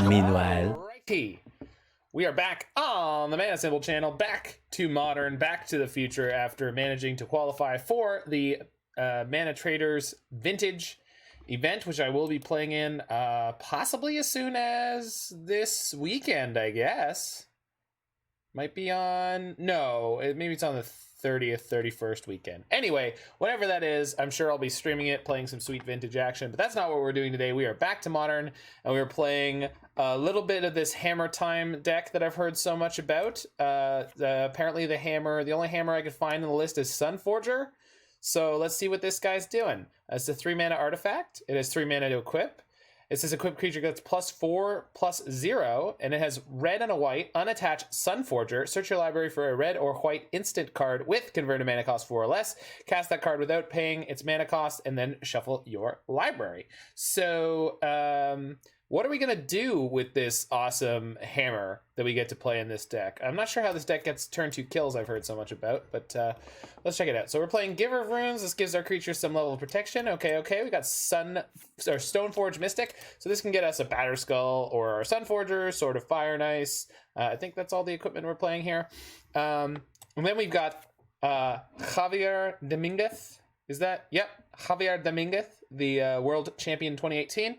Meanwhile. Alrighty. We are back on the Mana Symbol channel, back to Modern, back to the future after managing to qualify for the Mana Traders Vintage event, which I will be playing in possibly as soon as this weekend, I guess. Might be on... No, maybe it's on the 30th, 31st weekend. Anyway, whatever that is, I'm sure I'll be streaming it, playing some sweet vintage action, but that's not what we're doing today. We are back to Modern, and we're playing a little bit of this Hammer Time deck that I've heard so much about. Apparently the only hammer I could find in the list is Sunforger. So let's see what this guy's doing. It's a 3-mana artifact. It has 3 mana to equip. It says equipped creature gets +4/+0, and it has red and a white, unattached Sunforger. Search your library for a red or white instant card with converted mana cost 4 or less. Cast that card without paying its mana cost, and then shuffle your library. So, what are we going to do with this awesome hammer that we get to play in this deck? I'm not sure how this deck gets turn 2 kills I've heard so much about, but let's check it out. So we're playing Giver of Runes. This gives our creatures some level of protection. Okay. We got Stoneforge Mystic. So this can get us a Batterskull or our Sunforger, Sword of Fire and Ice. I think that's all the equipment we're playing here. And then we've got Javier Dominguez. Is that? Yep. Javier Dominguez, the World Champion 2018.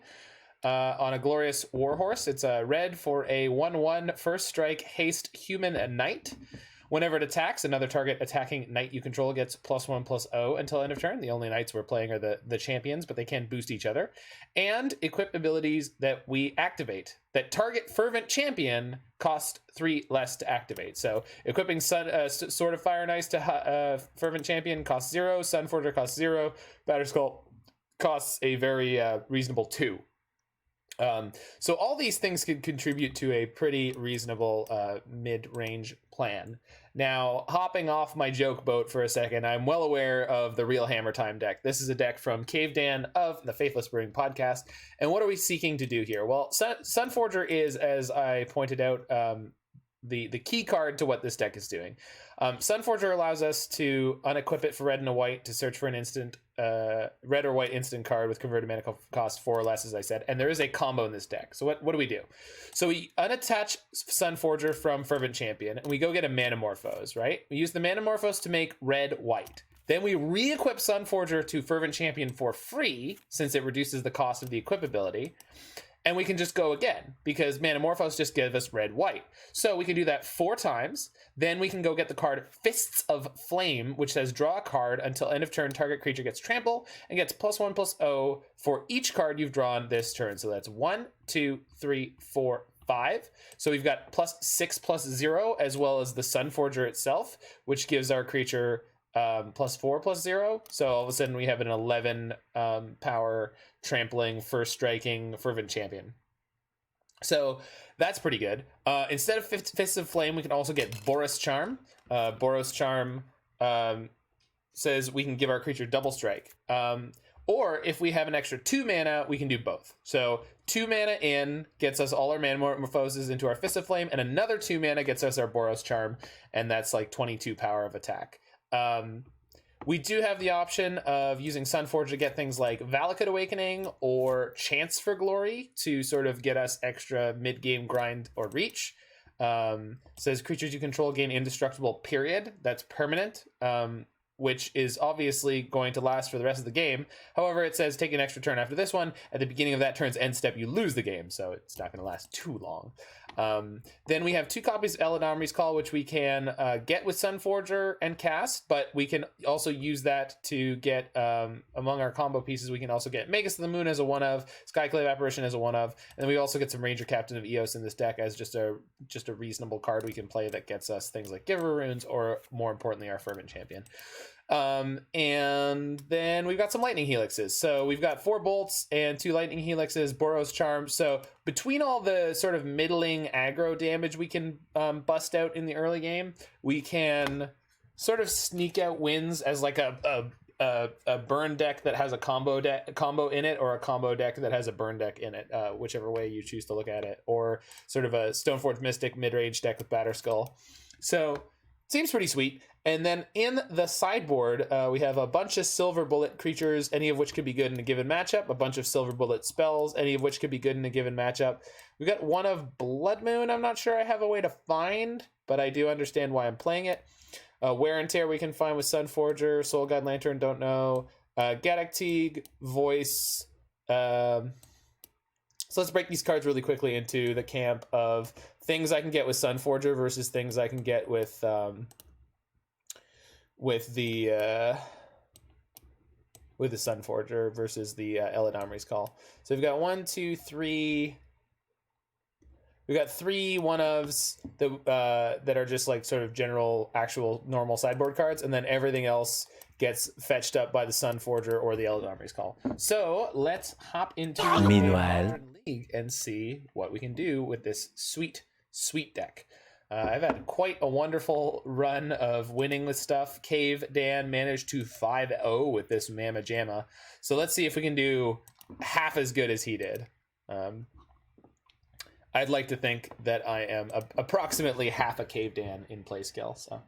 On a Glorious Warhorse. It's a red for a 1/1 first strike haste human knight. Whenever it attacks, another target attacking knight you control gets +1/+0 until end of turn. The only knights we're playing are the champions, but they can boost each other. And equip abilities that we activate that target Fervent Champion cost 3 less to activate. So equipping Sword of Fire and Ice to Fervent Champion costs 0. Sunforger costs 0. Batterskull costs a very reasonable 2. So all these things could contribute to a pretty reasonable mid-range plan. Now, hopping off my joke boat for a second, I'm well aware of the real Hammer Time deck. This is a deck from Cavedan of the Faithless Brewing podcast. And what are we seeking to do here? Well, Sunforger is, as I pointed out, the key card to what this deck is doing. Sunforger allows us to unequip it for red and a white to search for an instant red or white instant card with converted mana cost 4 or less, as I said. And there is a combo in this deck. So what do we do? So we unattach Sunforger from Fervent Champion, and we go get a Manamorphose, right? We use the Manamorphose to make red-white. Then we re-equip Sunforger to Fervent Champion for free, since it reduces the cost of the equip ability. And we can just go again, because Manamorphose just gives us red-white. So we can do that 4 times. Then we can go get the card Fists of Flame, which says draw a card until end of turn, target creature gets trample, and gets +1/+0 for each card you've drawn this turn. So that's 1, 2, 3, 4, 5. So we've got +6/+0, as well as the Sunforger itself, which gives our creature +4/+0. So all of a sudden we have an 11 power trampling first striking Fervent Champion. So that's pretty good. Instead of Fists of Flame, we can also get Boros Charm. Boros Charm says we can give our creature double strike. Or if we have an extra 2 mana, we can do both. So 2 mana in gets us all our Manamorphoses into our Fist of Flame, and another 2 mana gets us our Boros Charm, and that's like 22 power of attack. We do have the option of using Sunforge to get things like Valakut Awakening or Chance for Glory to sort of get us extra mid-game grind or reach. Says creatures you control gain indestructible period. That's permanent, which is obviously going to last for the rest of the game. However, it says take an extra turn after this one. At the beginning of that turn's end step, you lose the game, so it's not going to last too long. Then we have 2 copies of Eladamri's Call, which we can get with Sunforger and cast, but we can also use that to get, among our combo pieces, we can also get Magus of the Moon as a 1-of, Skyclave Apparition as a 1-of, and then we also get some Ranger-Captain of Eos in this deck as just a reasonable card we can play that gets us things like Giver Runes, or more importantly, our Fervent Champion. And then we've got some Lightning Helixes. So we've got 4 bolts and 2 Lightning Helixes, Boros Charm. So between all the sort of middling aggro damage we can bust out in the early game, we can sort of sneak out wins as like a burn deck that has a combo in it, or a combo deck that has a burn deck in it, whichever way you choose to look at it, or sort of a Stoneforge Mystic mid-range deck with Batterskull. So Seems pretty sweet. And then in the sideboard, we have a bunch of silver bullet creatures, any of which could be good in a given matchup. A bunch of silver bullet spells, any of which could be good in a given matchup. We got one of Blood Moon. I'm not sure I have a way to find, but I do understand why I'm playing it. Wear and Tear we can find with Sunforger. Soul Guide Lantern, don't know. Gaddock Teeg, Voice. So let's break these cards really quickly into the camp of things I can get with Sunforger versus things I can get with the Sunforger versus the Eladamri's Call. So we've got 1, 2, 3. We've got 3 one-ofs that are just like sort of general, actual, normal sideboard cards, and then everything else gets fetched up by the Sunforger or the Eladamri's Call. So let's hop into the league and see what we can do with this sweet, sweet deck. I've had quite a wonderful run of winning with stuff. Cavedan managed to 5-0 with this Mamma Jamma. So let's see if we can do half as good as he did. I'd like to think that I am approximately half a Cavedan in play skill. So.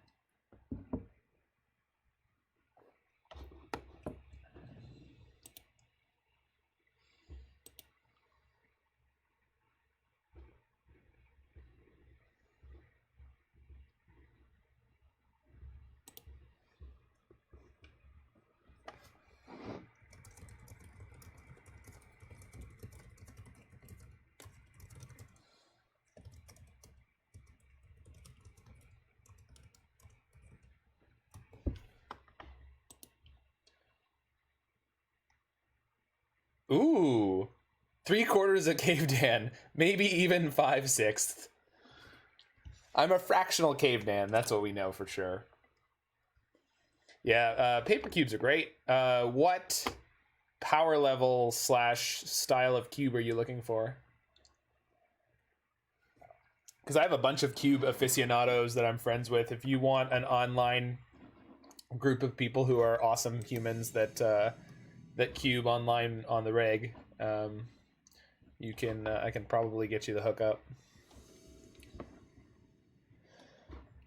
Ooh, 3/4 of Cavedan, maybe even 5/6. I'm a fractional Cavedan. That's what we know for sure. Yeah, paper cubes are great. What power level / style of cube are you looking for? Because I have a bunch of cube aficionados that I'm friends with. If you want an online group of people who are awesome humans that cube online on the reg, you can I can probably get you the hookup.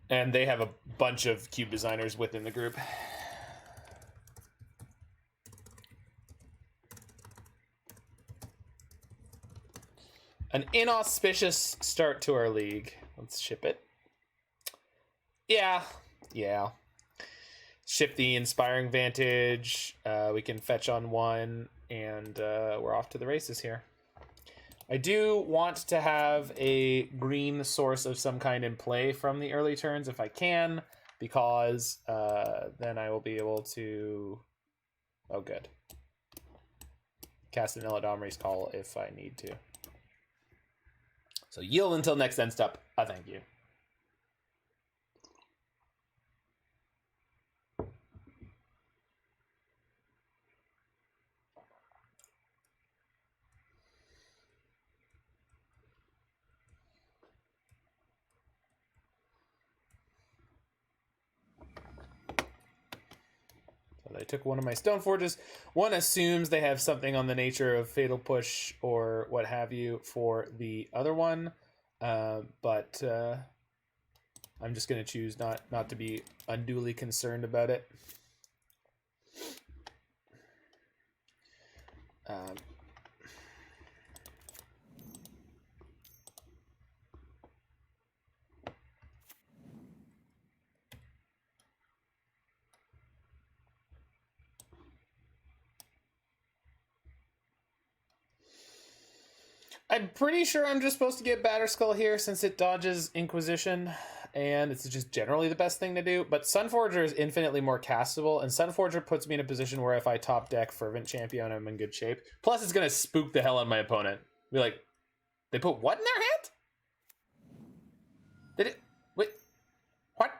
And they have a bunch of cube designers within the group. An inauspicious start to our league. Let's ship it. Yeah. Ship the Inspiring Vantage. We can fetch on 1, and we're off to the races here. I do want to have a green source of some kind in play from the early turns if I can, because then I will be able to... Oh, good. Cast an Eladamri's Call if I need to. So yield until next end step. Thank you. I took one of my Stoneforges. One assumes they have something on the nature of Fatal Push or what have you for the other one, but I'm just going to choose not to be unduly concerned about it. I'm pretty sure I'm just supposed to get Batterskull here since it dodges Inquisition, and it's just generally the best thing to do. But Sunforger is infinitely more castable, and Sunforger puts me in a position where if I top deck Fervent Champion, I'm in good shape. Plus, it's going to spook the hell out of my opponent. Be like, they put what in their hand? Did it? Wait, what?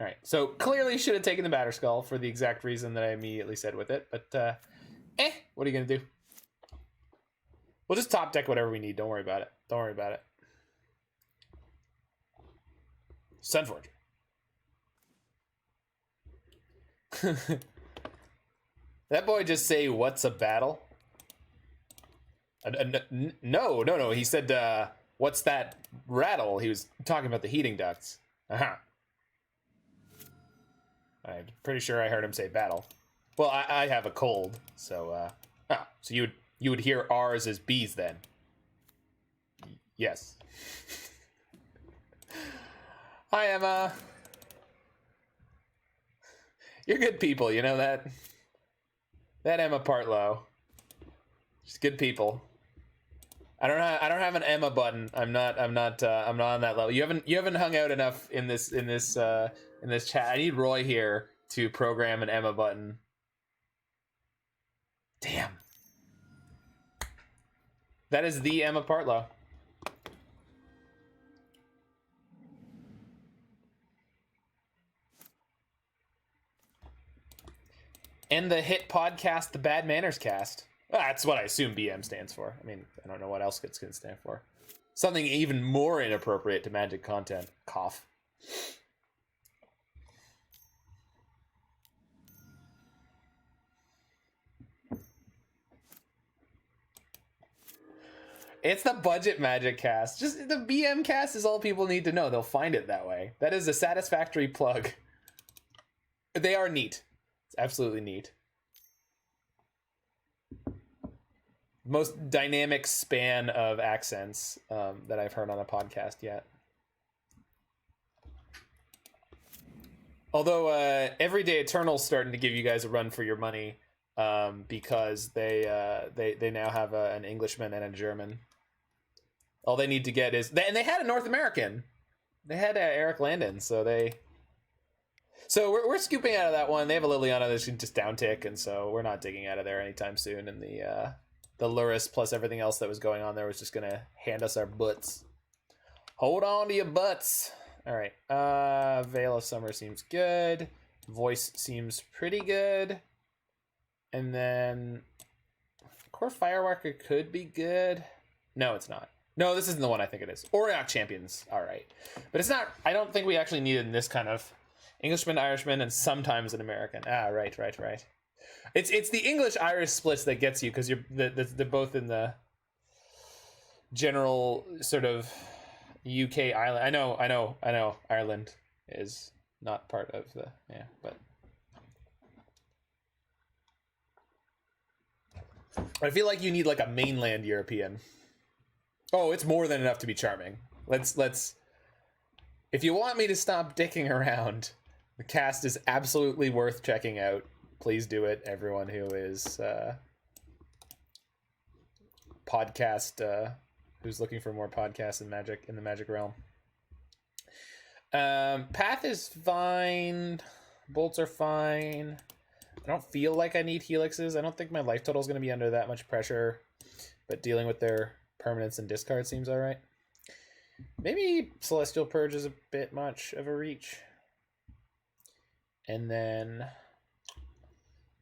All right, so clearly should have taken the Batterskull for the exact reason that I immediately said with it. But, what are you going to do? We'll just top deck whatever we need. Don't worry about it. Don't worry about it. Sunforger. That boy just say, "What's a battle?" No. He said, "What's that rattle?" He was talking about the heating ducts. I'm pretty sure I heard him say battle. Well, I have a cold, so so you would hear R's as B's then. Yes. Hi, Emma. You're good people, you know that? That Emma Partlow. She's good people. I don't have an Emma button. I'm not on that level. You haven't hung out enough in this chat. I need Roy here to program an Emma button. Damn. That is the Emma Partlow. And the hit podcast, The Bad Manners Cast. That's what I assume BM stands for. I mean, I don't know what else it's going to stand for. Something even more inappropriate to Magic content. Cough. It's the budget Magic cast. Just the BM cast is all people need to know. They'll find it that way. That is a satisfactory plug. They are neat. It's absolutely neat. Most dynamic span of accents that I've heard on a podcast yet. Although Everyday Eternal's starting to give you guys a run for your money because they now have an Englishman and a German. All they need to get is... And they had a North American. They had Eric Landon, so they... So we're scooping out of that one. They have a Liliana that should just downtick, and so we're not digging out of there anytime soon. And the Luris plus everything else that was going on there was just going to hand us our butts. Hold on to your butts. All right. Veil of Summer seems good. Voice seems pretty good. And then Kor Firewalker could be good. No, it's not. No, this isn't the one I think it is. Auriok Champion's all right. But it's not... I don't think we actually needed this kind of... Englishman, Irishman, and sometimes an American. Right. It's the English-Irish splits that gets you because they're both in the general sort of UK island. I know. Ireland is not part of the but I feel like you need like a mainland European. Oh, it's more than enough to be charming. Let's. If you want me to stop dicking around. The cast is absolutely worth checking out. Please do it, everyone who is who's looking for more podcasts in the Magic realm. Path is fine. Bolts are fine. I don't feel like I need helixes. I don't think my life total is going to be under that much pressure, but dealing with their permanence and discard seems all right. Maybe Celestial Purge is a bit much of a reach. And then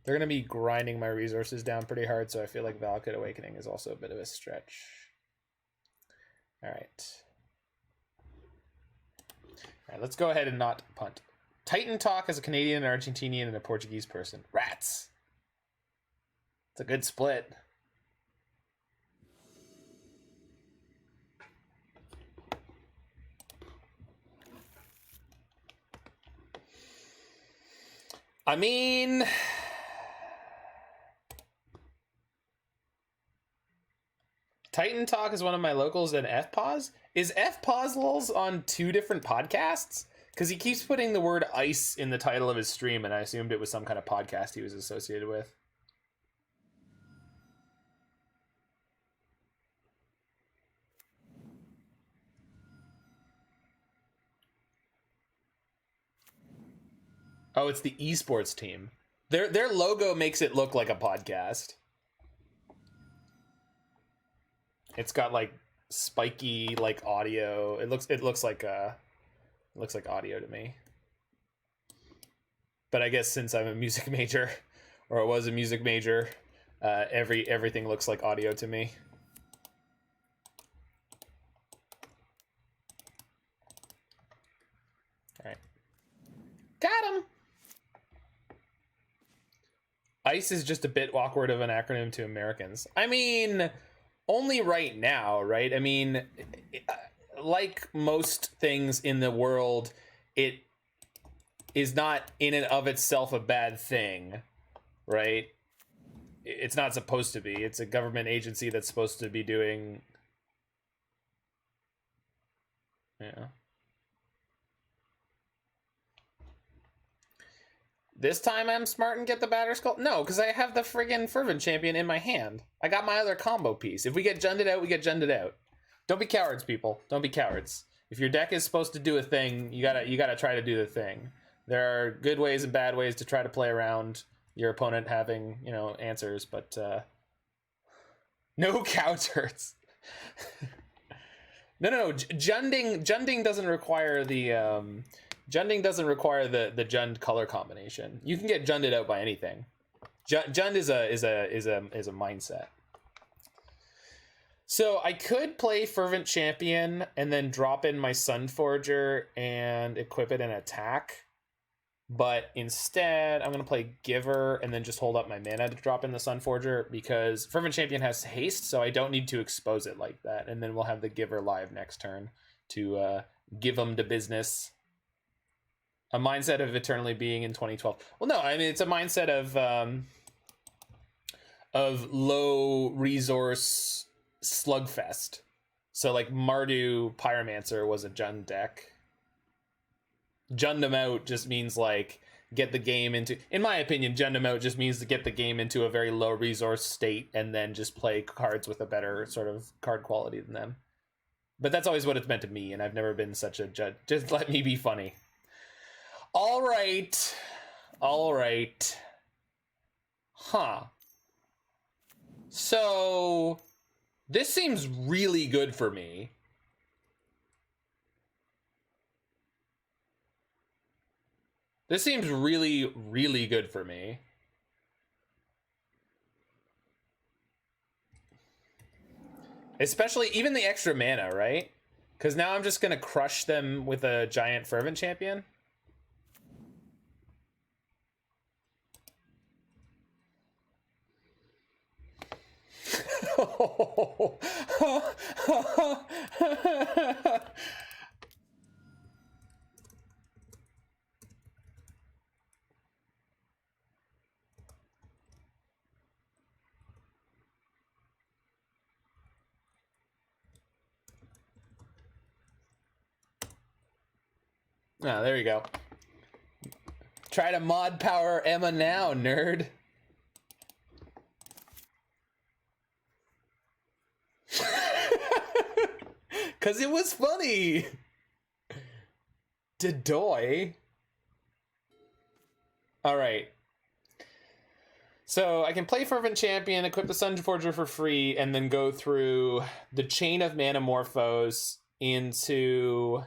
they're going to be grinding my resources down pretty hard, so I feel like Valakut Awakening is also a bit of a stretch. All right, let's go ahead and not punt. Titan Talk as a Canadian, an Argentinian, and a Portuguese person. Rats. It's a good split. I mean, Titan Talk is one of my locals and FPause. Is FPause lulz on two different podcasts? Because he keeps putting the word ice in the title of his stream, and I assumed it was some kind of podcast he was associated with. Oh, it's the esports team. Their logo makes it look like a podcast. It's got like spiky like audio. It looks like audio to me. But I guess since I'm a music major, or I was a music major, everything looks like audio to me. All right, got him. ICE is just a bit awkward of an acronym to Americans. I mean, only right now, right? I mean, like most things in the world, it is not in and of itself a bad thing, right? It's not supposed to be. It's a government agency that's supposed to be doing... Yeah. This time I'm smart and get the Batterskull? No, because I have the friggin' Fervent Champion in my hand. I got my other combo piece. If we get Junded out, we get Junded out. Don't be cowards, people. Don't be cowards. If your deck is supposed to do a thing, you gotta try to do the thing. There are good ways and bad ways to try to play around your opponent having, you know, answers, but no counters. No. Junding doesn't require the Junding doesn't require the Jund color combination. You can get Junded out by anything. Jund is a mindset. So I could play Fervent Champion and then drop in my Sunforger and equip it and attack. But instead, I'm going to play Giver and then just hold up my mana to drop in the Sunforger, because Fervent Champion has haste, so I don't need to expose it like that. And then we'll have the Giver live next turn to give them the business. A mindset of eternally being in 2012. Well, no, I mean, it's a mindset of low resource slugfest. So like Mardu Pyromancer was a Jund deck. Jund them out just means like get the game into, in my opinion, Jund them out just means to get the game into a very low resource state and then just play cards with a better sort of card quality than them. But that's always what it's meant to me, and I've never been such a judge. Just let me be funny. All right. Huh. So this seems really good for me. This seems really, really good for me. Especially even the extra mana, right? Because now I'm just going to crush them with a giant Fervent Champion. Oh, there you go. Try to mod power Emma now, nerd. Cause it was funny. Dedoy. All right. So I can play Fervent Champion, equip the Sunforger for free, and then go through the chain of Manamorphose into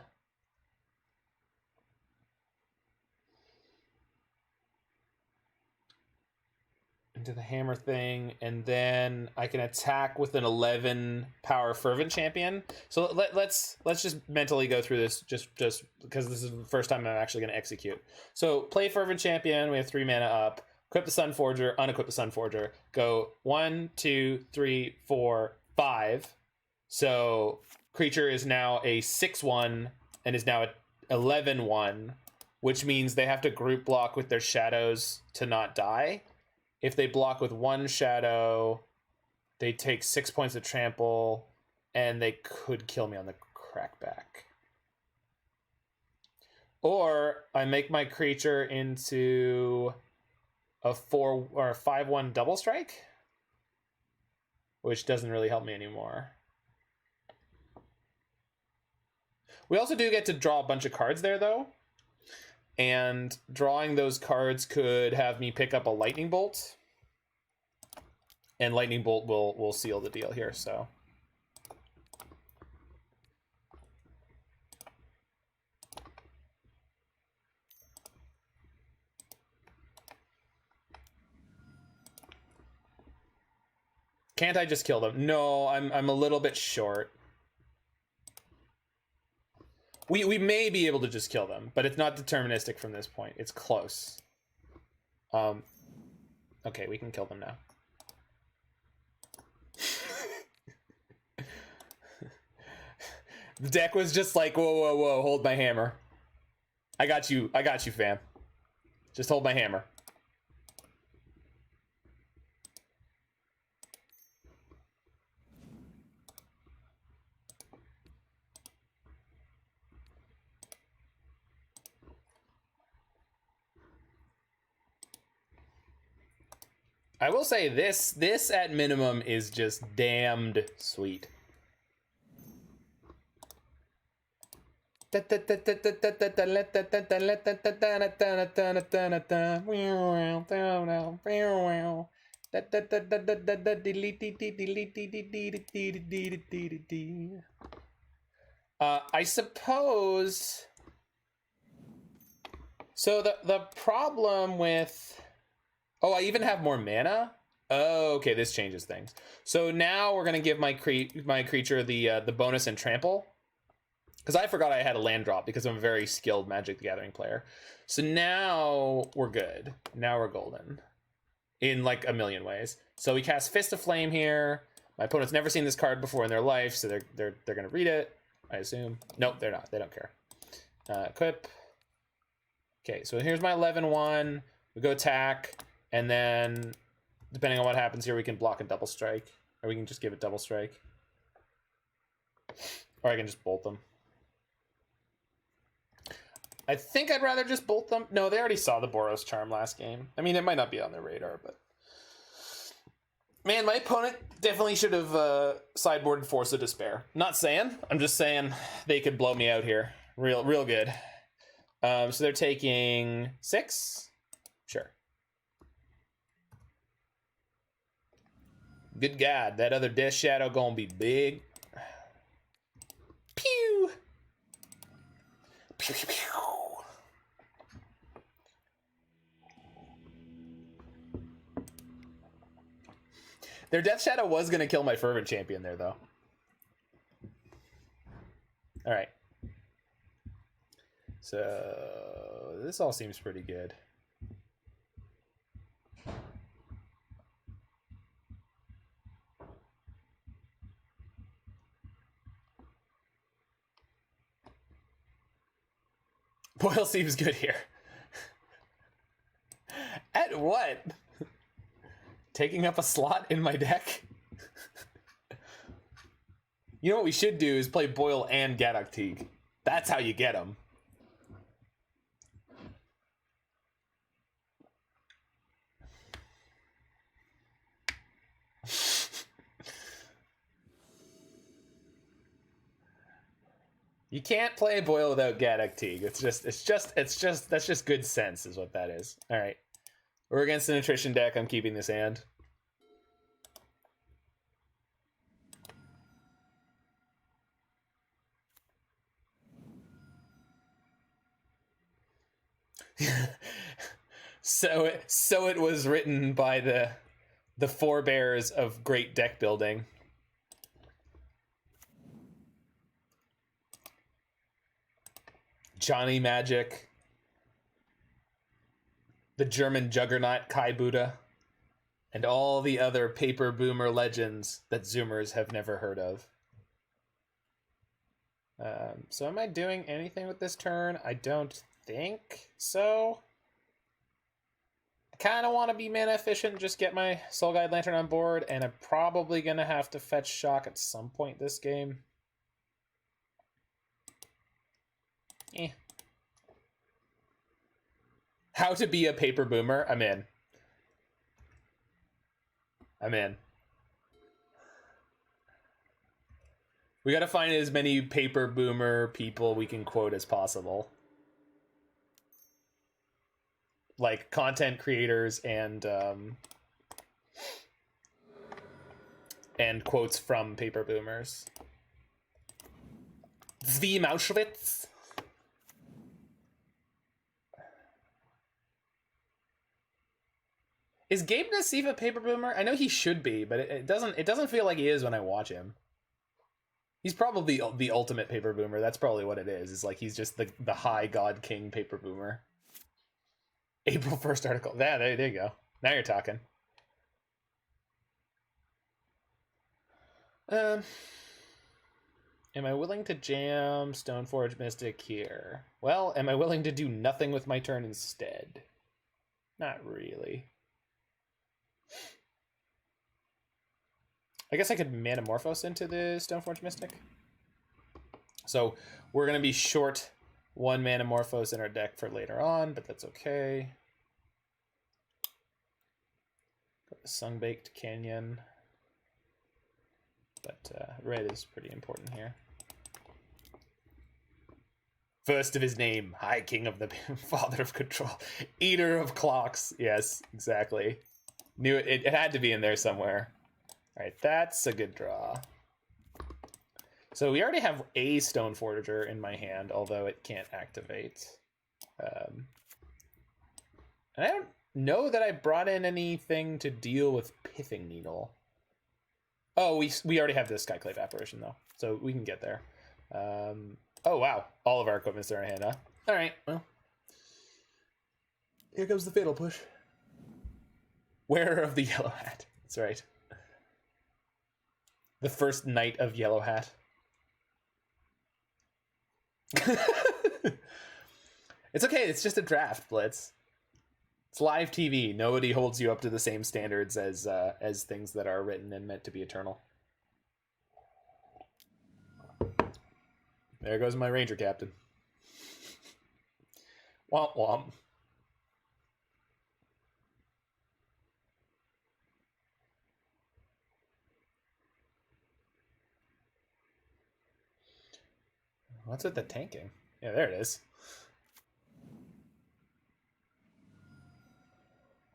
the hammer thing, and then I can attack with an 11 power Fervent Champion. So let's just mentally go through this just because this is the first time I'm actually going to execute. So play Fervent Champion, we have 3 mana up, equip the Sunforger, unequip the Sunforger, go 1 2 3 4 5. So creature is now a 6/1 and is now a 11/1, which means they have to group block with their shadows to not die. If they block with 1 shadow, they take 6 points of trample, and they could kill me on the crackback. Or I make my creature into a 4 or a 5/1 double strike, which doesn't really help me anymore. We also do get to draw a bunch of cards there, though. And drawing those cards could have me pick up a Lightning Bolt. And Lightning Bolt will seal the deal here, so. Can't I just kill them? No, I'm a little bit short. We may be able to just kill them, but it's not deterministic from this point. It's close. Okay, we can kill them now. The deck was just like, whoa, hold my hammer. I got you, fam. Just hold my hammer. I will say this at minimum is just damned sweet. I suppose. So the problem with. Oh, I even have more mana? Oh, okay, this changes things. So now we're gonna give my creature the bonus and trample. Because I forgot I had a land drop because I'm a very skilled Magic the Gathering player. So now we're good. Now we're golden. In like a million ways. So we cast Fist of Flame here. My opponent's never seen this card before in their life, so they're gonna read it, I assume. Nope, they're not. They don't care. Equip. Okay, so here's my 11-1. We go attack. And then, depending on what happens here, we can block and double strike. Or we can just give it double strike. Or I can just bolt them. I think I'd rather just bolt them. No, they already saw the Boros Charm last game. I mean, it might not be on their radar, but... Man, my opponent definitely should have sideboarded Force of Despair. Not saying. I'm just saying they could blow me out here. Real good. So they're taking 6? Sure. Good God, that other Death Shadow gonna be big. Pew! Pew, pew, pew. Their Death Shadow was gonna kill my Fervent Champion there, though. Alright. So, this all seems pretty good. Boyle seems good here. At what? Taking up a slot in my deck? You know what we should do is play Boyle and Gaddock Teeg. That's how you get him. You can't play Boyle without Gaddock Teeg. That's just good sense is what that is. All right. We're against an attrition deck. I'm keeping this hand. So it was written by the forebears of great deck building. Johnny Magic, the German juggernaut Kai Buddha, and all the other paper boomer legends that Zoomers have never heard of. So am I doing anything with this turn? I don't think so. I kind of want to be mana efficient and just get my Soul Guide Lantern on board, and I'm probably going to have to fetch Shock at some point this game. How to be a paper boomer? I'm in. We gotta find as many paper boomer people we can quote as possible. Like content creators and quotes from paper boomers. Zvi Mauschwitz. Is Gabe Nassif a paper boomer? I know he should be, but it doesn't feel like he is when I watch him. He's probably the ultimate paper boomer. That's probably what it is. It's like he's just the high god king paper boomer. April 1st article. Yeah, there you go. Now you're talking. Am I willing to jam Stoneforge Mystic here? Well, am I willing to do nothing with my turn instead? Not really. I guess I could Manamorphose into the Stoneforge Mystic. So we're going to be short one Manamorphose in our deck for later on, but that's okay. Got the Sunbaked Canyon. But red is pretty important here. First of his name, High King of the Father of Control, Eater of Clocks. Yes, exactly. Knew it. It had to be in there somewhere. All right, that's a good draw. So we already have a Stoneforger in my hand, although it can't activate. And I don't know that I brought in anything to deal with Pithing Needle. Oh, we already have this Skyclave Apparition, though, so we can get there. Oh, wow. All of our equipment's there in hand, huh? All right, well. Here comes the Fatal Push. Wearer of the Yellow Hat. That's right. The first Knight of Yellow Hat. It's okay, it's just a draft, Blitz. It's live TV. Nobody holds you up to the same standards as things that are written and meant to be eternal. There goes my Ranger Captain. Womp womp. What's with the tanking? Yeah, there it is.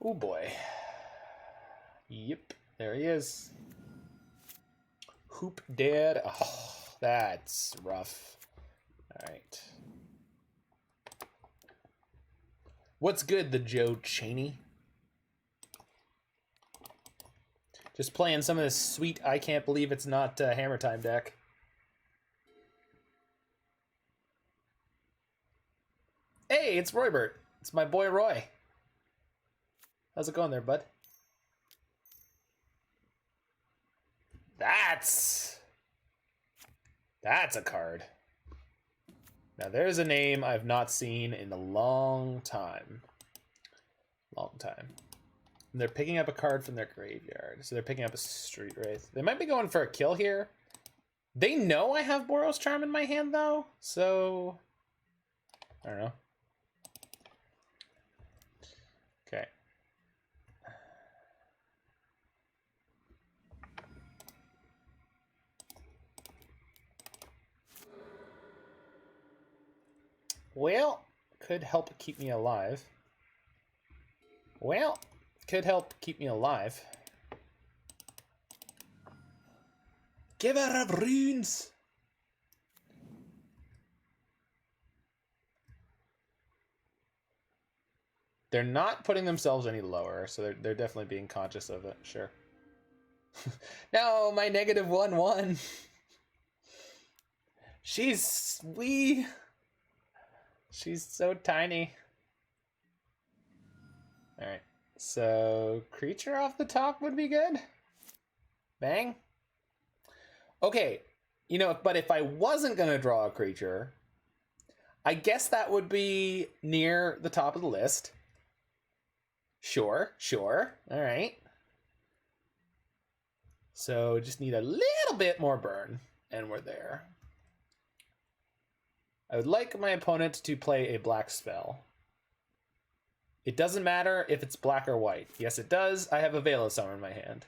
Oh boy. Yep, there he is. Hoop dead. Oh, that's rough. All right. What's good, the Joe Cheney? Just playing some of this sweet I can't believe it's not Hammer Time deck. Hey, it's Roybert. It's my boy Roy. How's it going there, bud? That's a card. Now there's a name I've not seen in a long time. Long time. And they're picking up a card from their graveyard. So they're picking up a Street Wraith. They might be going for a kill here. They know I have Boros Charm in my hand though, so I don't know. Okay. Well, could help keep me alive. Well, could help keep me alive. Give her up, runes! They're not putting themselves any lower, so they're definitely being conscious of it, sure. No, my -1/1. She's wee. She's so tiny. Alright, so creature off the top would be good. Bang. Okay, you know, but if I wasn't going to draw a creature, I guess that would be near the top of the list. Sure. Alright. So just need a little bit more burn, and we're there. I would like my opponent to play a black spell. It doesn't matter if it's black or white. Yes, it does. I have a Veil of Summer in my hand.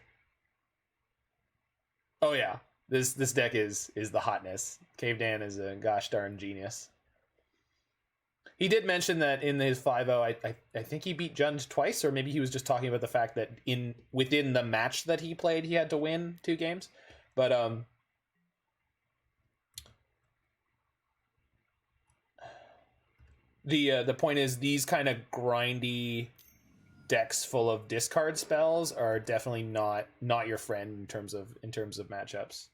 Oh yeah, this deck is the hotness. Cavedan is a gosh darn genius. He did mention that in his 5-0, I think he beat Jund twice, or maybe he was just talking about the fact that within the match that he played, he had to win 2 games. But the point is, these kind of grindy decks full of discard spells are definitely not your friend in terms of matchups.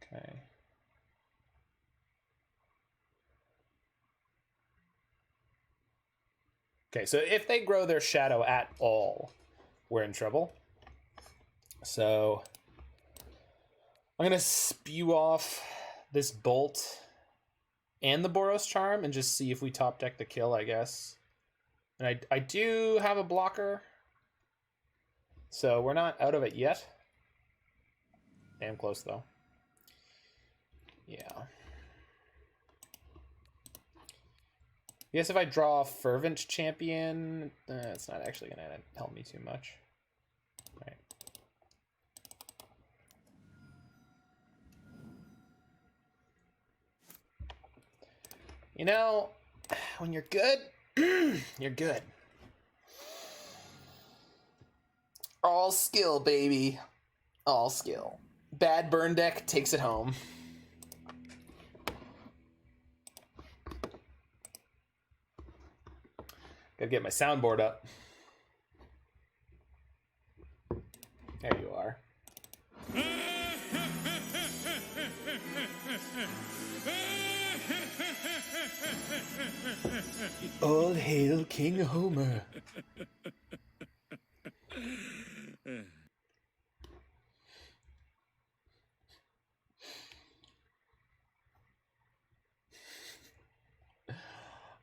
Okay. Okay, so if they grow their shadow at all, we're in trouble. So I'm gonna spew off this Bolt and the Boros Charm and just see if we top deck the kill, I guess. And I do have a blocker, so we're not out of it yet. Damn close though. Yeah. I guess if I draw a Fervent Champion, it's not actually going to help me too much. All right. You know, when you're good, you're good. All skill, baby. All skill. Bad burn deck takes it home. Gotta get my soundboard up. There you are. All hail King Homer.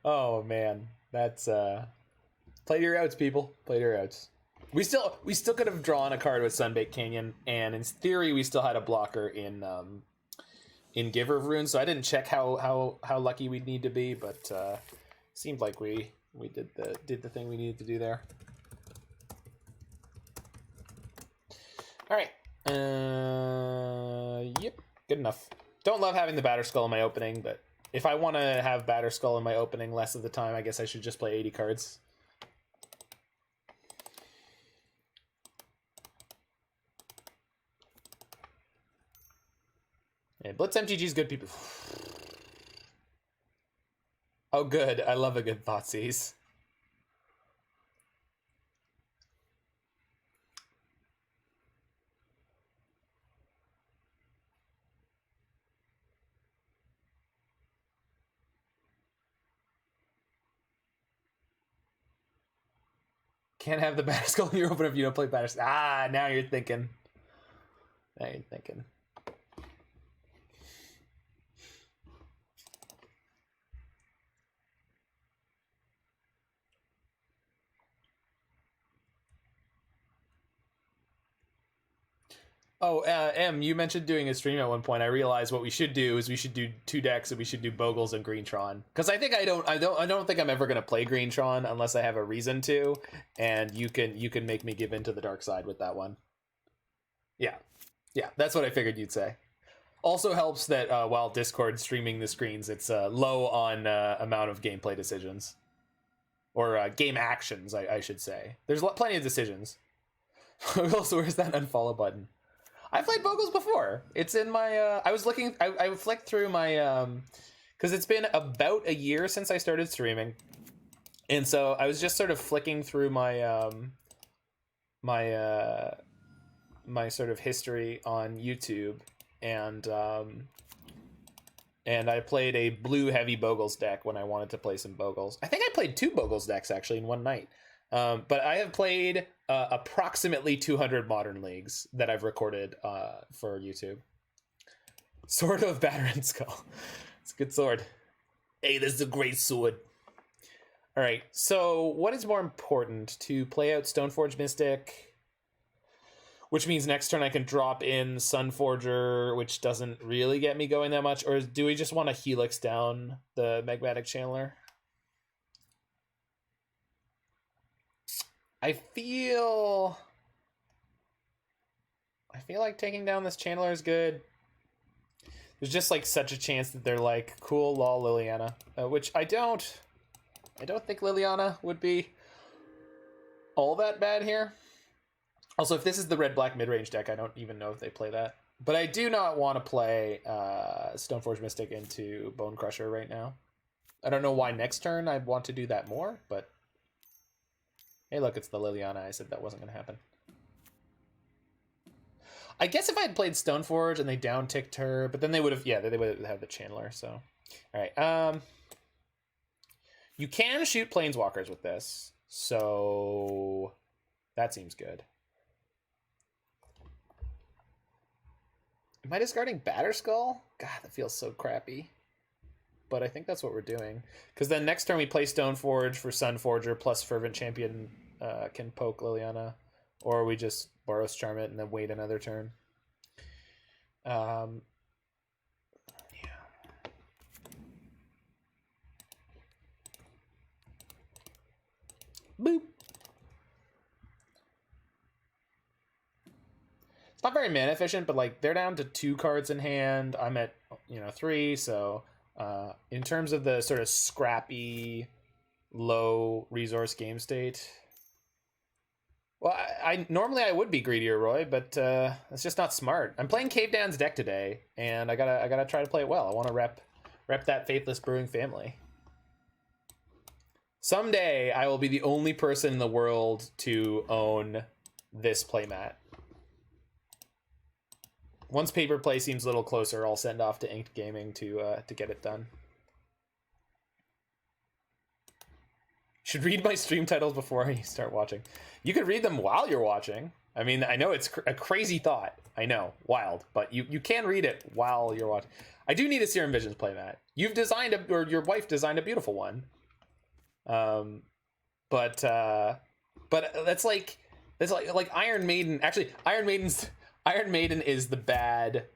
Oh man, that's play to your outs, people. Play to your outs. We still could have drawn a card with Sunbaked Canyon, and in theory we still had a blocker in Giver of Runes, so I didn't check how lucky we'd need to be, but seemed like we did the thing we needed to do there. All right. Yep, good enough. Don't love having the Batterskull in my opening, but if I want to have Batterskull in my opening less of the time, I guess I should just play 80 cards. Yeah, Blitz MTG is good, people. Oh, good. I love a good Thoughtseize. Can't have the Batterskull in your opener if you don't play Batterskull. Ah, now you're thinking. Now you're thinking. Oh, M, you mentioned doing a stream at one point. I realized what we should do is we should do 2 decks, and we should do Bogles and Greentron. Because I think I don't think I'm ever gonna play Greentron unless I have a reason to, and you can make me give in to the dark side with that one. Yeah, that's what I figured you'd say. Also helps that while Discord streaming the screens, it's low on amount of gameplay decisions, or game actions, I should say. There's plenty of decisions. Also, where's that unfollow button? I played Bogles before. It's in my, I was looking, I flicked through my, because it's been about a year since I started streaming. And so I was just sort of flicking through my, my sort of history on YouTube. And I played a blue heavy Bogles deck when I wanted to play some Bogles. I think I played 2 Bogles decks actually in one night. But I have played approximately 200 Modern Leagues that I've recorded for YouTube. Sword of Batterskull. It's a good sword. Hey, this is a great sword. All right, so what is more important? To play out Stoneforge Mystic, which means next turn I can drop in Sunforger, which doesn't really get me going that much, or do we just want to Helix down the Magmatic Channeler? I feel like taking down this Channeler is good. There's just like such a chance that they're like, cool, lol, Liliana, which I don't think Liliana would be all that bad here. Also, if this is the red-black mid-range deck, I don't even know if they play that. But I do not want to play Stoneforge Mystic into Bone Crusher right now. I don't know why next turn I'd want to do that more, but hey, look, it's the Liliana. I said that wasn't going to happen. I guess if I had played Stoneforge and they down-ticked her, but then they would have, yeah, they would have the Channeler, so. All right. You can shoot Planeswalkers with this, so that seems good. Am I discarding Batterskull? God, that feels so crappy. But I think that's what we're doing. Because then next turn we play Stoneforge for Sunforger plus Fervent Champion can poke Liliana. Or we just Boros Charm it and then wait another turn. Yeah. Boop. It's not very mana efficient, but like they're down to 2 cards in hand. I'm at 3, so in terms of the sort of scrappy, low resource game state, well, I normally I would be greedier, Roy, but it's just not smart. I'm playing Cavedan's deck today, and I gotta try to play it well. I want to rep that Faithless Brewing family. Someday I will be the only person in the world to own this playmat. Once paper play seems a little closer, I'll send off to Inked Gaming to get it done. Should read my stream titles before you start watching. You could read them while you're watching. I mean, I know it's a crazy thought. I know, wild, but you can read it while you're watching. I do need a Serum Visions playmat. You've designed or your wife designed a beautiful one. But that's like Iron Maiden. Actually, Iron Maiden is the bad.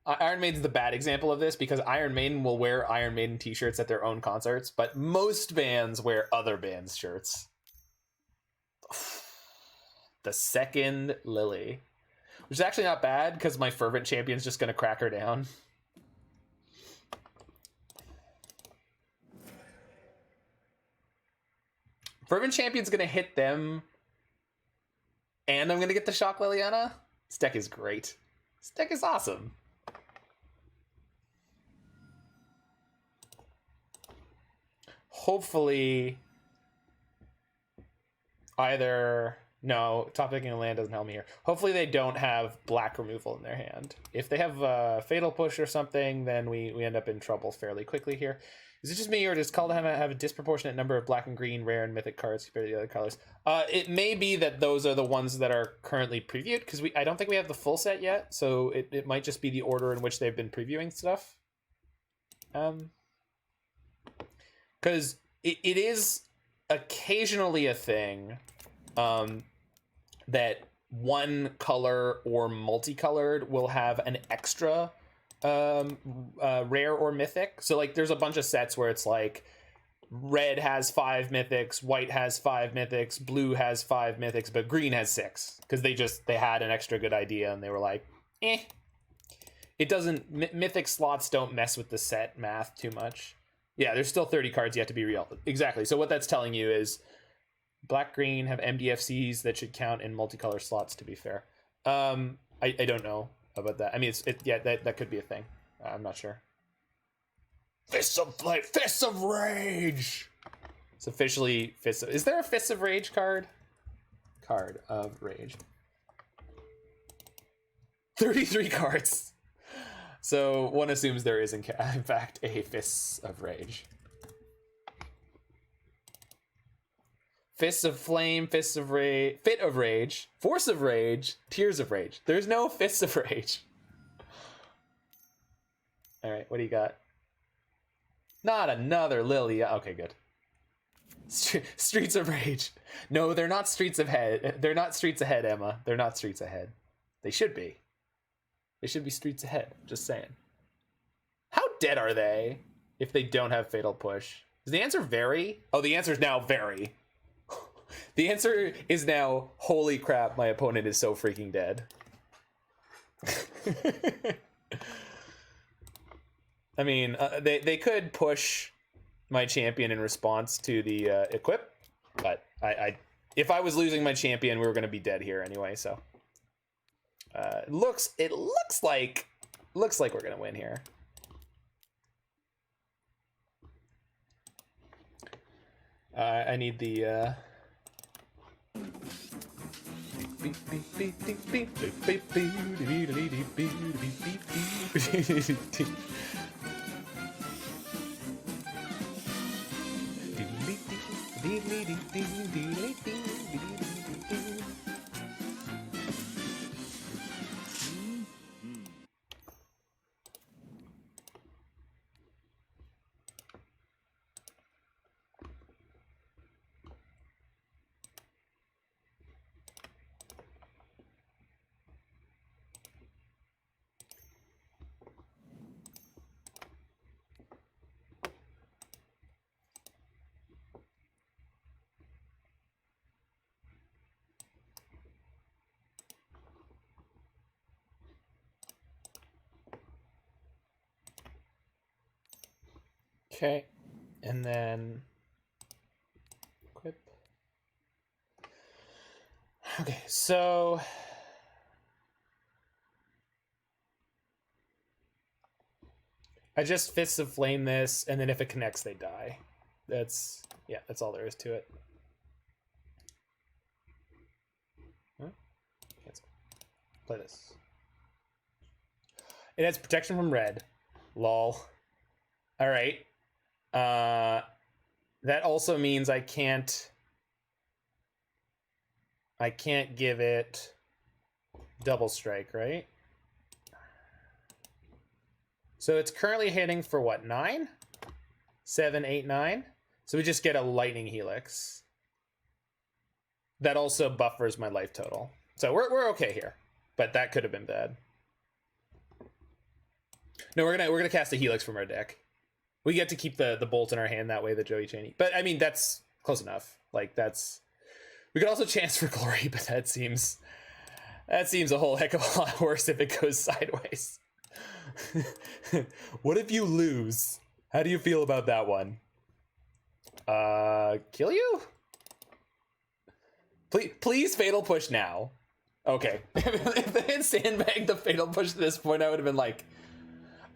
Iron Maiden's the bad example of this because Iron Maiden will wear Iron Maiden t-shirts at their own concerts, but most bands wear other bands' shirts. The second Lily, which is actually not bad because my Fervent Champion's just gonna crack her down. Fervent Champion's gonna hit them, and I'm gonna get the Shock Liliana. This deck is great. This deck is awesome. Hopefully, no, top picking a land doesn't help me here. Hopefully they don't have black removal in their hand. If they have Fatal Push or something, then we end up in trouble fairly quickly here. Is it just me, or does Kaldheim have a disproportionate number of black and green, rare, and mythic cards compared to the other colors? It may be that those are the ones that are currently previewed, because I don't think we have the full set yet, so it might just be the order in which they've been previewing stuff. Because it is occasionally a thing that one color or multicolored will have an extra rare or mythic. So like there's a bunch of sets where it's like red has 5 mythics, white has 5 mythics, blue has 5 mythics, but green has 6 because they had an extra good idea and they were like, it doesn't, mythic slots don't mess with the set math too much. Yeah, there's still 30 cards yet to be real. Exactly. So what that's telling you is black green have MDFCs that should count in multicolor slots, to be fair. I don't know about that. I mean, that could be a thing. I'm not sure. Fists of Flight, Fists of Rage! It's officially Fists of... Is there a Fists of Rage card? Card of Rage. 33 cards. So one assumes there is, in fact, a Fists of Rage. Fists of Flame, Fists of Rage, Fit of Rage, Force of Rage, Tears of Rage. There's no Fists of Rage. All right, what do you got? Not another Lily. Okay, good. Streets of Rage. No, they're not Streets of Head. They're not Streets Ahead, Emma. They're not Streets Ahead. They should be. They should be Streets Ahead. Just saying. How dead are they if they don't have Fatal Push? Does the answer vary? Oh, the answer is now very. The answer is now, holy crap, my opponent is so freaking dead. I mean, they could push my champion in response to the equip, but if I was losing my champion, we were going to be dead here anyway, so. It looks like we're going to win here. I need the... Okay, and then equip. Okay, so I just Fists of Flame this, and then if it connects, they die. That's all there is to it. Huh? Cancel. Play this. It has protection from red. Lol. All right. That also means I can't give it double strike, right? So it's currently hitting for what, 9? 7, 8, 9? So we just get a Lightning Helix. That also buffers my life total. So we're okay here. But that could have been bad. No, we're gonna cast a Helix from our deck. We get to keep the bolt in our hand that way, the Joey Chaney. But I mean that's close enough. Like that's we could also chance for glory, but that seems a whole heck of a lot worse if it goes sideways. What if you lose? How do you feel about that one? Kill you? Please fatal push now. Okay. If they had sandbagged the fatal push at this point, I would have been like,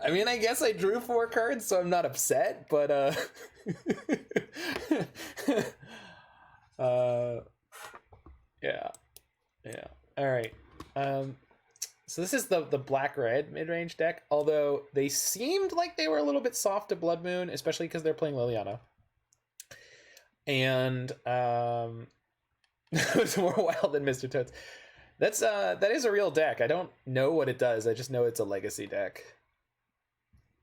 I mean, I guess I drew 4 cards, so I'm not upset, but yeah. All right. So this is the black-red mid-range deck, although they seemed like they were a little bit soft to Blood Moon, especially because they're playing Liliana. And it was more wild than Mr. Toads. That is a real deck. I don't know what it does. I just know it's a legacy deck.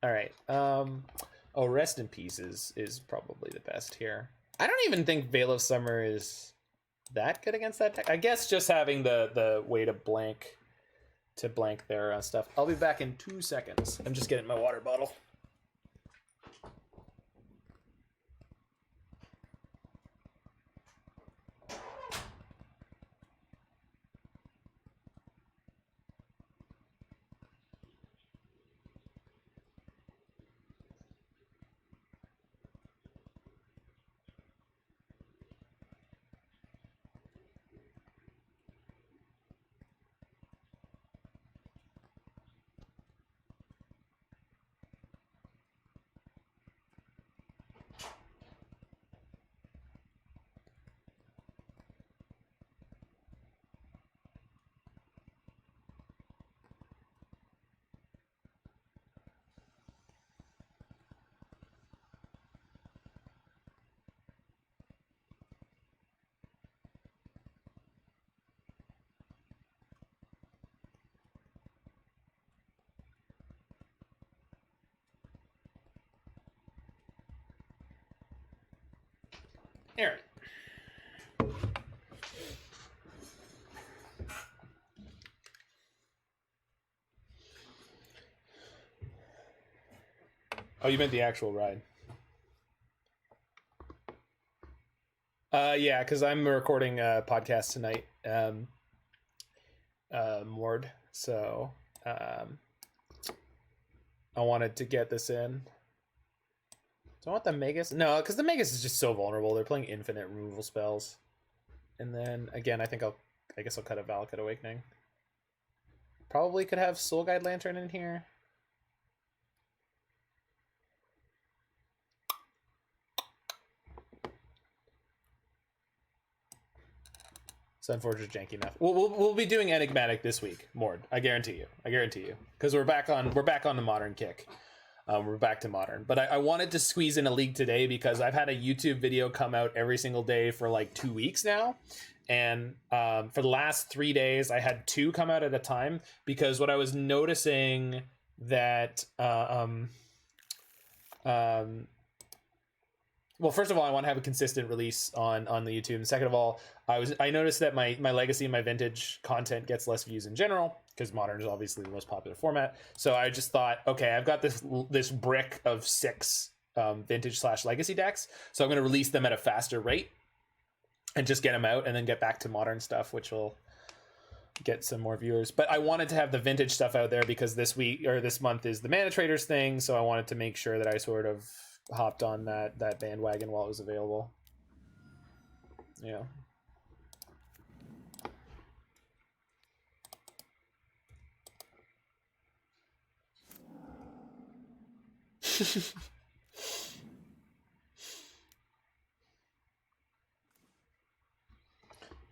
All right. Oh, Rest in Peace is probably the best here. I don't even think Veil of Summer is that good against that deck. I guess just having the way to blank their stuff. I'll be back in 2 seconds. I'm just getting my water bottle. Aaron. Oh, you meant the actual ride. Yeah, because I'm recording a podcast tonight, Mord. So, I wanted to get this in. Do I want the Magus? No, because the Magus is just so vulnerable. They're playing infinite removal spells. And then, again, I guess I'll cut a Valakut Awakening. Probably could have Soul Guide Lantern in here. Sunforger's janky enough. We'll be doing Enigmatic this week, Mord. I guarantee you. Because we're back on the Modern kick. We're back to Modern, but I wanted to squeeze in a league today because I've had a YouTube video come out every single day for like 2 weeks now, and for the last 3 days I had 2 come out at a time because what I was noticing that well, first of all, I want to have a consistent release on the YouTube, and second of all, I noticed that my legacy and my vintage content gets less views in general because Modern is obviously the most popular format. So I just thought, okay, I've got this brick of 6 vintage / legacy decks, so I'm going to release them at a faster rate and just get them out, and then get back to Modern stuff, which will get some more viewers. But I wanted to have the vintage stuff out there because this month is the Mana Traders thing, so I wanted to make sure that I sort of hopped on that bandwagon while it was available. Yeah.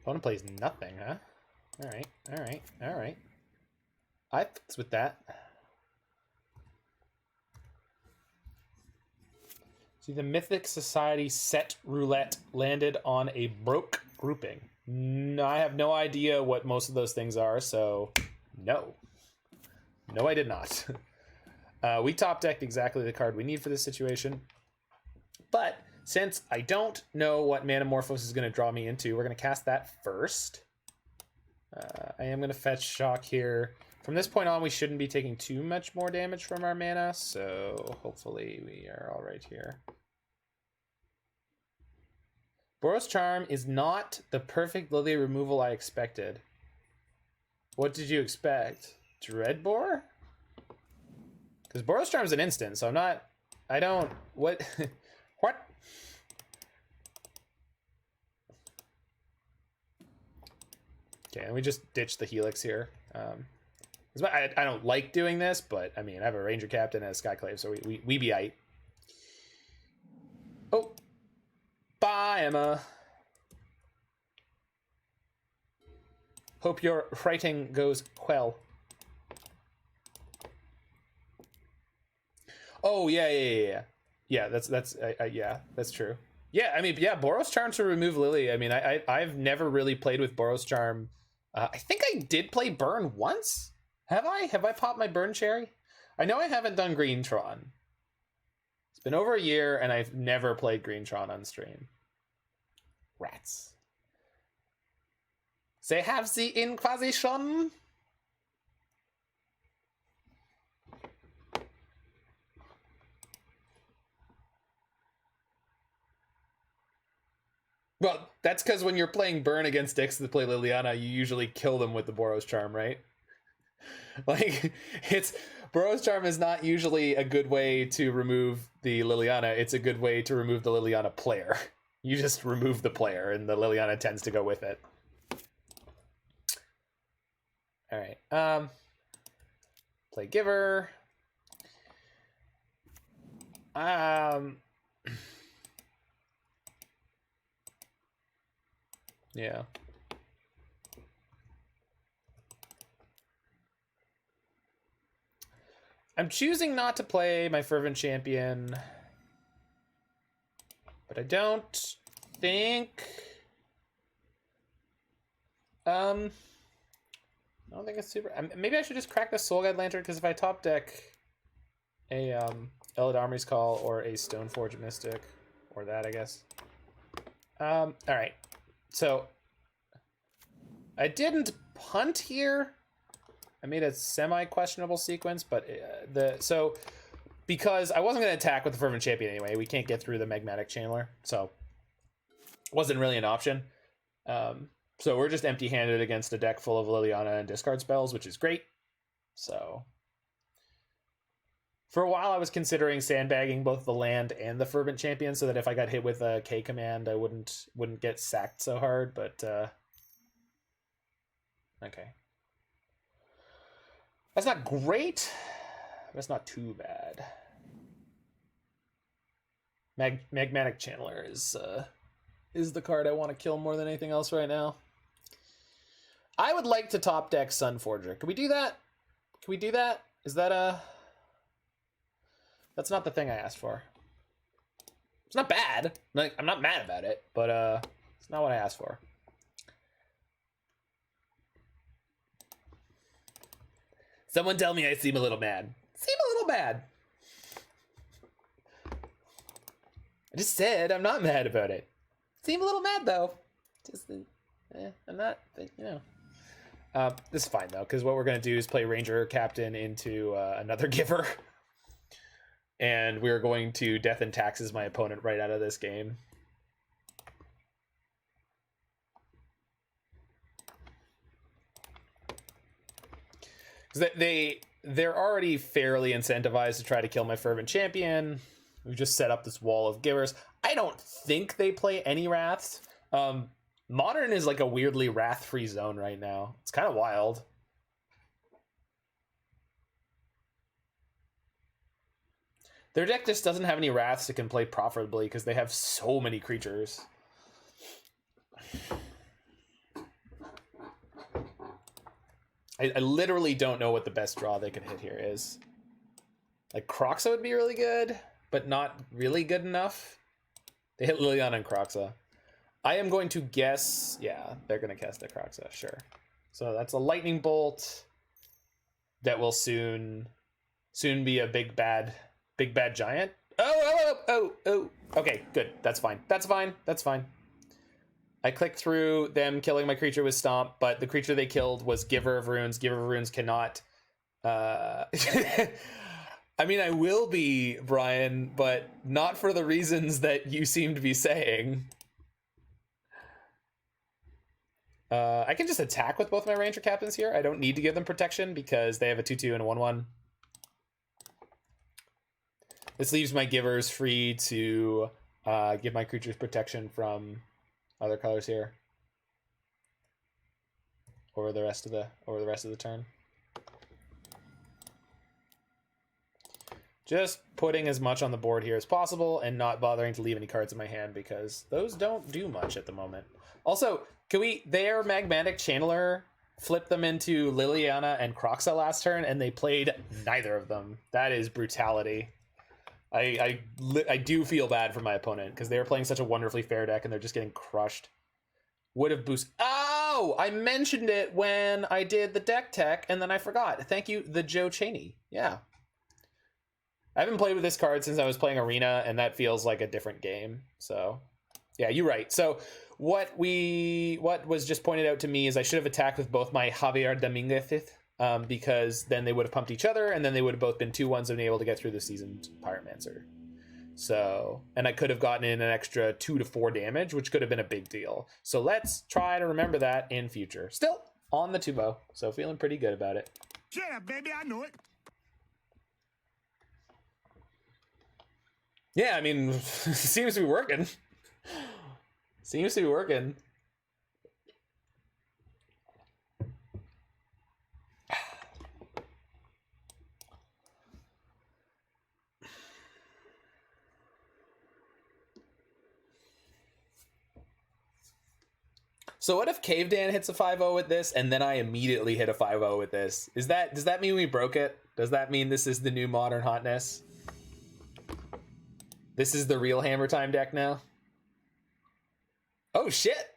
Opponent plays nothing, huh? Alright, alright, alright. I fix with that. See, the Mythic Society set roulette landed on a broke grouping. I have no idea what most of those things are, so no. No, I did not. We top decked exactly the card we need for this situation. But since I don't know what Manamorphose is going to draw me into, we're going to cast that first. I am going to fetch Shock here. From this point on, we shouldn't be taking too much more damage from our mana, so hopefully we are all right here. Boros Charm is not the perfect Lily removal I expected. What did you expect? Dreadbore? Because Boros Charm is an instant, so what? What? Okay, and we just ditch the Helix here. I don't like doing this, but I mean, I have a Ranger-Captain and a Skyclave, so we be aight. Oh. Bye, Emma. Hope your writing goes well. Oh, yeah. Yeah, that's true. Yeah, I mean, yeah, Boros Charm to remove Lily. I mean, I've never really played with Boros Charm. I think I did play Burn once. Have I? Have I popped my Burn cherry? I know I haven't done Greentron. It's been over a year, and I've never played Greentron on stream. Rats. They have the Inquisition. Well, that's because when you're playing Burn against decks that play Liliana, you usually kill them with the Boros Charm, right? Like, Boros Charm is not usually a good way to remove the Liliana. It's a good way to remove the Liliana player. You just remove the player, and the Liliana tends to go with it. All right. Play Giver. Yeah. I'm choosing not to play my Fervent Champion, but I don't think I don't think it's super. Maybe I should just crack the Soul Guide Lantern, because if I top deck a Eladamri's Call or a Stoneforge Mystic, or that, I guess. All right. So I didn't punt here. I made a semi-questionable sequence, but because I wasn't going to attack with the Fervent Champion anyway, we can't get through the Magmatic Channeler, so it wasn't really an option. So we're just empty-handed against a deck full of Liliana and discard spells, which is great. So for a while, I was considering sandbagging both the land and the Fervent Champion, so that if I got hit with a K command, I wouldn't get sacked so hard. But okay. That's not great. That's not too bad. Magmatic Channeler is the card I want to kill more than anything else right now. I would like to top deck Sunforger. Can we do that? Can we do that? Is that that's not the thing I asked for. It's not bad. Like, I'm not mad about it, but it's not what I asked for. Someone tell me I seem a little mad. Seem a little mad. I just said I'm not mad about it. Seem a little mad though. Just, I'm not, you know. This is fine though, because what we're gonna do is play Ranger-Captain into another Giver, and we're going to Death and Taxes my opponent right out of this game. They're already fairly incentivized to try to kill my Fervent Champion. We just set up this wall of givers. I don't think they play any wraths. Modern is like a weirdly wrath-free zone right now. It's kind of wild. Their deck just doesn't have any wraths that can play profitably because they have so many creatures. I literally don't know what the best draw they could hit here is. Like, Kroxa would be really good, but not really good enough. They hit Liliana and Kroxa. I am going to guess... Yeah, they're going to cast a Kroxa, sure. So that's a Lightning Bolt that will soon be a big bad giant. Oh. Okay, good. That's fine. I clicked through them killing my creature with Stomp, but the creature they killed was Giver of Runes. Giver of Runes cannot... I mean, I will be, Brian, but not for the reasons that you seem to be saying. I can just attack with both my Ranger Captains here. I don't need to give them protection because they have a 2/2 and a 1/1. This leaves my Givers free to give my creatures protection from other colors here over the rest of the turn. Just putting as much on the board here as possible and not bothering to leave any cards in my hand because those don't do much at the moment. Also, can their Magmatic Channeler flipped them into Liliana and Kroxa last turn and they played neither of them. That is brutality. I do feel bad for my opponent because they were playing such a wonderfully fair deck and they're just getting crushed. Would have boost. Oh, I mentioned it when I did the deck tech and then I forgot. Thank you, the Joe Cheney. Yeah. I haven't played with this card since I was playing Arena, and that feels like a different game. So, yeah, you're right. So, what was just pointed out to me is I should have attacked with both my Javier Dominguez, because then they would have pumped each other, and then they would have both been 2/1s and been able to get through the seasoned Pyromancer. So, and I could have gotten in an extra 2 to 4 damage, which could have been a big deal. So let's try to remember that in future. Still on the 2-0, so feeling pretty good about it. Yeah, baby, I know it. Yeah, I mean, seems to be working. Seems to be working. So what if Cavedan hits a 5-0 with this, and then I immediately hit a 5-0 with this? Does that mean we broke it? Does that mean this is the new Modern hotness? This is the real Hammer Time deck now? Oh, shit!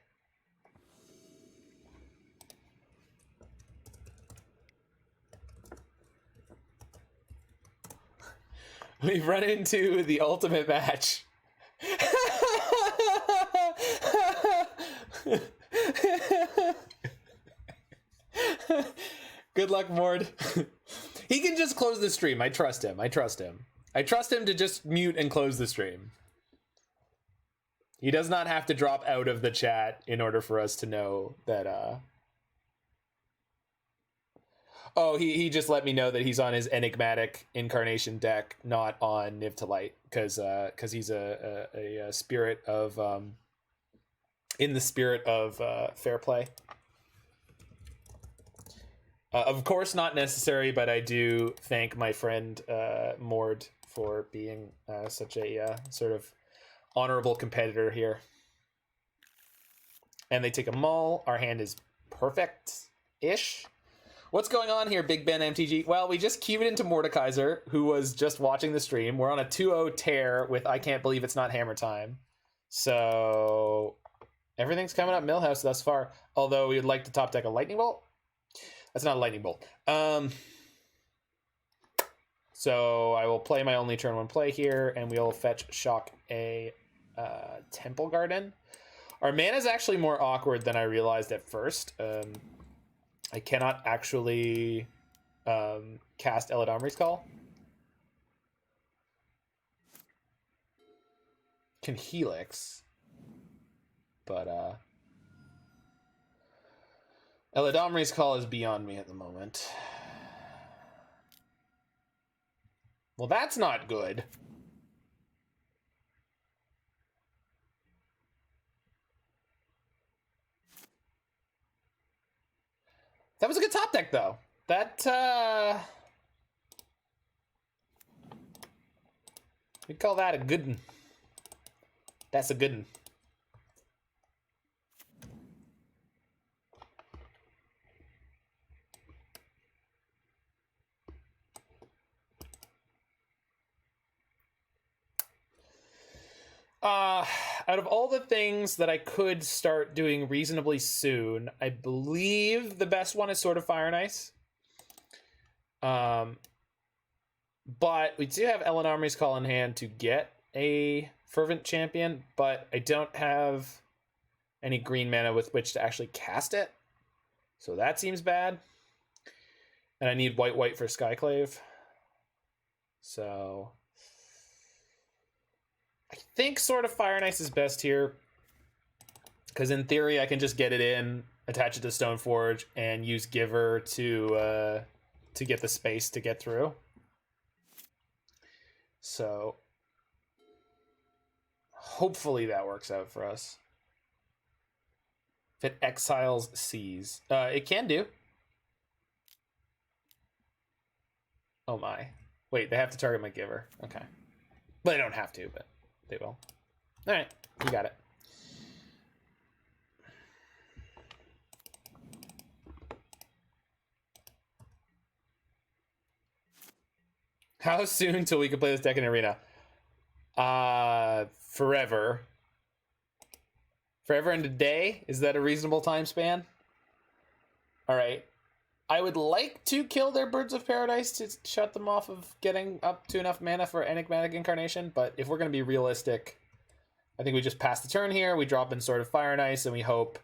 We've run into the ultimate match. Good luck, Mord. He can just close the stream. I trust him. I trust him to just mute and close the stream. He does not have to drop out of the chat in order for us to know that, Oh, he just let me know that he's on his enigmatic incarnation deck, not on Niv to Light, because he's a spirit of, in the spirit of fair play. Of course, not necessary, but I do thank my friend Mord for being such a sort of honorable competitor here. And they take a mull. Our hand is perfect-ish. What's going on here, Big Ben MTG? Well, we just queued into Mordekaiser, who was just watching the stream. We're on a 2-0 tear with I Can't Believe It's Not Hammer Time. So everything's coming up Millhouse thus far. Although we would like to top deck a Lightning Bolt. That's not a Lightning Bolt. So I will play my only turn 1 play here, and we'll fetch shock a Temple Garden. Our mana is actually more awkward than I realized at first. I cannot actually cast Eladamri's Call. Can Helix, but Eladamri's Call is beyond me at the moment. Well, that's not good. That was a good top deck, though. That, we call that a good one. That's a good one. Out of all the things that I could start doing reasonably soon, I believe the best one is Sword of Fire and Ice. But we do have Eladamri's Call in hand to get a Fervent Champion, but I don't have any green mana with which to actually cast it. So that seems bad. And I need white for Skyclave. So I think Sword of Fire and Ice is best here, because in theory I can just get it in, attach it to Stoneforge, and use Giver to get the space to get through. So hopefully that works out for us. If it exiles Seas, it can do. Oh my! Wait, they have to target my Giver. Okay, but they don't have to, but they will. All right, you got it. How soon till we can play this deck in Arena? Forever. Forever and a day? Is that a reasonable time span? All right. I would like to kill their Birds of Paradise to shut them off of getting up to enough mana for Enigmatic Incarnation, but if we're going to be realistic, I think we just pass the turn here, we drop in Sword of Fire and Ice, and we hope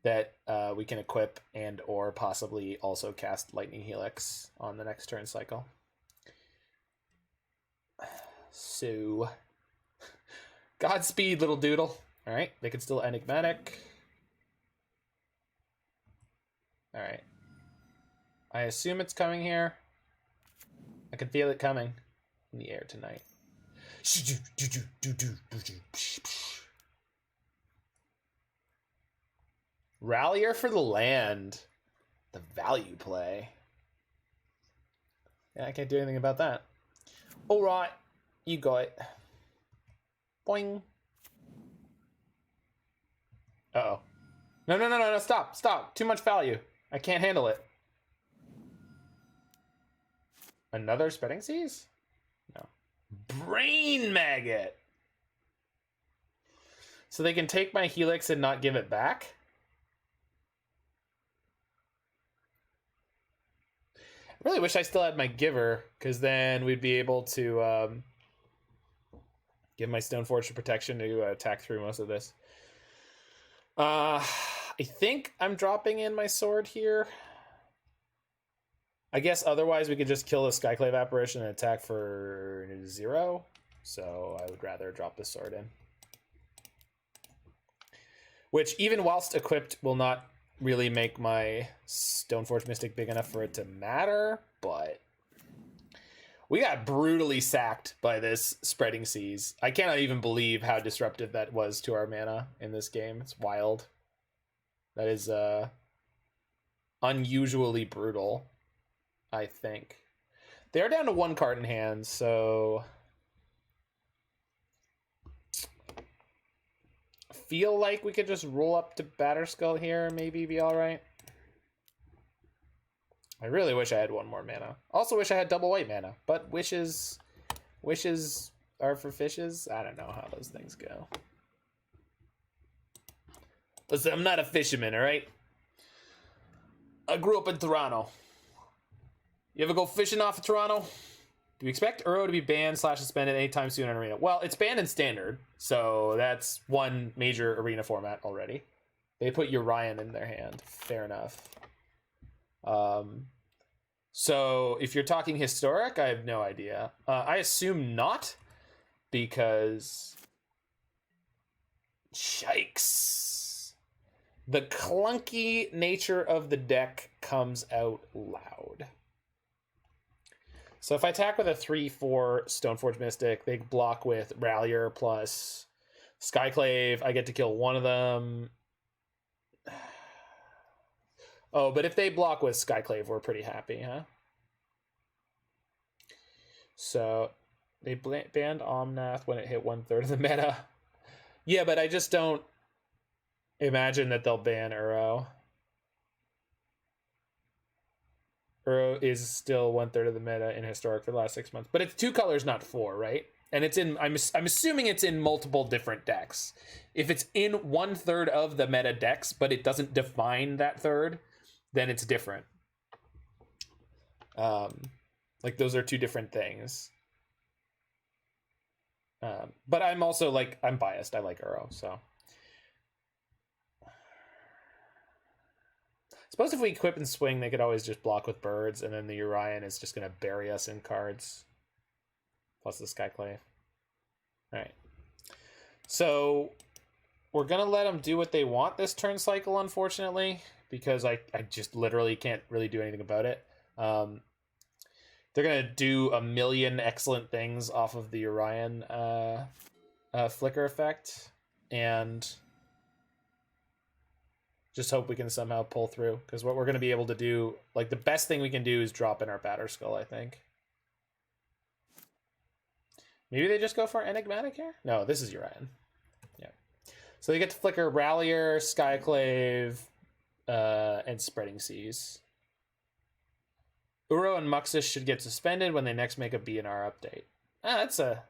that we can equip and or possibly also cast Lightning Helix on the next turn cycle. So, Godspeed, little doodle. All right, they can still Enigmatic. All right. I assume it's coming here. I can feel it coming in the air tonight. Rallier for the land. The value play. Yeah, I can't do anything about that. All right, you got it. Boing. Uh-oh. No, stop. Too much value. I can't handle it. Another Spreading Seas? No. Brain Maggot! So they can take my Helix and not give it back? I really wish I still had my Giver, because then we'd be able to give my Stoneforge protection to attack through most of this. I think I'm dropping in my sword here. I guess otherwise we could just kill the Skyclave Apparition and attack for 0. So I would rather drop the sword in. Which, even whilst equipped, will not really make my Stoneforge Mystic big enough for it to matter. But we got brutally sacked by this Spreading Seas. I cannot even believe how disruptive that was to our mana in this game. It's wild. That is unusually brutal. I think they're down to 1 card in hand, so I feel like we could just roll up to Batterskull here, maybe be all right. I really wish I had 1 more mana. Also wish I had double white mana, but wishes are for fishes. I don't know how those things go. Listen, I'm not a fisherman, all right? I grew up in Toronto. You ever go fishing off of Toronto? Do you expect Uro to be banned / suspended anytime soon in Arena? Well, it's banned in Standard, so that's 1 major Arena format already. They put Urian in their hand. Fair enough. So if you're talking Historic, I have no idea. I assume not, because Shikes. The clunky nature of the deck comes out loud. So if I attack with a 3/4 Stoneforge Mystic, they block with Rallier plus Skyclave. I get to kill one of them. Oh, but if they block with Skyclave, we're pretty happy, huh? So they banned Omnath when it hit 1/3 of the meta. Yeah, but I just don't imagine that they'll ban Uro. Uro is still 1/3 of the meta in Historic for the last 6 months, but it's 2 colors, not 4, right? And it's in. I'm assuming it's in multiple different decks. If it's in 1/3 of the meta decks, but it doesn't define that third, then it's different. Like those are 2 different things. But I'm also like, I'm biased. I like Uro, so. Suppose if we equip and swing, they could always just block with birds, and then the Urian is just going to bury us in cards. Plus the Skyclave. Alright. So, we're going to let them do what they want this turn cycle, unfortunately, because I just literally can't really do anything about it. They're going to do a million excellent things off of the Urian flicker effect, and just hope we can somehow pull through, because what we're going to be able to do, like the best thing we can do is drop in our Batterskull, I think. Maybe they just go for Enigmatic here? No, this is Urian. Yeah. So they get to flicker Rallier, Skyclave, and Spreading Seas. Uro and Muxus should get suspended when they next make a BNR update. That's a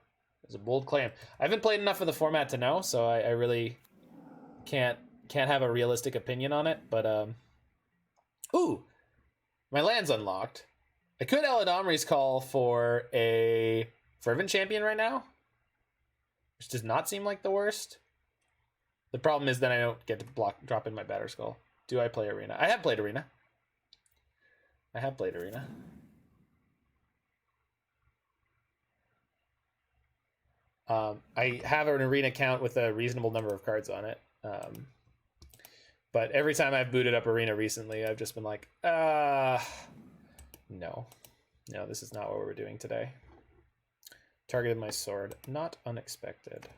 bold claim. I haven't played enough of the format to know, so I really can't have a realistic opinion on it. But ooh, my land's unlocked. I could Eladamri's call for a Fervent Champion right now, which does not seem like the worst. The problem is that I don't get to drop in my Batterskull. Do I play Arena? I have played Arena. I have an Arena account with a reasonable number of cards on it. But every time I've booted up Arena recently, I've just been like, no, this is not what we're doing today. Targeted my sword. Not unexpected.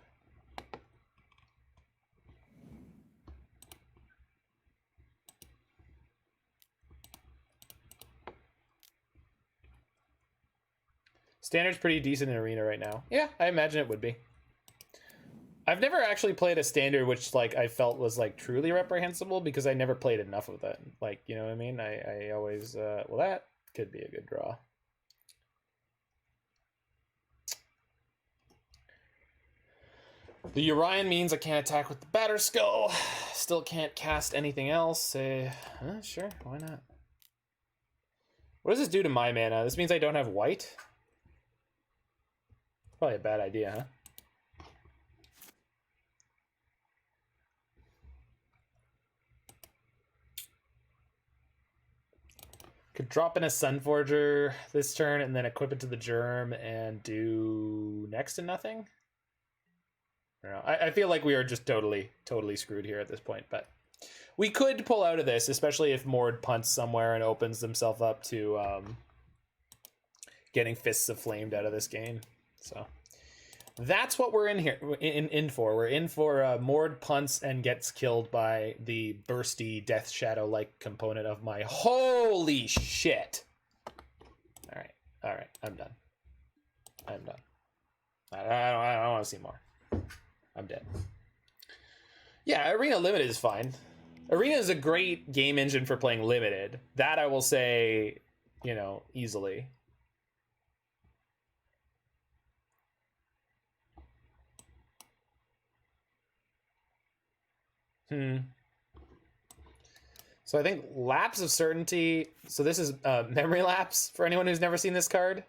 Standard's pretty decent in Arena right now. Yeah, I imagine it would be. I've never actually played a standard which like I felt was like truly reprehensible, because I never played enough of that. Like, you know what I mean? I always well, that could be a good draw. The Urian means I can't attack with the Batterskull. Still can't cast anything else. Sure, why not? What does this do to my mana? This means I don't have white? Probably a bad idea, huh? Could drop in a Sunforger this turn and then equip it to the Germ and do next to nothing. I don't know. I feel like we are just totally screwed here at this point, but we could pull out of this, especially if Mord punts somewhere and opens themselves up to getting Fists of Flamed out of this game. So that's what we're in here in for. We're in for Mord punts and gets killed by the bursty Death Shadow like component of my holy shit. All right, I'm done. I don't want to see more. I'm dead. Yeah, Arena Limited is fine. Arena is a great game engine for playing Limited. That I will say, easily. So I think Lapse of Certainty. So this is Memory Lapse for anyone who's never seen this card.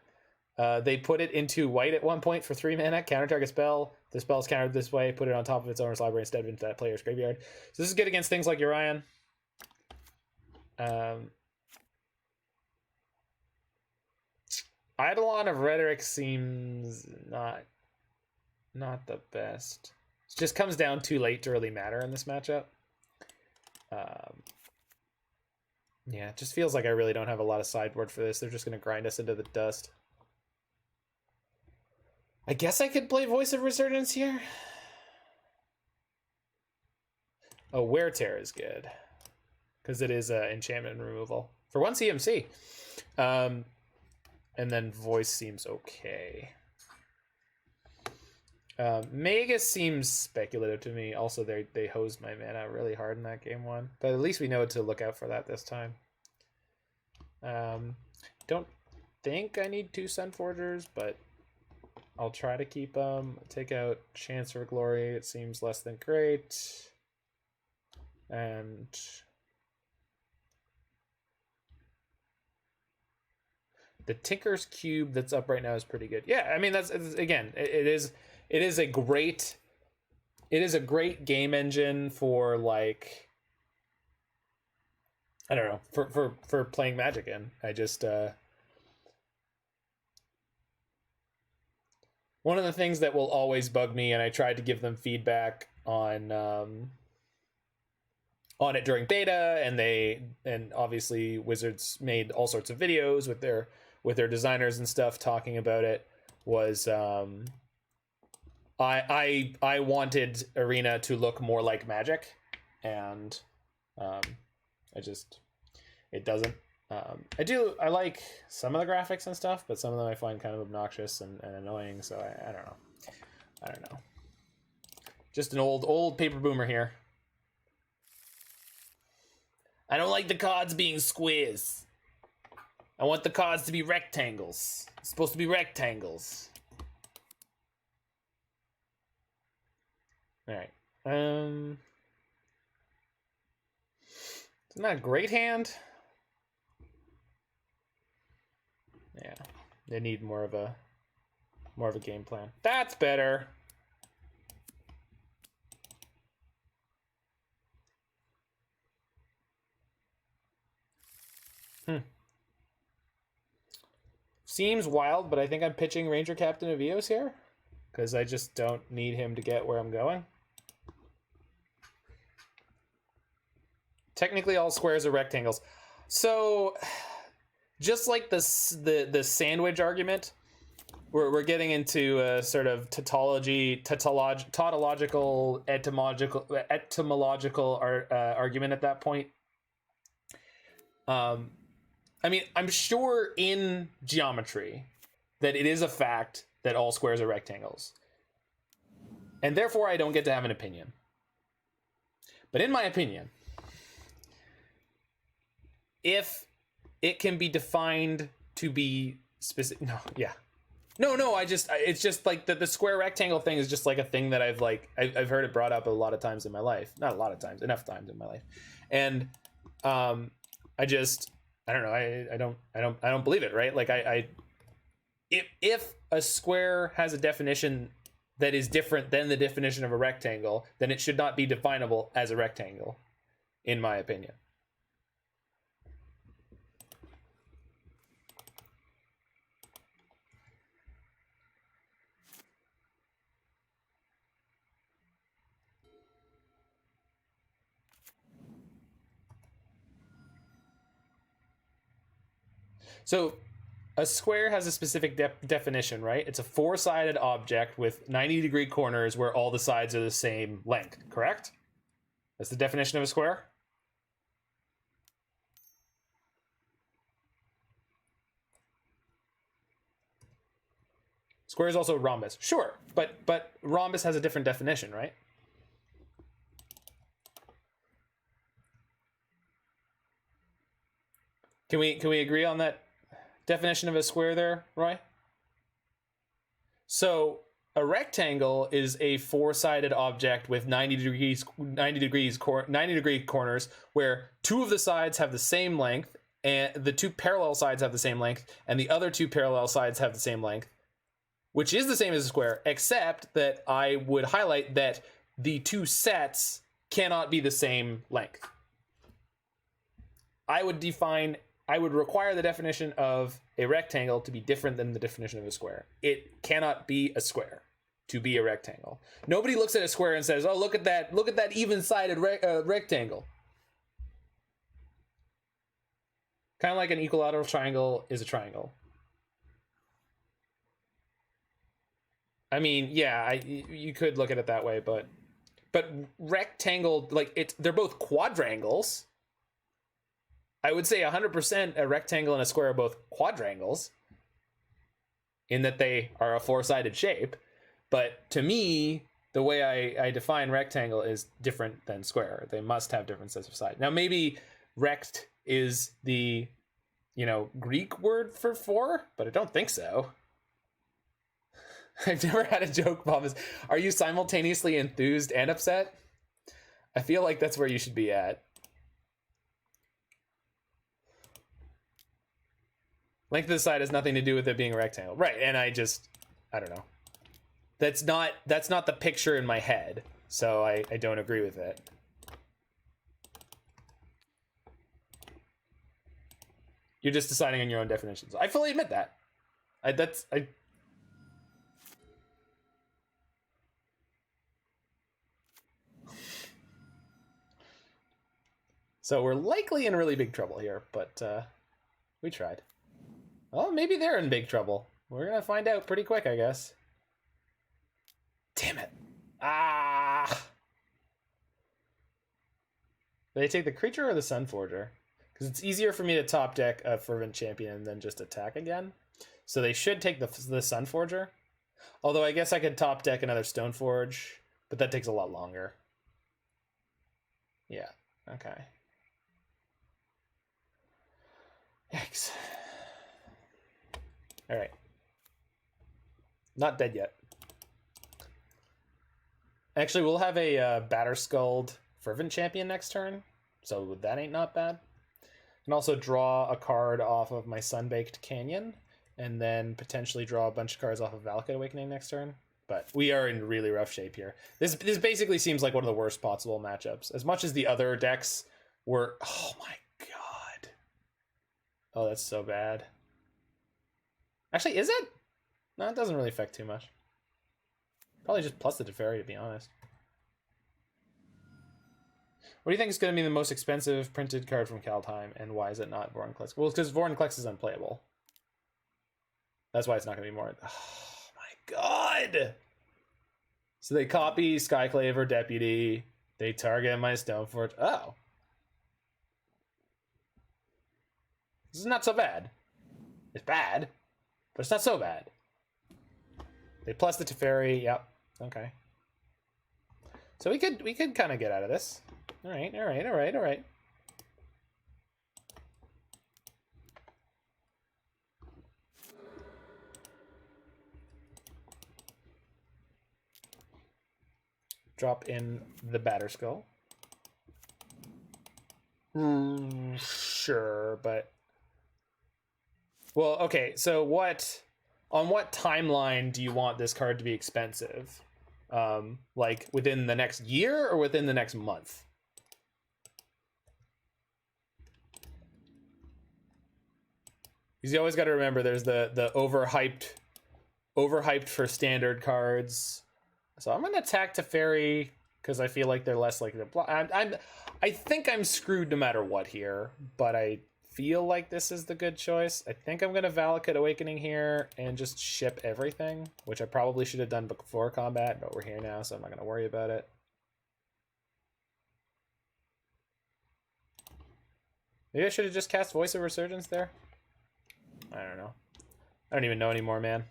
They put it into white at one point for 3 mana. Counter target spell. The spell is countered this way. Put it on top of its owner's library instead of into that player's graveyard. So this is good against things like Urian. Eidolon of Rhetoric seems not the best. It just comes down too late to really matter in this matchup. Yeah, it just feels like I really don't have a lot of sideboard for this. They're just going to grind us into the dust. I guess I could play Voice of Resurgence here. Oh, Wear Tear is good. because it is enchantment removal for 1 CMC. And then voice seems okay. Magus seems speculative to me. Also, they hosed my mana really hard in that game 1, but at least we know to look out for that this time. Don't think I need 2 Sunforgers, but I'll try to keep them. Take out Chance for Glory. It seems less than great. And the Tinker's Cube that's up right now is pretty good. Yeah, I mean again, it is a great game engine for, like, I don't know, for playing Magic in. I just one of the things that will always bug me, and I tried to give them feedback on it during beta, and obviously Wizards made all sorts of videos with their designers and stuff talking about it, was I wanted Arena to look more like Magic, and it doesn't. I like some of the graphics and stuff, but some of them I find kind of obnoxious and annoying, so I don't know. Just an old paper boomer here. I don't like the cards being squares. I want the cards to be rectangles. It's supposed to be rectangles. All right. It's not a great hand. Yeah, they need more of a game plan. That's better. Seems wild, but I think I'm pitching Ranger-Captain of Eos here, because I just don't need him to get where I'm going. Technically, all squares are rectangles. So, just like the sandwich argument, we're getting into a sort of tautological, etymological argument at that point. I mean, I'm sure in geometry that it is a fact that all squares are rectangles, and therefore I don't get to have an opinion. But in my opinion, if it can be defined to be specific, it's just like the square rectangle thing is just like a thing that I've heard it brought up a lot of times in my life. Not a lot of times, enough times in my life. And I don't know. I don't believe it, right? Like if a square has a definition that is different than the definition of a rectangle, then it should not be definable as a rectangle, in my opinion. So a square has a specific definition, right? It's a 4-sided object with 90-degree corners where all the sides are the same length, correct? That's the definition of a square? Square is also rhombus. Sure, but rhombus has a different definition, right? Can we agree on that definition of a square there, Roy? So a rectangle is a 4-sided object with 90 degree corners where 2 of the sides have the same length, and the 2 parallel sides have the same length, and the other 2 parallel sides have the same length, which is the same as a square, except that I would highlight that the 2 sets cannot be the same length. I would require the definition of a rectangle to be different than the definition of a square. It cannot be a square to be a rectangle. Nobody looks at a square and says, "Oh, look at that even-sided rectangle." Kind of like an equilateral triangle is a triangle. I mean, yeah, you could look at it that way, but rectangle, like they're both quadrangles. I would say 100% a rectangle and a square are both quadrangles in that they are a four-sided shape. But to me, the way I define rectangle is different than square. They must have different sets of sides. Now, maybe rect is the, Greek word for four, but I don't think so. I've never had a joke, Bob. Are you simultaneously enthused and upset? I feel like that's where you should be at. Length of the side has nothing to do with it being a rectangle. Right, and I don't know. That's not the picture in my head, so I don't agree with it. You're just deciding on your own definitions. I fully admit that. So we're likely in really big trouble here, but we tried. Well, maybe they're in big trouble. We're gonna find out pretty quick, I guess. Damn it. Ah! Do they take the creature or the Sunforger? Because it's easier for me to top deck a Fervent Champion than just attack again. So they should take the Sunforger. Although I guess I could top deck another Stoneforge, but that takes a lot longer. Yeah, okay. Yikes. Alright. Not dead yet. Actually, we'll have a Batterskull Fervent Champion next turn, so that ain't not bad. Can also draw a card off of my Sunbaked Canyon, and then potentially draw a bunch of cards off of Valakut Awakening next turn. But we are in really rough shape here. This basically seems like one of the worst possible matchups. As much as the other decks were... Oh my god. Oh, that's so bad. Actually, is it? No, it doesn't really affect too much. Probably just plus the Teferi, to be honest. What do you think is going to be the most expensive printed card from Kaldheim, and why is it not Vorinclex? Well, because Vorinclex is unplayable. That's why it's not going to be more... Oh my god! So they copy Skyclave or Deputy. They target my Stoneforge. Oh. This is not so bad. It's bad, but it's not so bad. They plus the Teferi. Yep. Okay. So we could kind of get out of this. All right. Drop in the Batterskull. Sure, but... Well, okay, so on what timeline do you want this card to be expensive? Like within the next year or within the next month? Because you always got to remember there's the overhyped for standard cards. So I'm gonna attack Teferi because I feel like they're less likely to block. I think I'm screwed no matter what here, but I feel like this is the good choice. I think I'm gonna Valakut Awakening here and just ship everything, which I probably should have done before combat, but we're here now, so I'm not gonna worry about it. Maybe I should have just cast Voice of Resurgence there. I don't know. I don't even know anymore, man.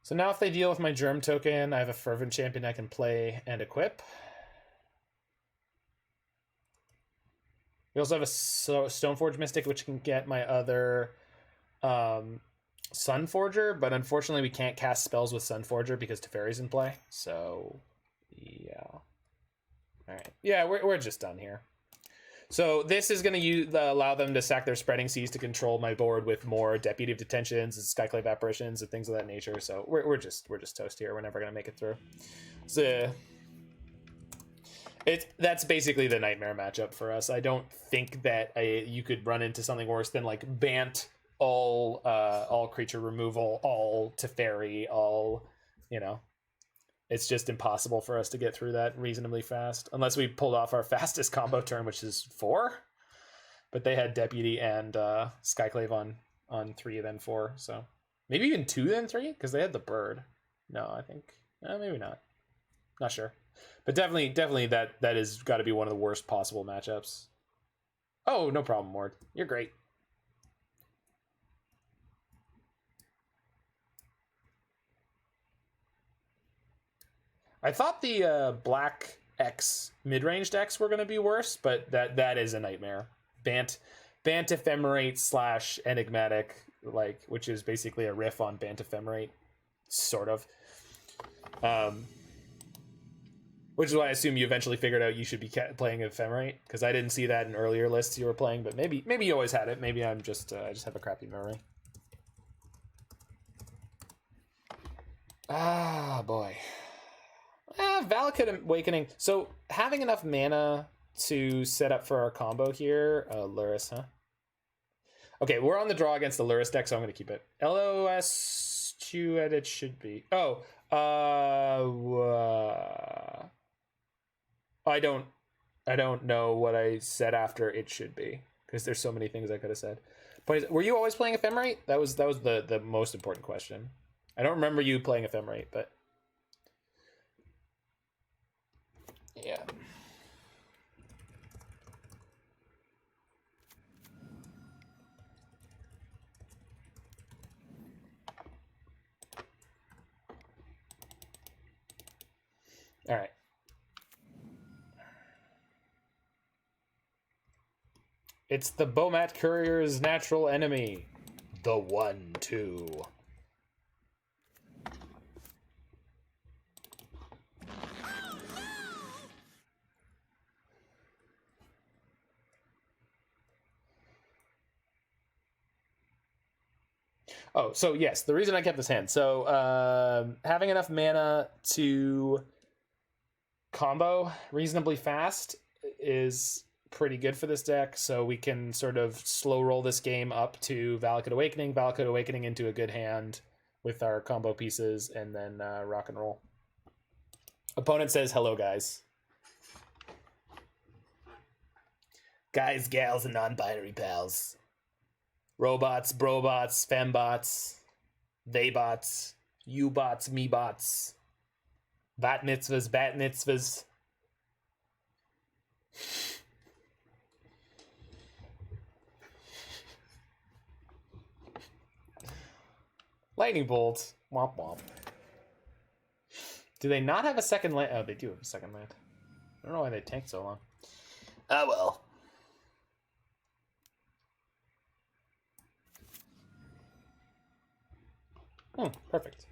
So now if they deal with my Germ token, I have a Fervent Champion I can play and equip. We also have a Stoneforge Mystic, which can get my other Sunforger, but unfortunately we can't cast spells with Sunforger because Teferi's in play. So, yeah. All right. Yeah, we're just done here. So this is going to allow them to sack their Spreading Seas to control my board with more Deputy of Detentions and Skyclave Apparitions and things of that nature. So we're just toast here. We're never going to make it through. So that's basically the nightmare matchup for us. I don't think that you could run into something worse than like Bant, all creature removal, all Teferi, all, you know. It's just impossible for us to get through that reasonably fast. Unless we pulled off our fastest combo turn, which is 4. But they had Deputy and Skyclave on 3 then 4. So maybe even 2 then 3? Because they had the bird. No, I think... maybe not. Not sure. But definitely that is got to be one of the worst possible matchups. Oh, no problem, Mord. You're great. I thought the Black X mid-range decks were going to be worse, but that is a nightmare. Bant Ephemerate / Enigmatic, like, which is basically a riff on Bant Ephemerate, sort of. Which is why I assume you eventually figured out you should be playing Ephemerate, because I didn't see that in earlier lists you were playing, but maybe you always had it. Maybe I'm just I just have a crappy memory. Ah, boy. Valakut Awakening. So having enough mana to set up for our combo here. Luris, huh? Okay, we're on the draw against the Luris deck, so I'm going to keep it. LOS it should be. Oh, I don't know what I said after it should be, because there's so many things I could have said. But were you always playing Ephemerate? That was the most important question. I don't remember you playing Ephemerate, but yeah. All right. It's the Bomat Courier's natural enemy, the 1/2. Oh, so yes, the reason I kept this hand. So having enough mana to combo reasonably fast is pretty good for this deck, so we can sort of slow roll this game up to Valakut Awakening into a good hand with our combo pieces, and then rock and roll. Opponent says, hello, guys. Guys, gals, and non-binary pals. Robots, brobots, fembots, theybots, you-bots, me-bots. Bat mitzvahs. Lightning bolt. Womp womp. Do they not have a second land? Oh, they do have a second land. I don't know why they tanked so long. Oh well. Perfect.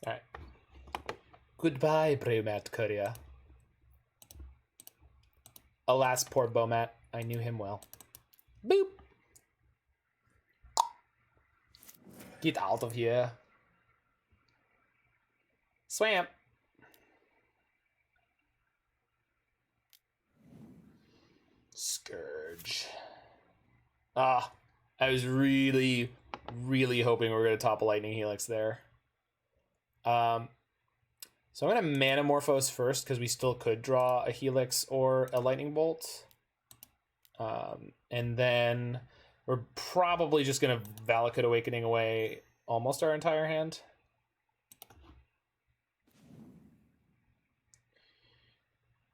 All right. Goodbye, Bomat Courier. Alas, poor Bomat. I knew him well. Boop. Get out of here. Swamp. Scourge. Ah, I was really hoping we were going to top a Lightning Helix there. So I'm going to Manamorphose first, because we still could draw a Helix or a Lightning Bolt. And then we're probably just going to Valakut Awakening away almost our entire hand.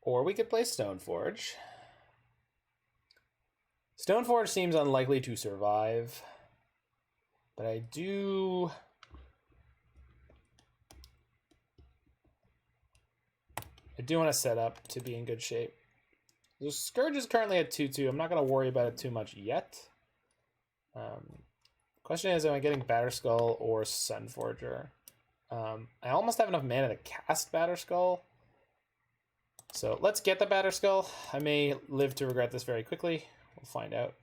Or we could play Stoneforge. Stoneforge seems unlikely to survive, but I do want to set up to be in good shape. The Scourge is currently at 2/2. I'm not going to worry about it too much yet. Question is, am I getting Batterskull or Sunforger? I almost have enough mana to cast Batterskull. So let's get the Batterskull. I may live to regret this very quickly. We'll find out.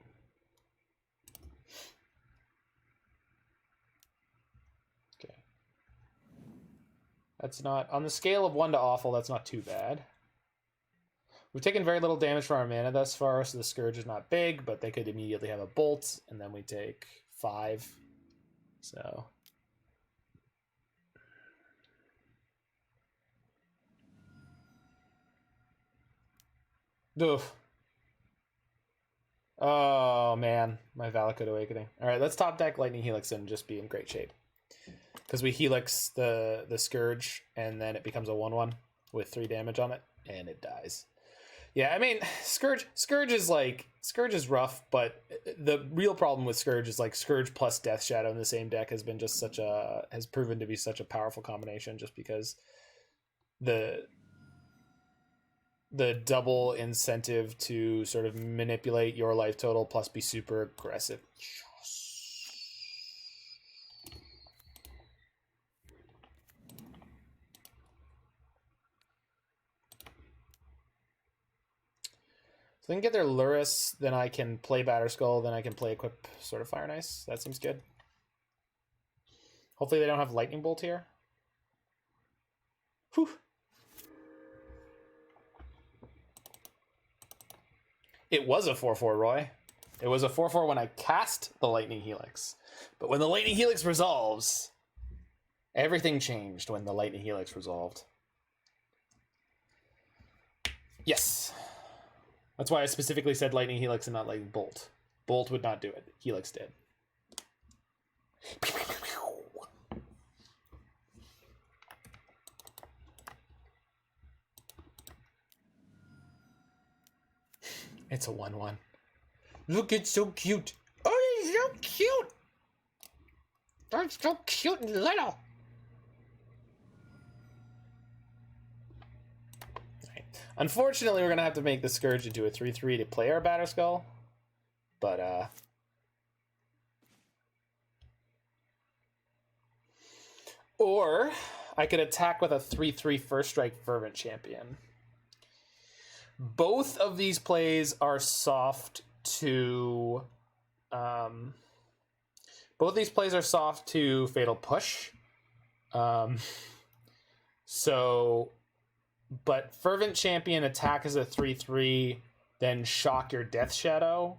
Okay. That's not, on the scale of 1 to awful, that's not too bad. We've taken very little damage from our mana thus far, so the Scourge is not big, but they could immediately have a Bolt, and then we take 5. So... Oof. Oh, man. My Valakut Awakening. All right, let's top deck Lightning Helix and just be in great shape. Because we Helix the Scourge, and then it becomes a 1/1 with 3 damage on it, and it dies. Yeah, I mean, Scourge is rough, but the real problem with Scourge is like Scourge plus Death Shadow in the same deck has proven to be such a powerful combination, just because the double incentive to sort of manipulate your life total plus be super aggressive. So they can get their Lurrus, then I can play Batterskull, then I can play Equip Sword of Fire and Ice. That seems good. Hopefully they don't have Lightning Bolt here. Whew. It was a 4/4, Roy. It was a 4/4 when I cast the Lightning Helix. But when the Lightning Helix resolves, everything changed when the Lightning Helix resolved. Yes. That's why I specifically said Lightning Helix and not Lightning Bolt. Bolt would not do it. Helix did. It's a 1/1. Look, it's so cute. Oh, it's so cute. That's so cute and little. Unfortunately, we're going to have to make the Scourge into a 3/3 to play our Batterskull. But, or I could attack with a 3/3 First Strike Fervent Champion. Both of these plays are soft to... both these plays are soft to Fatal Push. But Fervent Champion attack as a 3/3, then shock your Death Shadow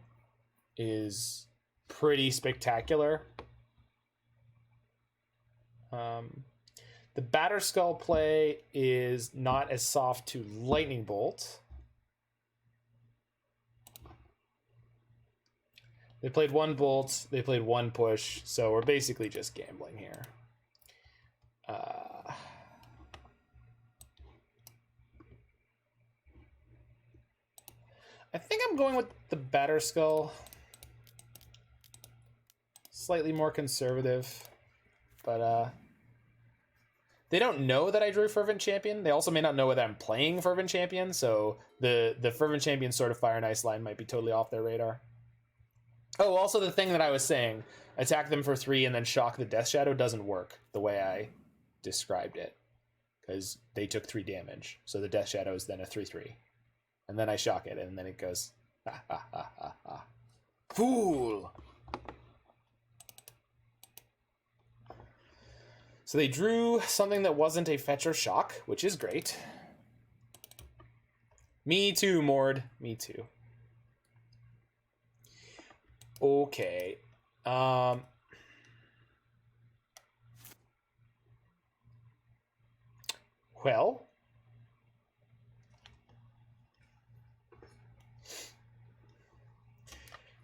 is pretty spectacular. The Batterskull play is not as soft to Lightning Bolt. They played 1 Bolt, they played 1 Push, so we're basically just gambling here. I think I'm going with the Batterskull. Slightly more conservative. But they don't know that I drew Fervent Champion. They also may not know that I'm playing Fervent Champion, so the Fervent Champion Sword of Fire and Ice line might be totally off their radar. Oh, also the thing that I was saying, attack them for 3 and then shock the Death Shadow doesn't work the way I described it. Because they took 3 damage. So the Death Shadow is then a 3/3. And then I shock it, and then it goes, ha ha ha ha ha. Fool! So they drew something that wasn't a fetch or shock, which is great. Me too, Mord. Me too. Okay. Well...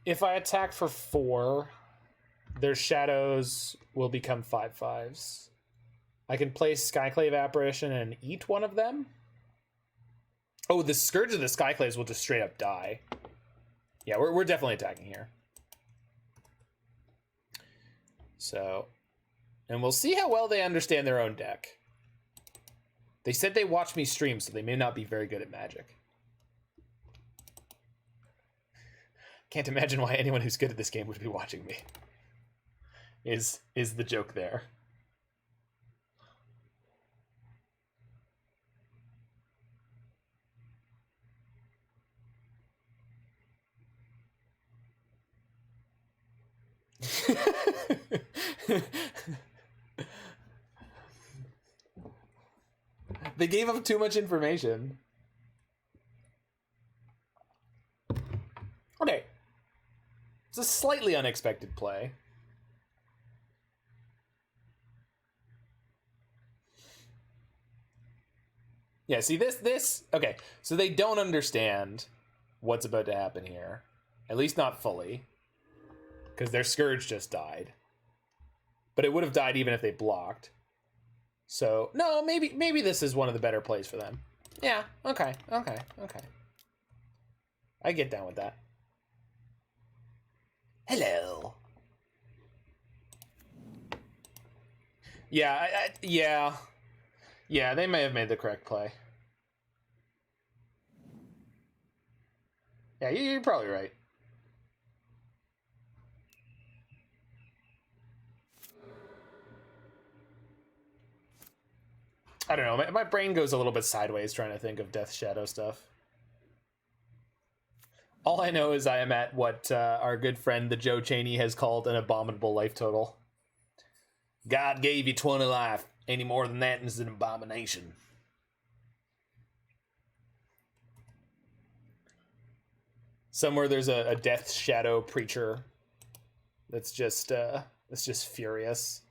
if I attack for 4, their shadows will become 5/5s. I can play Skyclave Apparition and eat one of them. Oh, the Scourge of the Skyclaves will just straight up die. Yeah, we're definitely attacking here. So, and we'll see how well they understand their own deck. They said they watch me stream, so they may not be very good at Magic. Can't imagine why anyone who's good at this game would be watching me. Is the joke there. They gave up too much information. Okay. It's a slightly unexpected play. Yeah, see this, okay. So they don't understand what's about to happen here. At least not fully. Because their Scourge just died. But it would have died even if they blocked. So, no, maybe this is one of the better plays for them. Yeah, okay. I get down with that. Hello. Yeah, yeah, they may have made the correct play. Yeah, you're probably right. I don't know. My brain goes a little bit sideways trying to think of Death Shadow stuff. All I know is I am at what our good friend the Joe Chaney has called an abominable life total. God gave you 20 life. Any more than that is an abomination. Somewhere there's a Death Shadow preacher that's just furious.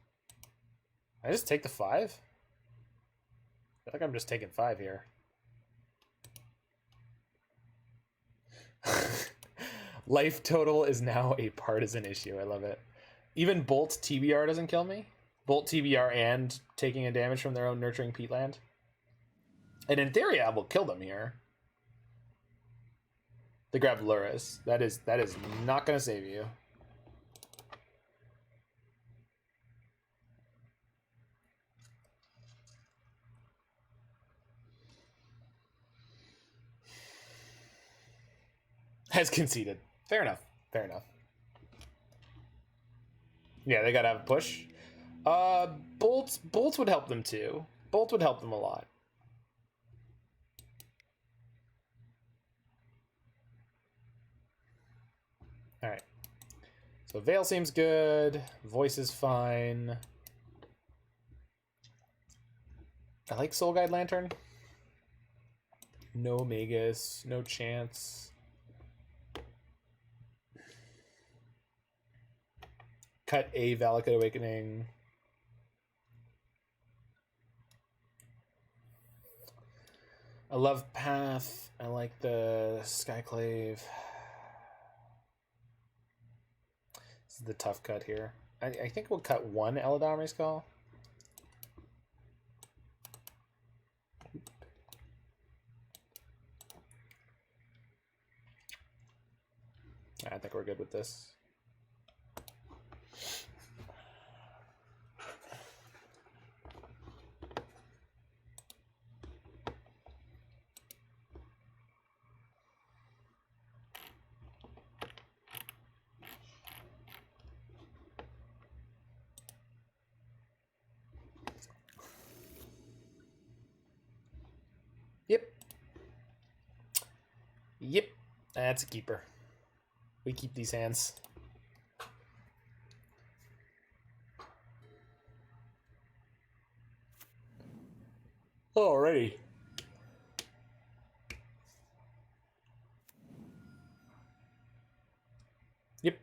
I just take the 5? I feel like I'm just taking 5 here. Life total is now a partisan issue. I love it. Even Bolt TBR doesn't kill me. Bolt TBR and taking a damage from their own Nurturing Peatland. And in theory, I will kill them here. They grab Luris. That is not going to save you. Has conceded. Fair enough. Fair enough. Yeah, they gotta have a push. Bolts would help them too. Bolt would help them a lot. Alright. So Veil seems good. Voice is fine. I like Soul Guide Lantern. No Magus. No chance. Cut a Valakut Awakening. I love Path. I like the Skyclave. This is the tough cut here. I think we'll cut one Eladamri Skull. I think we're good with this. Yep, that's a keeper. We keep these hands. Alrighty. Yep.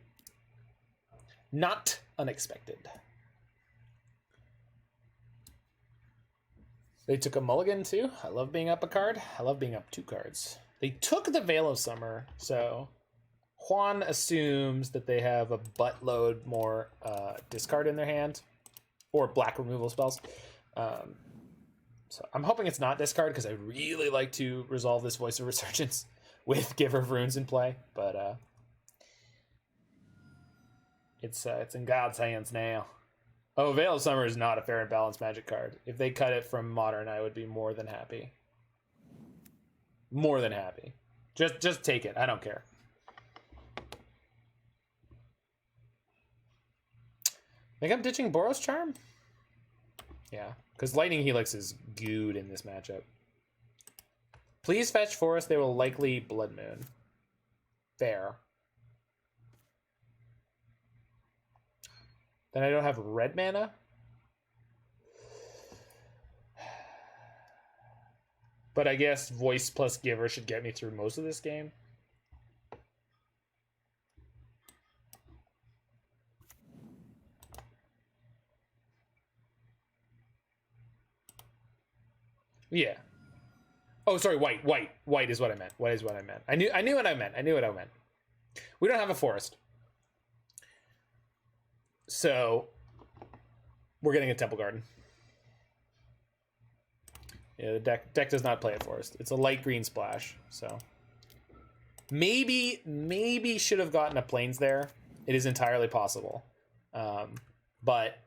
Not unexpected. They took a mulligan too. I love being up a card. I love being up 2 cards. They took the Veil of Summer, so Juan assumes that they have a buttload more discard in their hand, or black removal spells. So I'm hoping it's not discard, because I really like to resolve this Voice of Resurgence with Giver of Runes in play, but it's in God's hands now. Oh, Veil of Summer is not a fair and balanced Magic card. If they cut it from Modern, I would be more than happy. More than happy. Just take it. I don't care. Think I'm ditching Boros Charm? Yeah, because Lightning Helix is good in this matchup. Please fetch Forest. They will likely Blood Moon. Fair. Then I don't have red mana? But I guess Voice plus Giver should get me through most of this game. Yeah. Oh, sorry, white. White is what I meant. White is what I meant. I knew what I meant. We don't have a forest. So we're getting a Temple Garden. Yeah, the deck does not play a forest. It's a light green splash, so maybe should have gotten a Plains there. It is entirely possible, but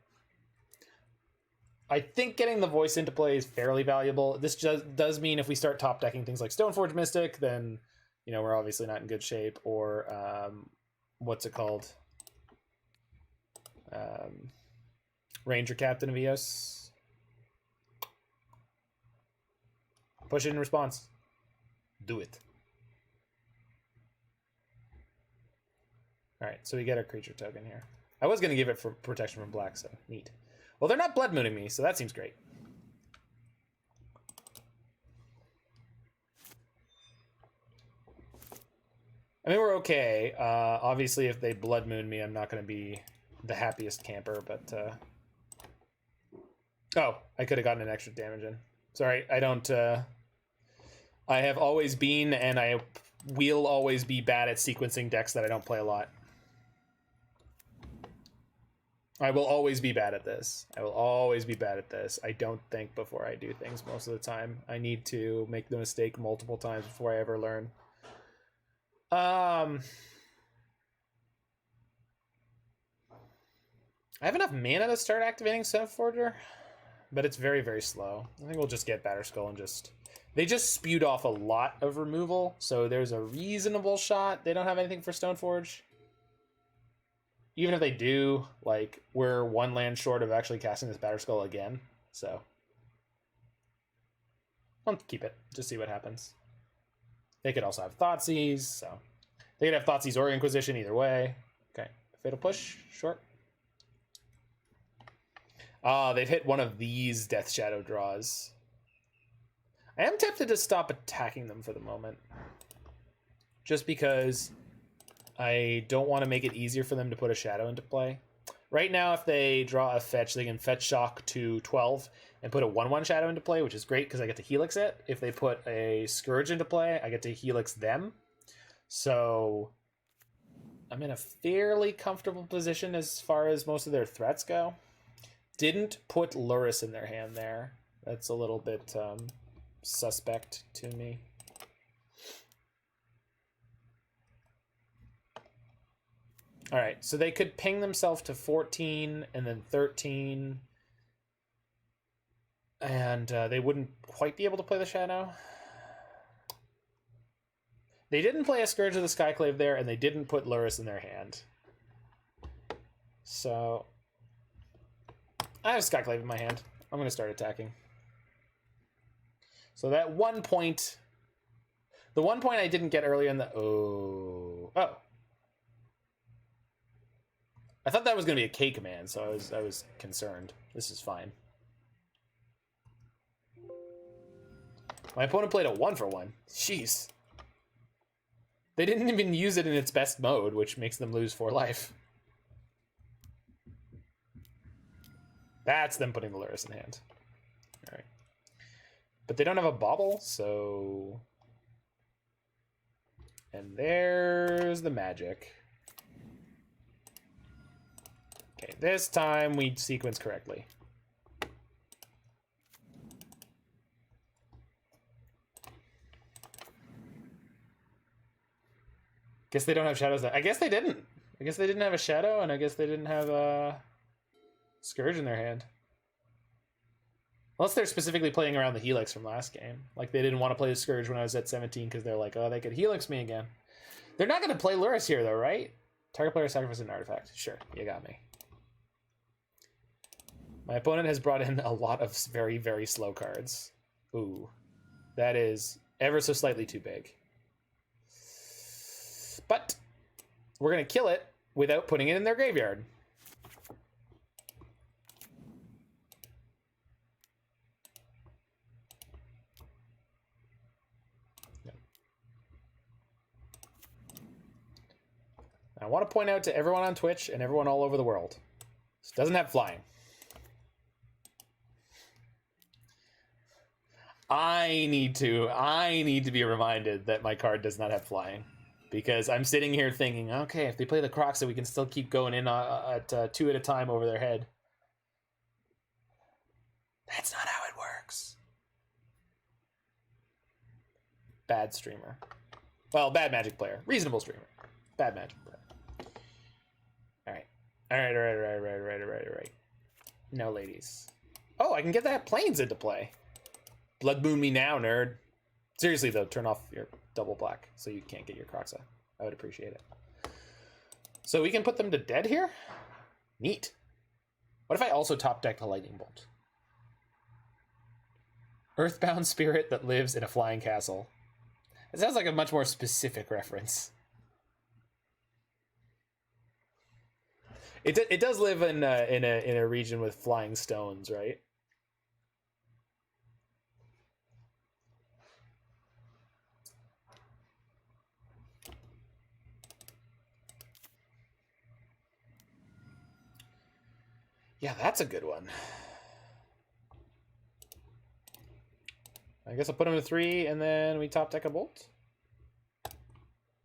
I think getting the voice into play is fairly valuable. This just does mean if we start top decking things like Stoneforge Mystic, then we're obviously not in good shape. Or what's it called? Ranger-Captain of Eos. Push it in response. Do it. All right, so we get our creature token here. I was going to give it for protection from black, so neat. Well, they're not blood mooning me, so that seems great. I mean, we're okay. Obviously, if they blood moon me, I'm not going to be the happiest camper, but... Oh, I could have gotten an extra damage in. Sorry, I don't... I have always been, and I will always be bad at sequencing decks that I don't play a lot. I will always be bad at this. I will always be bad at this. I don't think before I do things most of the time. I need to make the mistake multiple times before I ever learn. I have enough mana to start activating Sunforger, but it's very, very slow. I think we'll just get Batterskull and just... They just spewed off a lot of removal, so there's a reasonable shot they don't have anything for Stoneforge. Even if they do, like, we're one land short of actually casting this Batterskull again, so... I'll keep it, just see what happens. They could also have Thoughtseize, so... They could have Thoughtseize or Inquisition, either way. Okay, Fatal Push, short. They've hit one of these Death Shadow draws. I am tempted to stop attacking them for the moment. Just because I don't want to make it easier for them to put a shadow into play. Right now, if they draw a fetch, they can fetch shock to 12 and put a 1/1 shadow into play, which is great because I get to Helix it. If they put a Scourge into play, I get to Helix them. So I'm in a fairly comfortable position as far as most of their threats go. Didn't put Lurrus in their hand there. That's a little bit suspect to me. All right, so they could ping themselves to 14 and then 13, and they wouldn't quite be able to play the Shadow. They didn't play a Scourge of the Skyclave there, and they didn't put Lurrus in their hand. So I have Skyclave in my hand. I'm going to start attacking. So that 1 point, the 1 point I didn't get earlier in the, oh. I thought that was going to be a K command, so I was concerned. This is fine. My opponent played a 1-for-1. Jeez. They didn't even use it in its best mode, which makes them lose 4 life. That's them putting the Lurrus in hand. All right. But they don't have a bauble, so... And there's the magic. Okay, this time we sequence correctly. Guess they don't have shadows. I guess they didn't. I guess they didn't have a shadow, and I guess they didn't have a Scourge in their hand. Unless they're specifically playing around the Helix from last game. Like, they didn't want to play the Scourge when I was at 17 because they're like, oh, they could Helix me again. They're not going to play Lurrus here, though, right? Target player sacrifices an artifact. Sure, you got me. My opponent has brought in a lot of very, very slow cards. Ooh. That is ever so slightly too big. But we're going to kill it without putting it in their graveyard. I want to point out to everyone on Twitch and everyone all over the world, this doesn't have flying. I need to be reminded that my card does not have flying. Because I'm sitting here thinking, okay, if they play the Kroxa, we can still keep going in at 2 at a time over their head. That's not how it works. Bad streamer. Well, bad Magic player. Reasonable streamer. Bad Magic player. Alright. Alright. No, ladies. Oh, I can get that Plains into play. Blood Moon me now, nerd. Seriously, though, turn off your double black so you can't get your Kroxa. I would appreciate it. So we can put them to dead here? Neat. What if I also top deck the Lightning Bolt? Earthbound spirit that lives in a flying castle. It sounds like a much more specific reference. It does live in a region with flying stones, right? Yeah, that's a good one. I guess I'll put him to 3, and then we top deck a Bolt.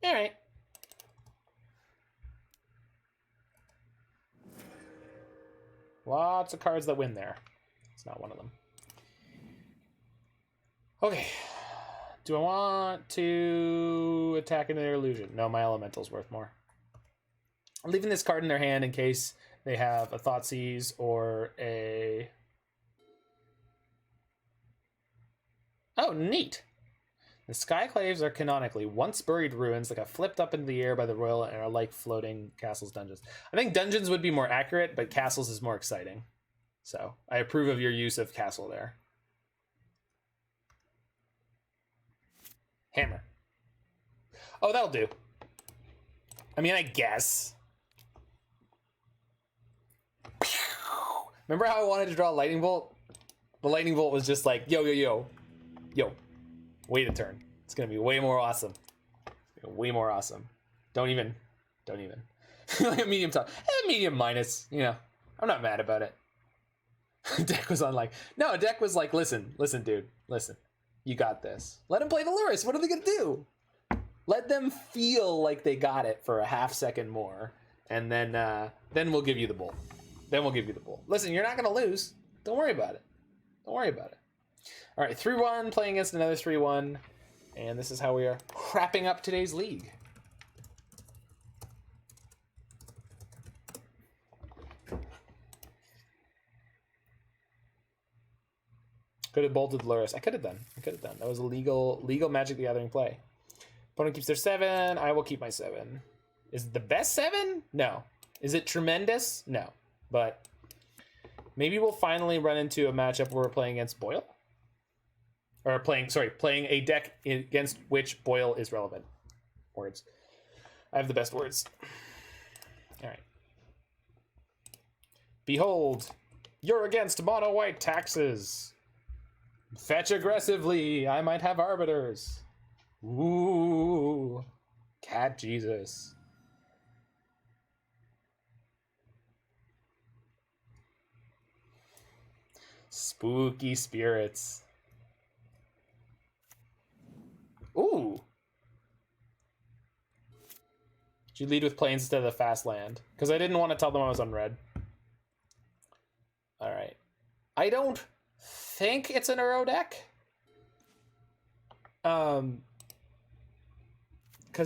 All right. Lots of cards that win there. It's not one of them. Okay. Do I want to attack into their illusion? No, my elemental's worth more. I'm leaving this card in their hand in case they have a Thoughtseize or a... Oh, neat. The Skyclaves are canonically once buried ruins that got flipped up into the air by the royal and are like floating castles dungeons. I think dungeons would be more accurate, but castles is more exciting. So I approve of your use of castle there. Hammer. Oh, that'll do. I mean, I guess. Remember how I wanted to draw a Lightning Bolt? The Lightning Bolt was just like, yo, wait a turn. It's gonna be way more awesome. Way more awesome. Don't even. Like a medium top. Medium minus, you know. I'm not mad about it. Deck was on like, no, Deck was like, listen, dude, listen. You got this. Let them play the Lurrus. What are they gonna do? Let them feel like they got it for a half second more. And then we'll give you the Bolt. Listen, you're not gonna lose. Don't worry about it. All right, 3-1, playing against another 3-1. And this is how we are wrapping up today's league. Could have bolted Lurrus. I could have done. That was a legal Magic the Gathering play. Opponent keeps their 7. I will keep my 7. Is it the best 7? No. Is it tremendous? No. But maybe we'll finally run into a matchup where we're playing against Boyle. Or playing a deck against which Boyle is relevant. Words. I have the best words. All right. Behold, you're against mono white taxes. Fetch aggressively. I might have arbiters. Ooh, cat Jesus. Spooky spirits. Ooh. Did you lead with planes instead of the fast land? Because I didn't want to tell them I was on red. All right. I don't think it's an Uro deck. Because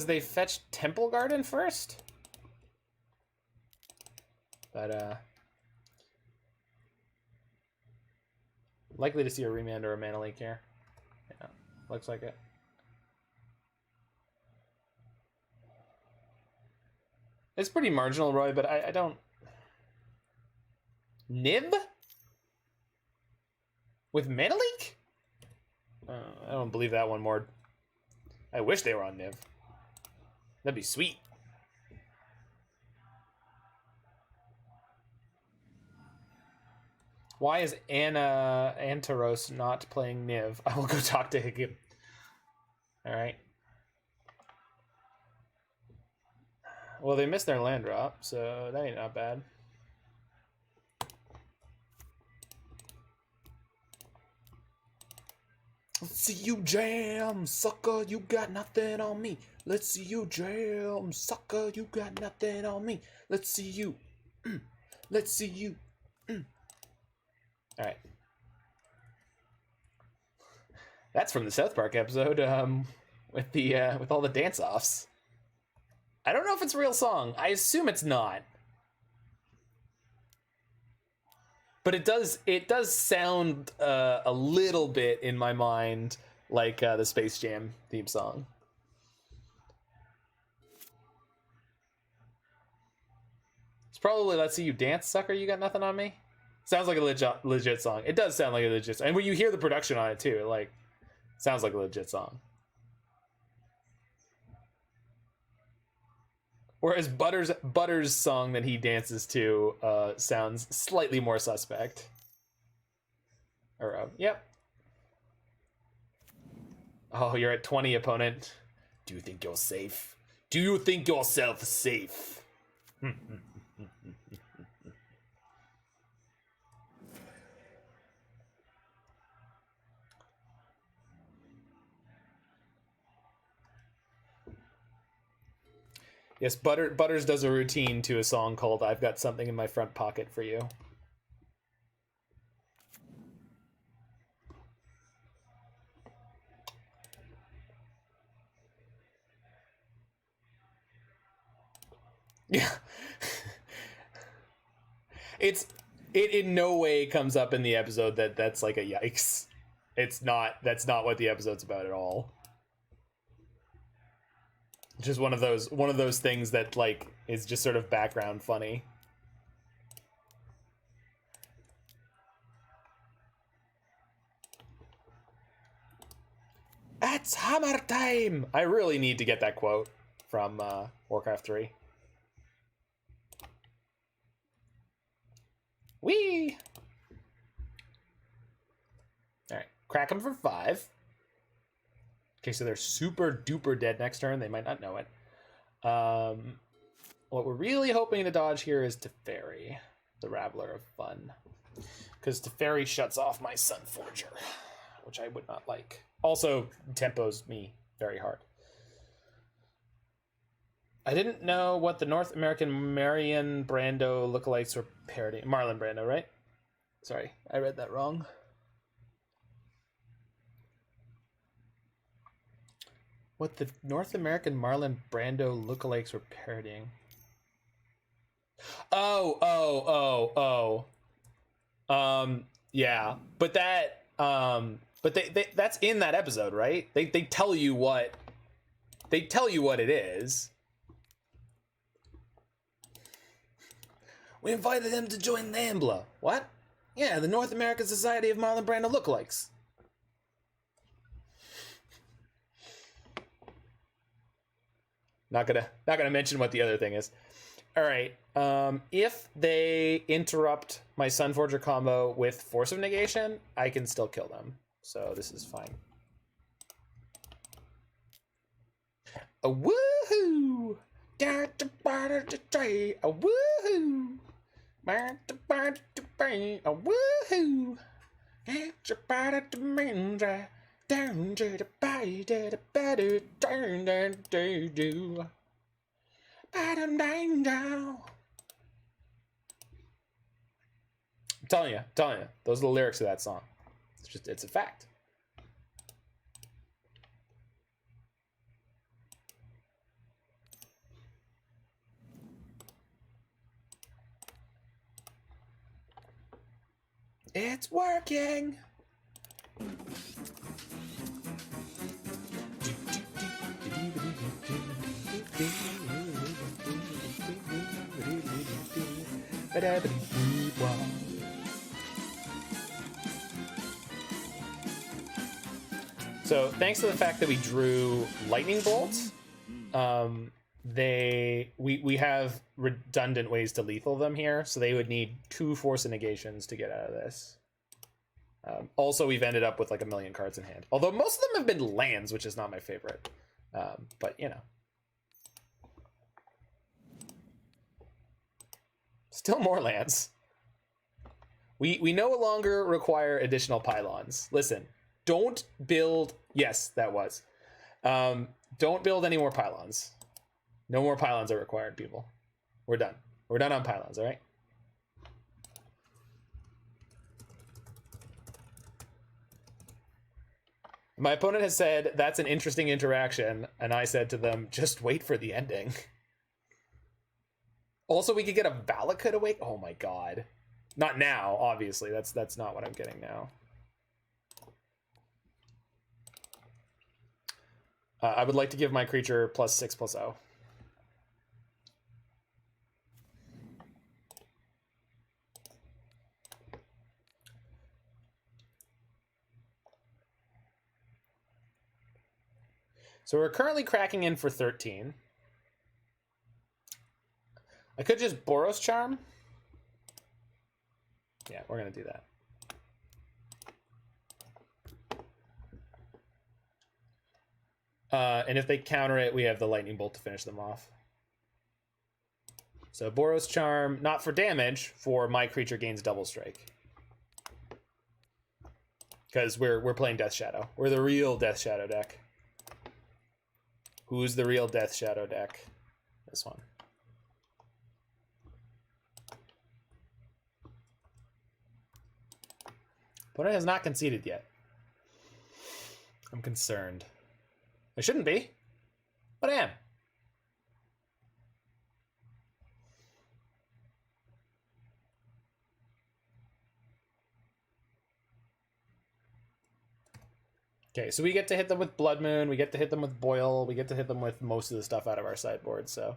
they fetched Temple Garden first. But, likely to see a Remand or a Mana Leak here. Yeah, looks like it. It's pretty marginal, Roy, but I don't... Nib? With Mana Leak? I don't believe that one more. I wish they were on Niv. That'd be sweet. Why is Anna Antaros not playing Niv? I will go talk to him. All right. Well, they missed their land drop, so that ain't not bad. Let's see you jam, sucker, you got nothing on me. Let's see you jam, sucker, you got nothing on me. Let's see you. Let's see you. All right. That's from the South Park episode with all the dance-offs. I don't know if it's a real song. I assume it's not. But it does sound a little bit in my mind like the Space Jam theme song. It's probably Let's See You Dance, Sucker, You Got Nothing on Me. Sounds like a legit song. It does sound like a legit song. And when you hear the production on it too, it like sounds like a legit song. Whereas Butters' song that he dances to sounds slightly more suspect. Or, yep. Oh, you're at 20, opponent. Do you think you're safe? Do you think yourself safe? Yes, Butters does a routine to a song called I've Got Something in My Front Pocket for You. Yeah. It in no way comes up in the episode that's like a yikes. That's not what the episode's about at all. Just one of those things that like is just sort of background funny. It's hammer time! I really need to get that quote from Warcraft 3. Whee! Alright, crack them for 5. Okay, so they're super duper dead next turn. They might not know it. What we're really hoping to dodge here is Teferi, the Raveler of Fun. Because Teferi shuts off my Sunforger, which I would not like. Also, tempos me very hard. I didn't know what the North American Marion Brando lookalikes were parodying. Marlon Brando, right? Sorry, I read that wrong. What the North American Marlon Brando lookalikes were parodying. Yeah, but that, but they that's in that episode, right? They tell you what it is. We invited them to join NAMBLA. What? Yeah, the North American Society of Marlon Brando lookalikes. Not gonna mention what the other thing is. All right. If they interrupt my Sunforger combo with Force of Negation, I can still kill them. So this is fine. A woohoo! A woohoo! A woohoo! Down to the body, to the better turn than they do. Bottom down. I'm telling you, those are the lyrics of that song. It's a fact. It's working. So thanks to the fact that we drew lightning bolts, we have redundant ways to lethal them here, so they would need 2 Force of Negations to get out of this. Also, we've ended up with like 1,000,000 cards in hand, although most of them have been lands, which is not my favorite. But you know, still more lands. We no longer require additional pylons. Listen, don't build. Yes, that was. Don't build any more pylons. No more pylons are required, people. We're done. We're done on pylons, all right? My opponent has said, that's an interesting interaction, and I said to them, just wait for the ending. Also, we could get a Valakut Awakening. Oh my god. Not now, obviously. That's not what I'm getting now. I would like to give my creature +6/+0. So we're currently cracking in for 13. I could just Boros Charm. Yeah, we're going to do that. And if they counter it, we have the Lightning Bolt to finish them off. So Boros Charm, not for damage, for my creature gains double strike. Because we're playing Death Shadow. We're the real Death Shadow deck. Who's the real Death Shadow deck? This one. Opponent has not conceded yet. I'm concerned. I shouldn't be, but I am. Okay, so we get to hit them with Blood Moon, we get to hit them with Boil, we get to hit them with most of the stuff out of our sideboard, so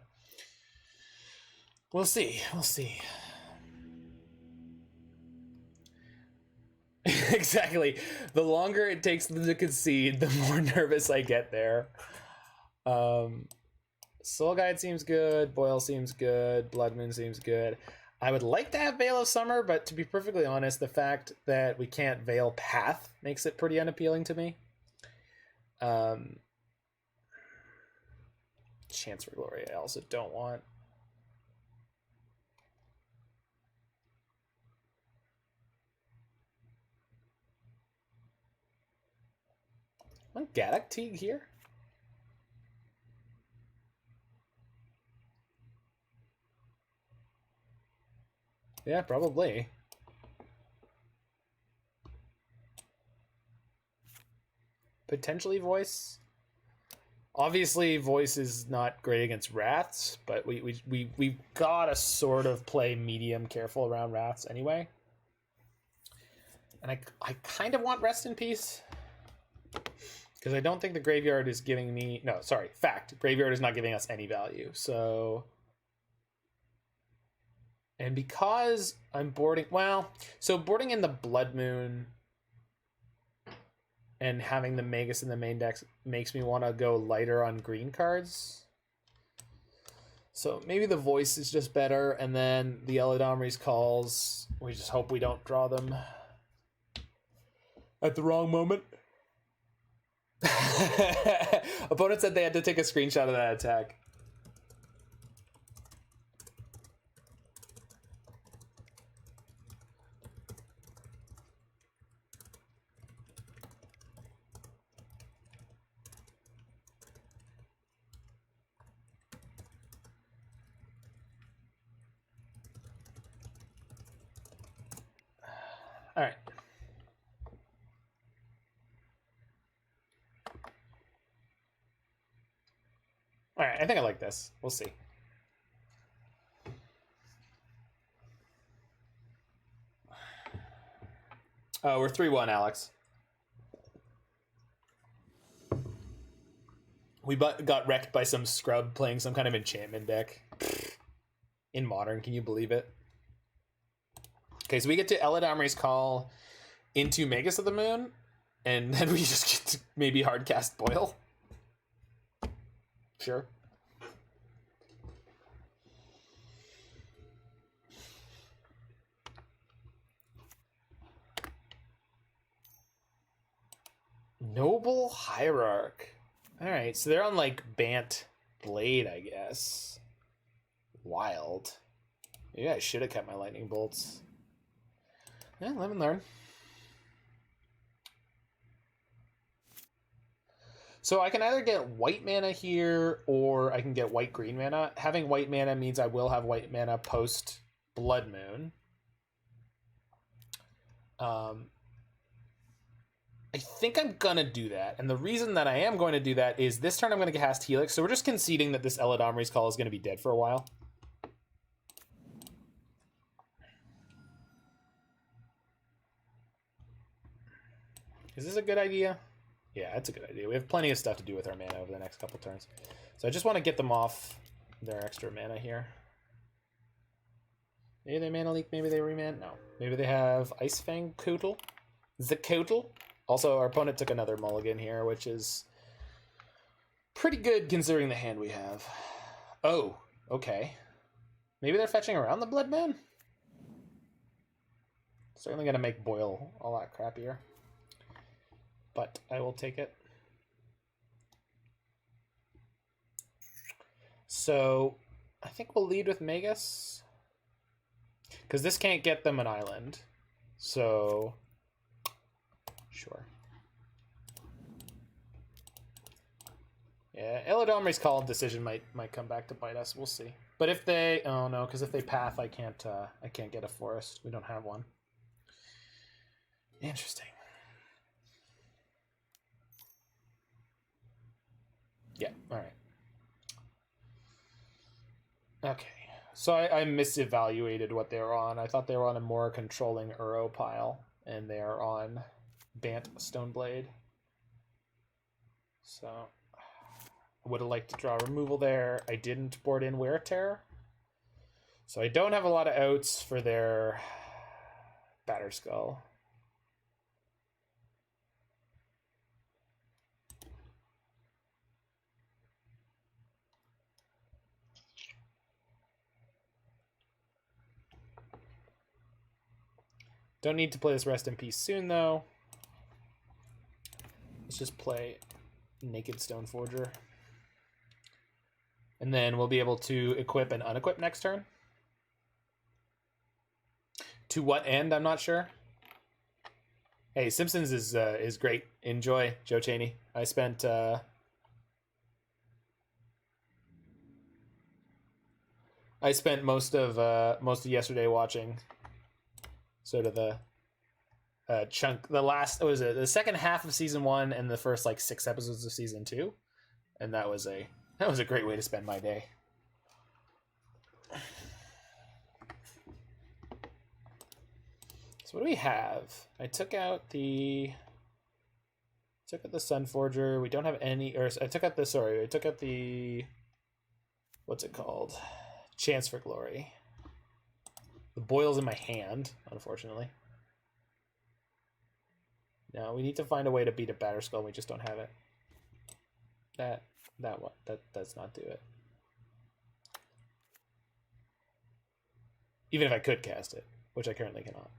we'll see, we'll see. Exactly. The longer it takes them to concede, the more nervous I get there. Soul Guide seems good, Boil seems good, Blood Moon seems good. I would like to have Veil of Summer, but to be perfectly honest, the fact that we can't Veil Path makes it pretty unappealing to me. Chance for Glory I also don't want. Want Gaddock Teeg here? Yeah, probably. Potentially Voice. Obviously, Voice is not great against Wraths, but we've gotta sort of play medium careful around Wraths anyway. And I kind of want Rest in Peace. Because I don't think the graveyard is giving me... No, sorry. Fact. Graveyard is not giving us any value. So... And because I'm boarding... Well, so boarding in the Blood Moon and having the Magus in the main deck makes me want to go lighter on green cards. So maybe the Voice is just better. And then the Eladamri's calls. We just hope we don't draw them at the wrong moment. Opponent said they had to take a screenshot of that attack. All right. All right, I think I like this. We'll see. Oh, we're 3-1, Alex. We got wrecked by some scrub playing some kind of enchantment deck. In Modern, can you believe it? Okay, so we get to Eladamri's call into Magus of the Moon, and then we just get to maybe hardcast Boil. Sure. Noble Hierarch. Alright, so they're on like Bant Blade, I guess. Wild. Maybe I should have kept my lightning bolts. Yeah, live and learn. So I can either get white mana here, or I can get white-green mana. Having white mana means I will have white mana post Blood Moon. I think I'm going to do that. And the reason that I am going to do that is this turn I'm going to cast Helix. So we're just conceding that this Eladamri's Call is going to be dead for a while. Is this a good idea? Yeah, it's a good idea. We have plenty of stuff to do with our mana over the next couple turns. So I just want to get them off their extra mana here. Maybe they mana leak, maybe they reman. No. Maybe they have Ice Fang Kootl. Zakotl. Also, our opponent took another mulligan here, which is pretty good considering the hand we have. Oh, okay. Maybe they're fetching around the Blood Moon? Certainly going to make Boil a lot crappier. But I will take it. So I think we'll lead with Magus, because this can't get them an island. So sure. Yeah, Eladamri's Call decision might come back to bite us. We'll see. But if they, oh no, because if they path, I can't get a forest. We don't have one. Interesting. Yeah, all right. Okay, so I misevaluated what they were on. I thought they were on a more controlling Uro pile, and they are on Bant Stoneblade. So I would have liked to draw removal there. I didn't board in Wear Tear, so I don't have a lot of outs for their Batterskull. Don't need to play this Rest in Peace soon, though. Let's just play Naked Stoneforger. And then we'll be able to equip and unequip next turn. To what end, I'm not sure. Hey, Simpsons is great. Enjoy, Joe Chaney. I spent most of yesterday watching sort of the chunk, the second half of season 1 and the first like 6 episodes of season 2, and that was a great way to spend my day. So what do we have? I took out the Sunforger. We don't have any, or I took out the what's it called? Chance for Glory. The Boil's in my hand, unfortunately. No, we need to find a way to beat a Batterskull. We just don't have it. That does not do it. Even if I could cast it, which I currently cannot.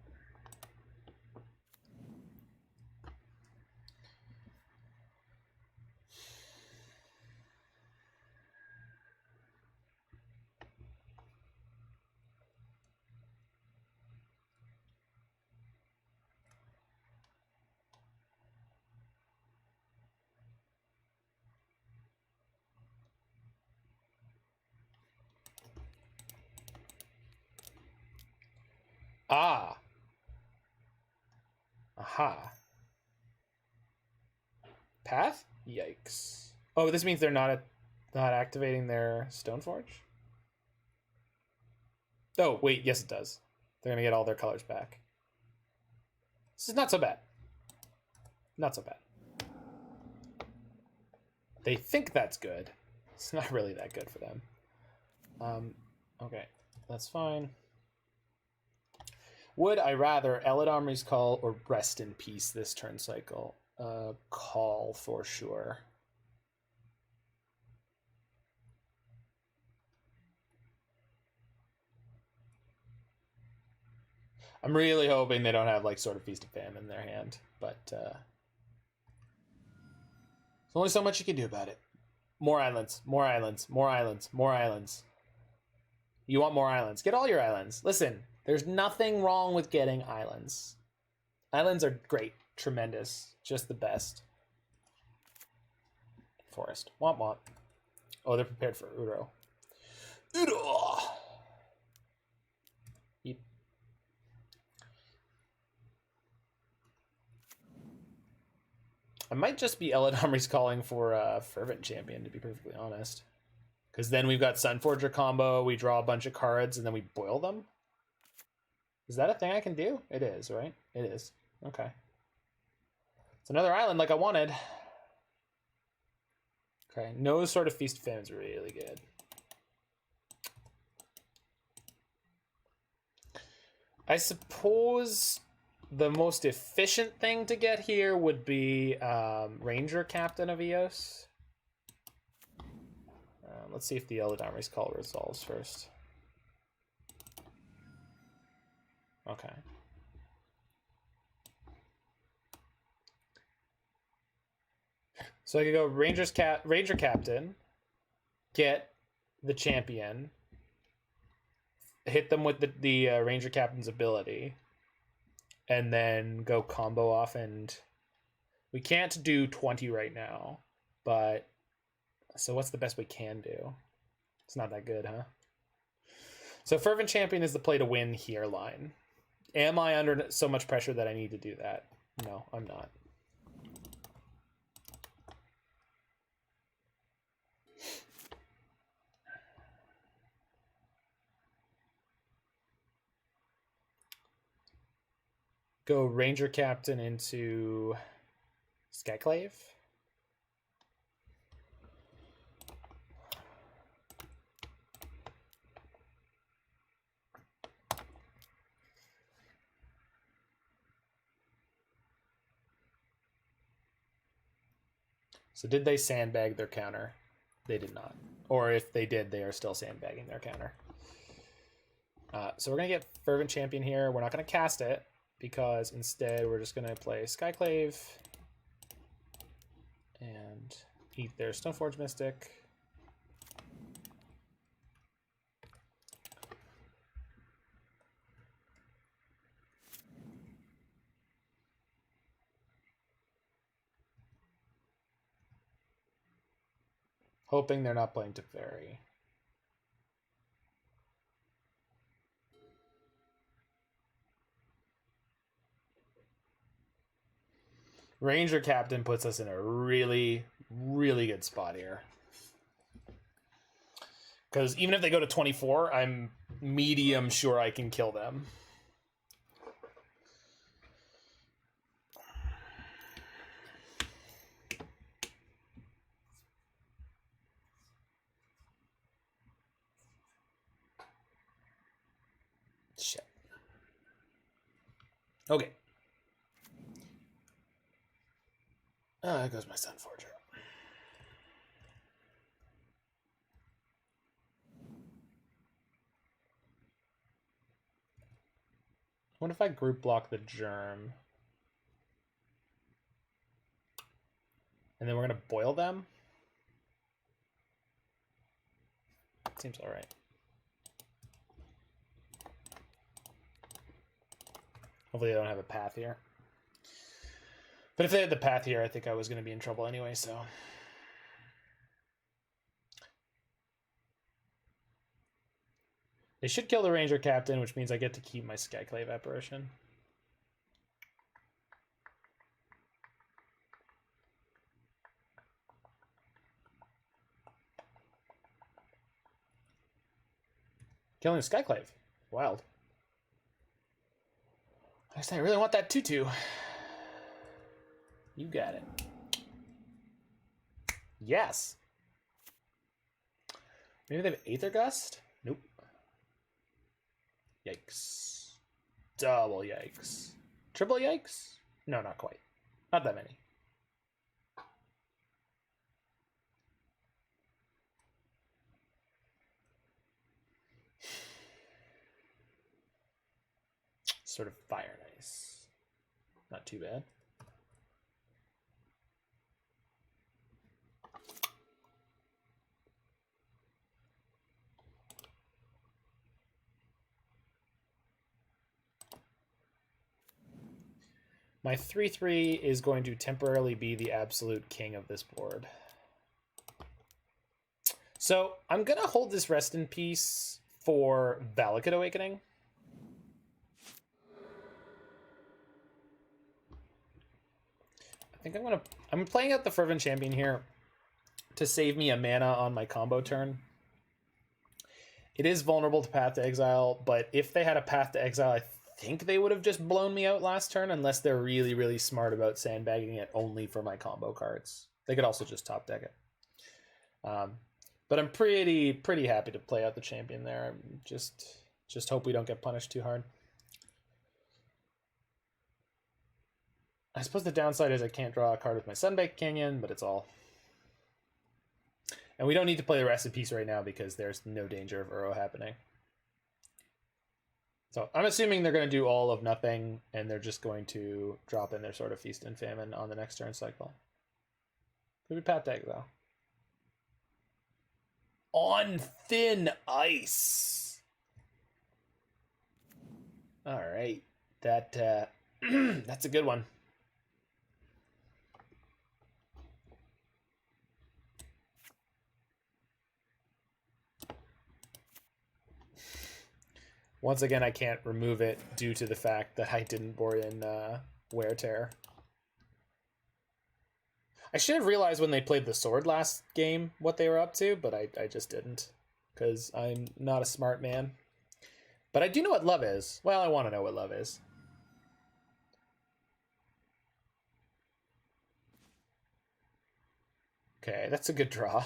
Ah. Aha. Path? Yikes. Oh, this means they're not activating their Stoneforge? Oh, wait, yes it does. They're going to get all their colors back. This is not so bad. Not so bad. They think that's good. It's not really that good for them. Okay, that's fine. Would I rather Eladamri's Call or Rest in Peace this turn cycle? Call for sure. I'm really hoping they don't have like sort of Feast of Famine in their hand, but there's only so much you can do about it. More islands, more islands, more islands, more islands. You want more islands? Get all your islands. Listen, there's nothing wrong with getting islands. Islands are great, tremendous, just the best. Forest. Womp womp. Oh, they're prepared for Uro. Uro! Yep. I might just be Eladamri's calling for Fervent Champion, to be perfectly honest. Because then we've got Sunforger combo, we draw a bunch of cards, and then we boil them? Is that a thing I can do? It is, right? It is. Okay. It's another island like I wanted. Okay, no sort of Feast of Famine's really good. I suppose the most efficient thing to get here would be Ranger-Captain of Eos. Let's see if the Eladamri's call resolves first. Okay. So I could go Ranger Captain, get the champion, hit them with the Ranger Captain's ability, and then go combo off. And we can't do 20 right now, but so what's the best we can do? It's not that good, huh? So Fervent Champion is the play to win here line. Am I under so much pressure that I need to do that? No, I'm not. Go Ranger Captain into Skyclave. So did they sandbag their counter? They did not. Or if they did, they are still sandbagging their counter. So we're going to get Fervent Champion here. We're not going to cast it, because instead we're just going to play Skyclave and eat their Stoneforge Mystic. Hoping they're not playing Teferi. Ranger Captain puts us in a really, really good spot here. Because even if they go to 24, I'm medium sure I can kill them. Shit. Okay. Oh, there goes my Sunforger. What if I group block the Germ? And then we're going to boil them? Seems alright. Hopefully they don't have a path here. But if they had the path here, I think I was going to be in trouble anyway, so. They should kill the Ranger Captain, which means I get to keep my Skyclave Apparition. Killing the Skyclave. Wild. I guess I really want that tutu. You got it. Yes. Maybe they have Aether Gust? Nope. Yikes. Double yikes. Triple yikes? No, not quite. Not that many. Sort of fire nice. Not too bad. My 3/3 is going to temporarily be the absolute king of this board. So I'm going to hold this Rest in Peace for Valakut Awakening. I think I'm playing out the Fervent Champion here to save me a mana on my combo turn. It is vulnerable to Path to Exile, but if they had a Path to Exile, I think they would have just blown me out last turn, unless they're really, really smart about sandbagging it only for my combo cards. They could also just top deck it. But I'm pretty happy to play out the champion there. Just hope we don't get punished too hard. I suppose the downside is I can't draw a card with my Sunbaked Canyon, but it's all. And we don't need to play the Rest in Peace right now because there's no danger of Uro happening. So I'm assuming they're going to do all of nothing, and they're just going to drop in their sort of Feast and Famine on the next turn cycle. Could be Path to Exile. On thin ice. All right, that's a good one. Once again, I can't remove it due to the fact that I didn't board in Wear Tear. I should have realized when they played the Sword last game what they were up to, but I just didn't, because I'm not a smart man. But I do know what love is. Well, I want to know what love is. Okay, that's a good draw.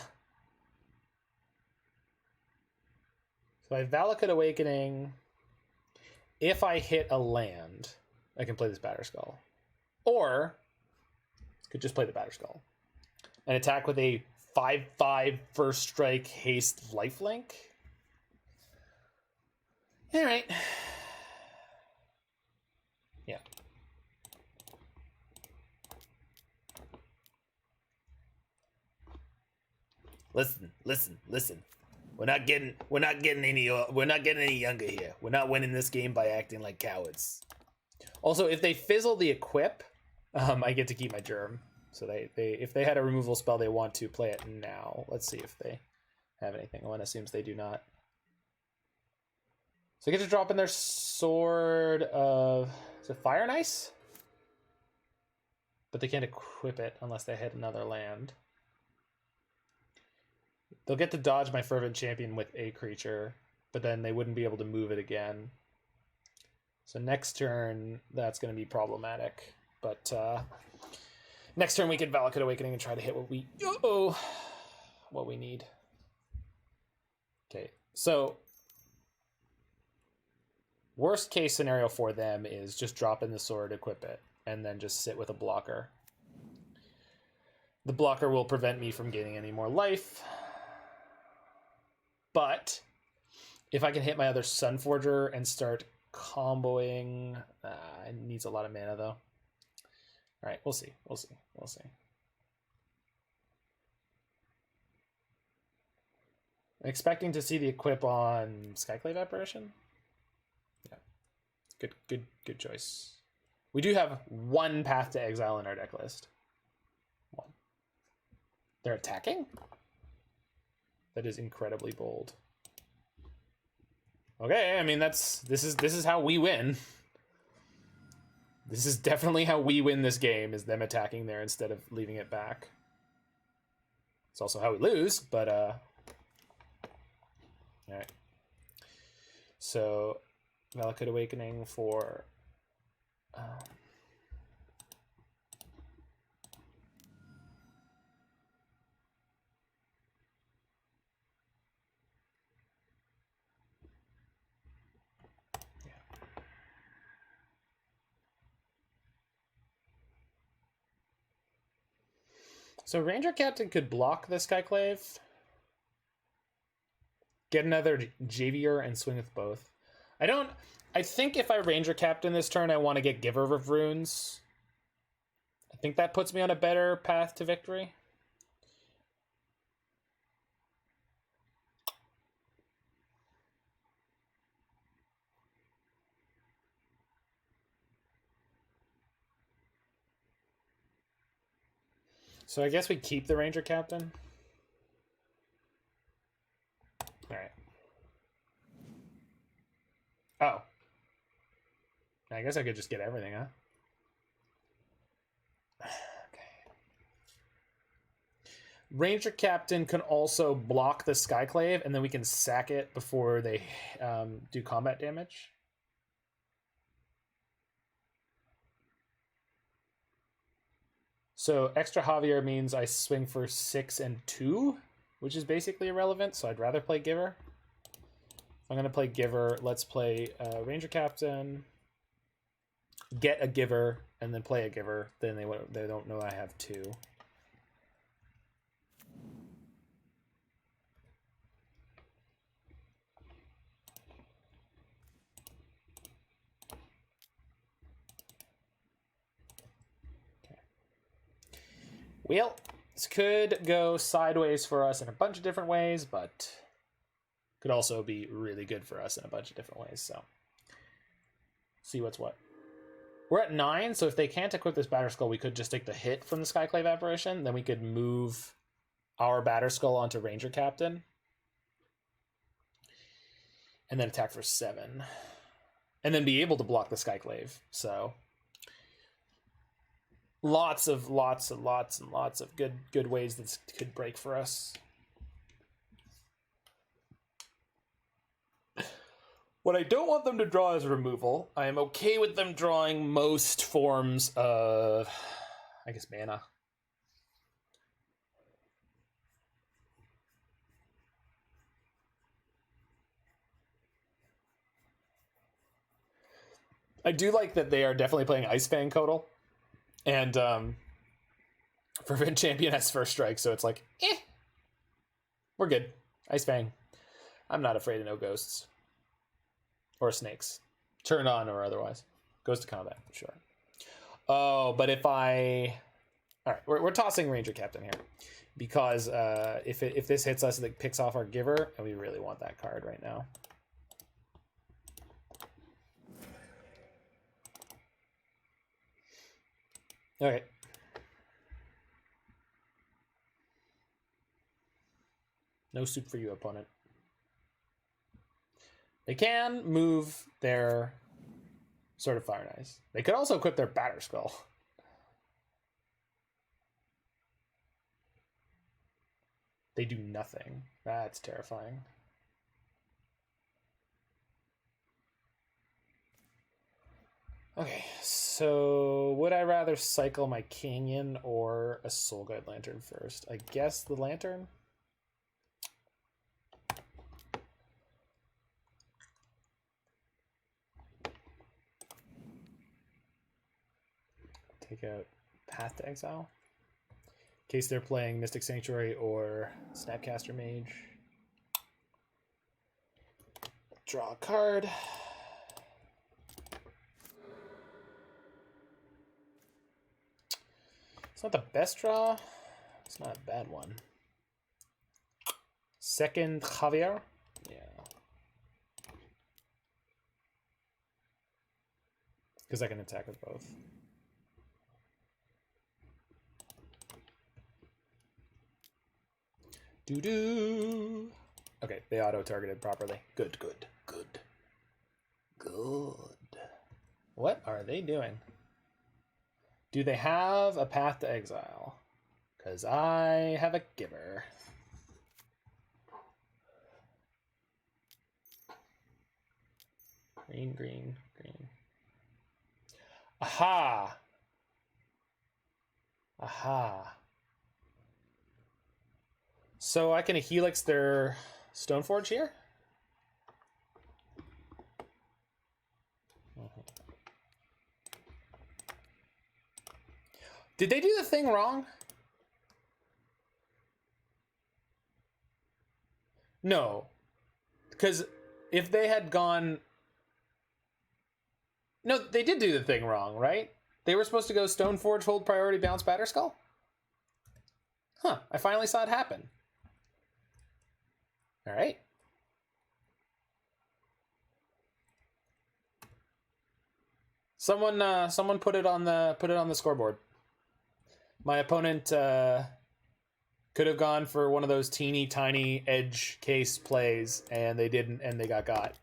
So I have Valakut Awakening. If I hit a land, I can play this Batterskull. Or could just play the Batterskull and attack with a 5/5 first strike haste lifelink. All right. Yeah. Listen. We're not getting any younger here. We're not winning this game by acting like cowards. Also, if they fizzle the equip, I get to keep my germ. So if they had a removal spell, they want to play it now. Let's see if they have anything. One assumes they do not. So they get to drop in their Sword of, is it Fire and Ice? But they can't equip it unless they hit another land. They'll get to dodge my Fervent Champion with a creature, but then they wouldn't be able to move it again. So next turn, that's going to be problematic. But next turn, we can Valakut Awakening and try to hit what we need. Okay, so worst case scenario for them is just drop in the Sword, equip it, and then just sit with a blocker. The blocker will prevent me from gaining any more life. But if I can hit my other Sunforger and start comboing, it needs a lot of mana though. All right, we'll see. I'm expecting to see the equip on Skyclave Apparition. Yeah, good choice. We do have one Path to Exile in our deck list. One. They're attacking? That is incredibly bold. Okay, I mean this is how we win. This is definitely how we win this game, is them attacking there instead of leaving it back. It's also how we lose, but alright. So Valakut Awakening for So Ranger-Captain could block the Skyclave, get another Javier, and swing with both. I think if I Ranger-Captain this turn, I want to get Giver of Runes. I think that puts me on a better path to victory. So I guess we keep the Ranger-Captain. I guess I could just get everything, huh? Ranger-Captain can also block the Skyclave, and then we can sack it before they do combat damage. So extra Javier means I swing for 6 and 2, which is basically irrelevant, so I'd rather play Giver. I'm going to play Giver. Let's play Ranger-Captain, get a Giver, and then play a Giver. Then they don't know I have 2. Well, this could go sideways for us in a bunch of different ways, but could also be really good for us in a bunch of different ways, so see what's what. We're at 9, so if they can't equip this Batterskull, we could just take the hit from the Skyclave Apparition, then we could move our Batterskull onto Ranger-Captain, and then attack for 7. And then be able to block the Skyclave, so... Lots of good ways this could break for us. What I don't want them to draw is removal. I am okay with them drawing most forms of, I guess, mana. I do like that they are definitely playing Ice Fang Codal. And Fervent Champion has first strike, so it's like, we're good. Ice Fang. I'm not afraid of no ghosts. Or snakes. Turned on or otherwise. Goes to combat, sure. Oh, but if I... Alright, we're tossing Ranger-Captain here. Because if this hits us, it picks off our Giver, and we really want that card right now. Okay. No soup for you, opponent. They can move their Sword of Fire and Ice. They could also equip their Batterskull. They do nothing. That's terrifying. Okay, so would I rather cycle my Canyon or a Soul Guide Lantern first? I guess the Lantern? Take out Path to Exile. In case they're playing Mystic Sanctuary or Snapcaster Mage. Draw a card. It's not the best draw. It's not a bad one. Second Javier. Yeah. Because I can attack with both. Doo-doo. Okay, they auto-targeted properly. Good. What are they doing? Do they have a Path to Exile? Because I have a Giver. Green. Aha! So I can Helix their Stoneforge here? Did they do the thing wrong? No. Because if they had gone... No, they did do the thing wrong, right? They were supposed to go Stoneforge, hold priority, bounce Batterskull? Huh, I finally saw it happen. All right. Someone put it on the scoreboard. My opponent could have gone for one of those teeny tiny edge case plays, and they didn't, and they got.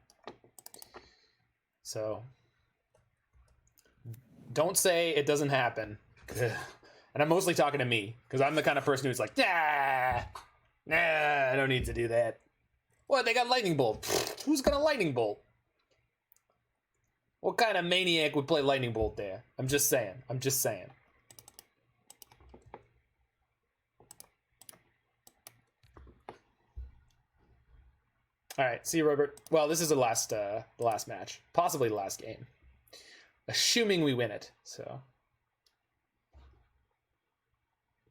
So Don't say it doesn't happen. Ugh. And I'm mostly talking to me, because I'm the kind of person who's like, nah, I don't need to do that. What, they got Lightning Bolt. Who's gonna Lightning Bolt? What kind of maniac would play Lightning Bolt there? I'm just saying. All right, see you, Robert. Well, this is the last match, possibly the last game, assuming we win it. So,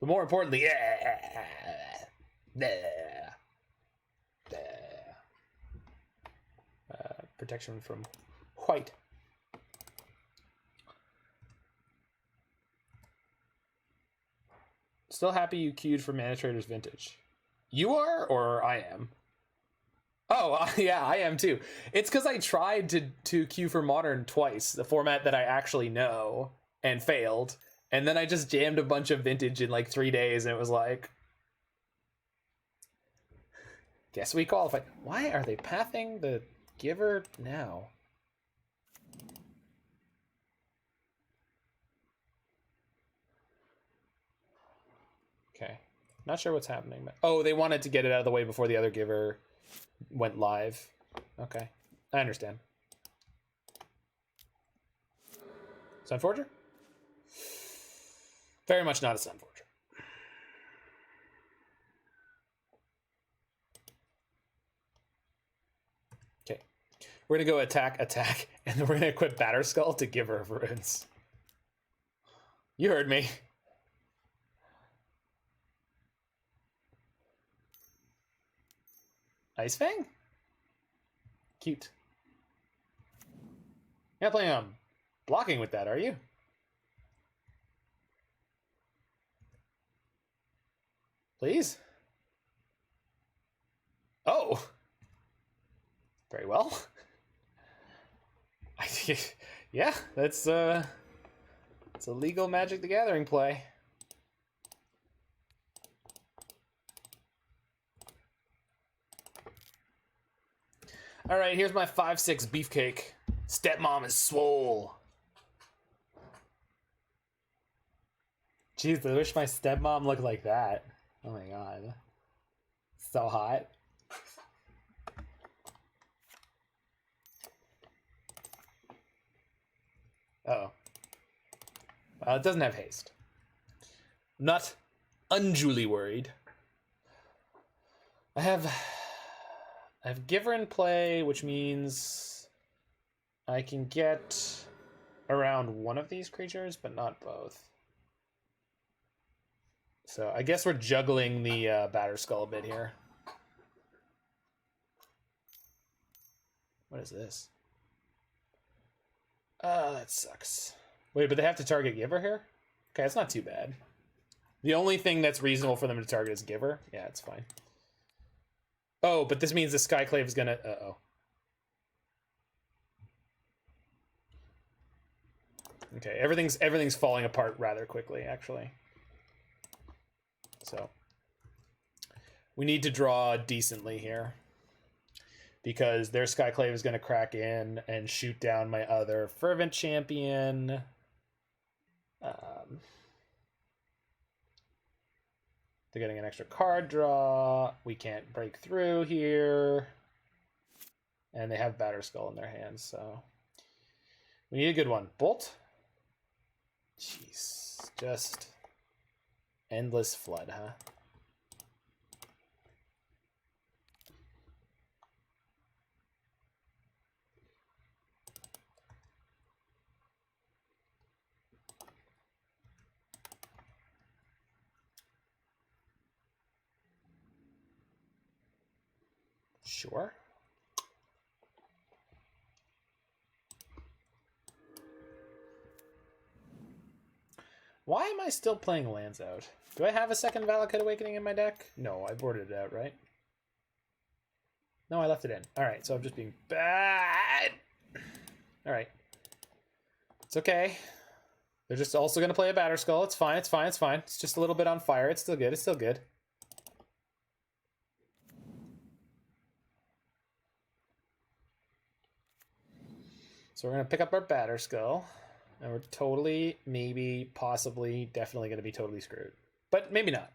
but more importantly, protection from white. Still happy you queued for Mana Trader's Vintage. You are, or I am? Oh, yeah, I am too. It's because I tried to queue for Modern twice, the format that I actually know, and failed. And then I just jammed a bunch of Vintage in like 3 days, and it was like, guess we qualified. Why are they pathing the Giver now? Okay, not sure what's happening. Oh, they wanted to get it out of the way before the other Giver went live. Okay, I understand. Sunforger? Very much not a Sunforger. Okay, we're gonna go attack, and then we're gonna equip Batterskull to give her runes. You heard me. Ice Fang? Cute. You're not planning on blocking with that, are you? Please? Oh! Very well. Yeah, that's it's a legal Magic the Gathering play. All right, here's my 5/6 beefcake. Stepmom is swole. Jeez, I wish my stepmom looked like that. Oh my god. So hot. Uh-oh. It doesn't have haste. I'm not unduly worried. I have Giver in play, which means I can get around one of these creatures, but not both. So I guess we're juggling the Batterskull a bit here. What is this? Oh, that sucks. Wait, but they have to target Giver here? Okay, it's not too bad. The only thing that's reasonable for them to target is Giver. Yeah, it's fine. Oh, but this means the Skyclave is gonna... Uh-oh. Okay, everything's falling apart rather quickly, actually. So we need to draw decently here, because their Skyclave is going to crack in and shoot down my other Fervent Champion. They're getting an extra card draw. We can't break through here. And they have Batterskull in their hands, so we need a good one. Bolt? Jeez, just endless flood, huh? Sure. Why am I still playing lands out? Do I have a second Valakut Awakening in my deck? No, I boarded it out, right? No, I left it in. Alright, so I'm just being bad. Alright. It's okay. They're just also going to play a Batterskull. It's fine, it's fine, it's fine. It's just a little bit on fire. It's still good, it's still good. So we're going to pick up our Batterskull. And we're totally, maybe, possibly, definitely going to be totally screwed. But maybe not.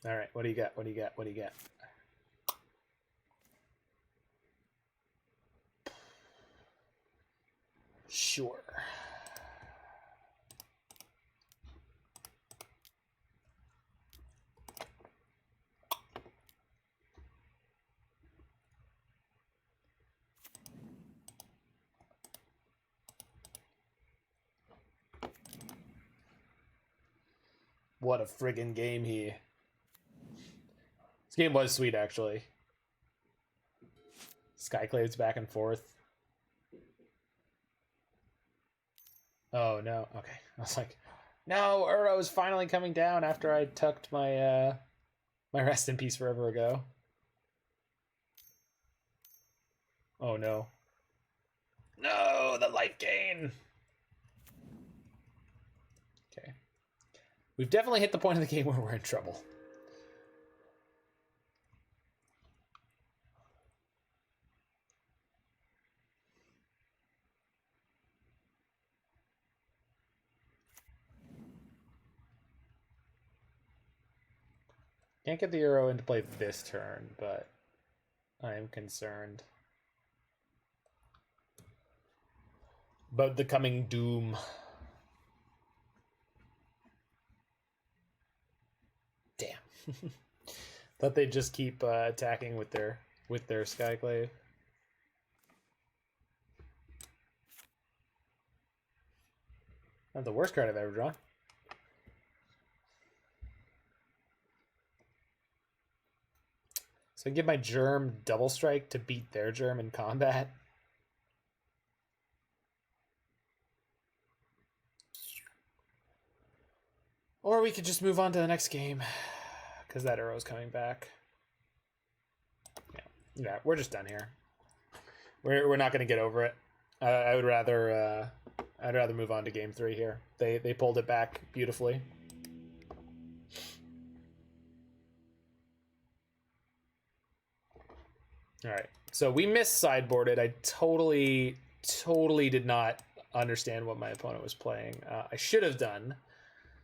All right, what do you got? What do you got? What do you got? Sure. What a friggin' game here. This game was sweet, actually. Skyclave's back and forth. Oh, no. Okay. I was like, no, Uro's finally coming down after I tucked my my rest in peace forever ago. Oh, no. No, the life gain. Okay. We've definitely hit the point of the game where we're in trouble. Can't get the Uro into play this turn, but I am concerned about the coming doom. Damn. Thought they'd just keep attacking with their Skyclave. Not the worst card I've ever drawn. So I give my Germ double strike to beat their Germ in combat. Or we could just move on to the next game, because that Uro's coming back. Yeah, we're just done here. We're not going to get over it. I would rather I'd rather move on to game 3 here. They pulled it back beautifully. All right, so we sideboarded. I totally did not understand what my opponent was playing. I should have done,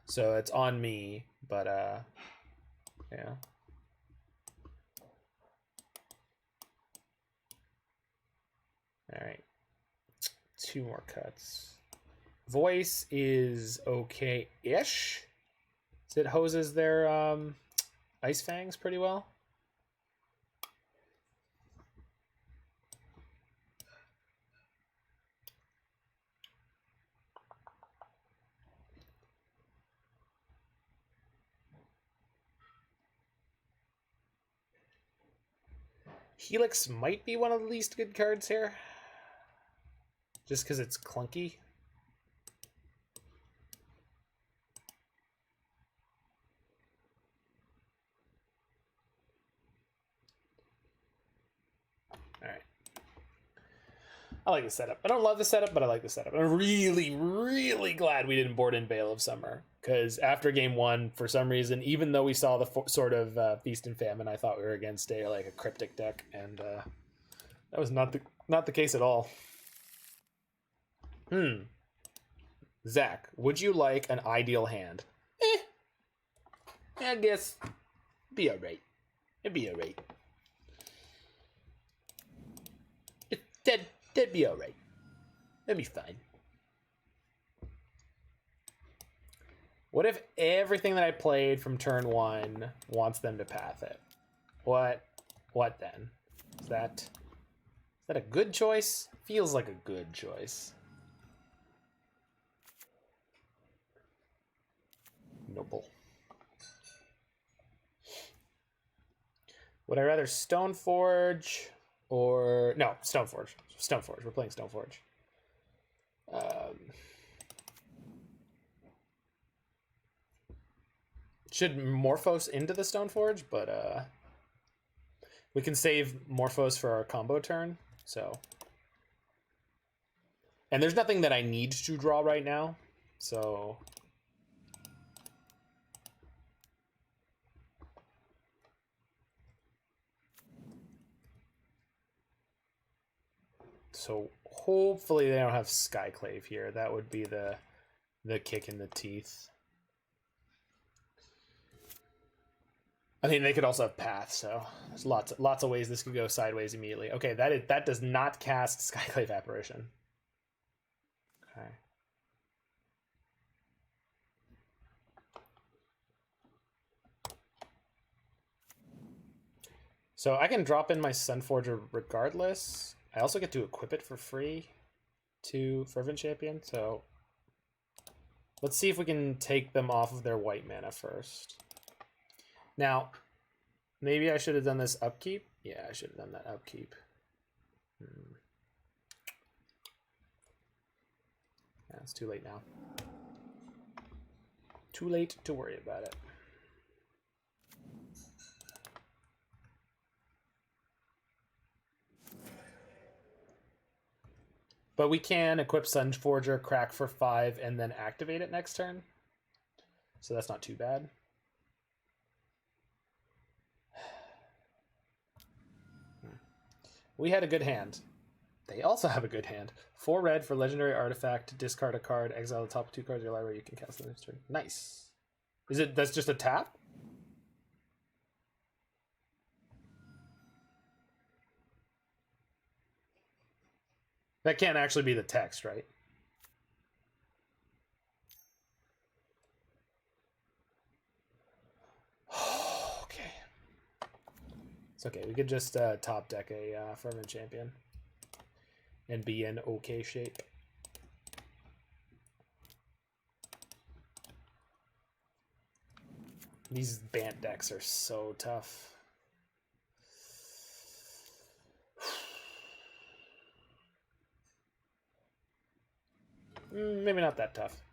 so it's on me, but yeah. All right, 2 more cuts. Voice is okay-ish. It hoses their Ice Fangs pretty well. Helix might be one of the least good cards here. Just because it's clunky. Alright. I like the setup. I don't love the setup, but I like the setup. I'm really glad we didn't board in Veil of Summer. Because after game 1, for some reason, even though we saw the sort of Feast and Famine, I thought we were against a cryptic deck, and that was not the case at all. Zach, would you like an ideal hand? I guess be alright. It'd be alright. That'd be alright. That'd be fine. What if everything that I played from turn 1 wants them to path it? What then? Is that a good choice? Feels like a good choice. Noble. Would I rather Stoneforge or... No, Stoneforge. Stoneforge. We're playing Stoneforge. Should Morphose into the Stoneforge, but We can save Morphose for our combo turn, so. And there's nothing that I need to draw right now, so. So hopefully they don't have Skyclave here. That would be the kick in the teeth. I mean, they could also have Path, so there's lots of ways this could go sideways immediately. Okay, that does not cast Skyclave Apparition. Okay. So I can drop in my Sunforger regardless. I also get to equip it for free to Fervent Champion, so let's see if we can take them off of their white mana first. Now, maybe I should have done this upkeep. Yeah, I should have done that upkeep. Yeah, it's too late now. Too late to worry about it. But we can equip Sunforger, crack for 5, and then activate it next turn. So that's not too bad. We had a good hand. They also have a good hand. 4 red for legendary artifact, discard a card, exile the top 2 cards of your library, you can cast the next turn. Nice. That's just a tap? That can't actually be the text, right? Okay. It's okay. We could just top deck a Fervent Champion and be in okay shape. These Bant decks are so tough. Maybe not that tough.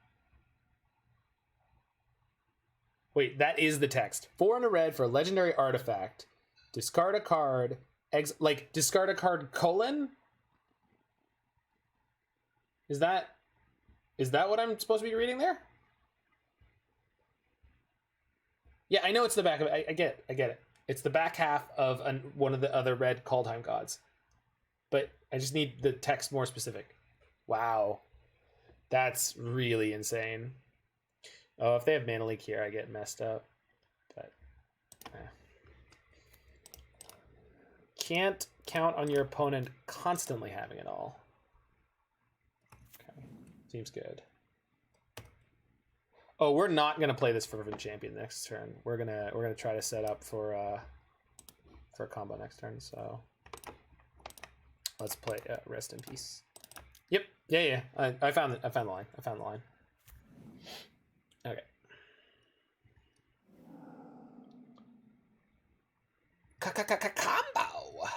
Wait, that is the text. 4 and a red for a legendary artifact. Discard a card. Discard a card colon? Is that what I'm supposed to be reading there? Yeah, I know it's the back of it. I get it. It's the back half of one of the other red Kaldheim gods. But I just need the text more specific. Wow. That's really insane. Oh, if they have Mana Leak here, I get messed up. But can't count on your opponent constantly having it all. Okay, seems good. Oh, we're not gonna play this Fervent Champion next turn. We're gonna try to set up for a combo next turn. So let's play Rest in Peace. Yep. Yeah. I found it. I found the line. Okay. Combo.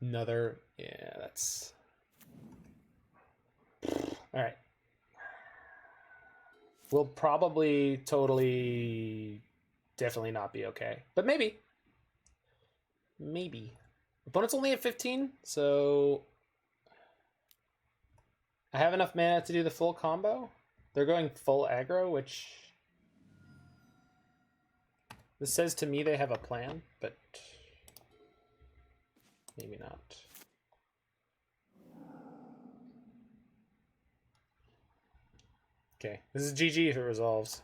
Another. Yeah, that's. All right. We'll probably definitely not be okay, but maybe. Opponent's only at 15, so I have enough mana to do the full combo. They're going full aggro, which this says to me they have a plan, but maybe not. Okay, this is GG if it resolves.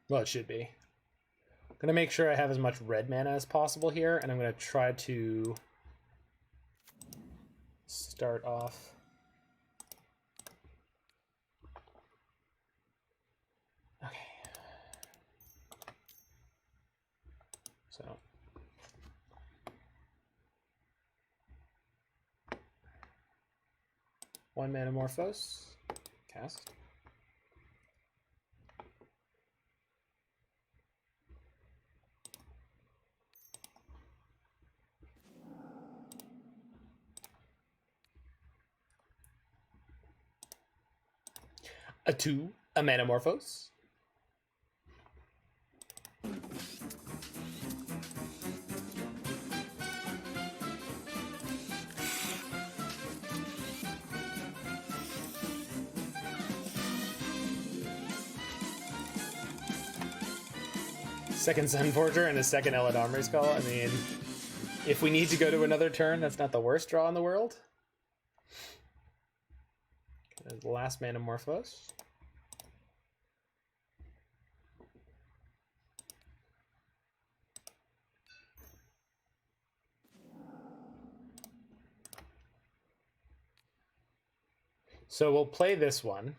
Well, it should be. I'm going to make sure I have as much red mana as possible here, and I'm going to try to start off. Okay. So. One Manamorphose. Cast. a 2, a Manamorphose. Second Sunforger and a second Eladamri Skull. I mean, if we need to go to another turn, that's not the worst draw in the world. The last Manamorphose. So we'll play this one.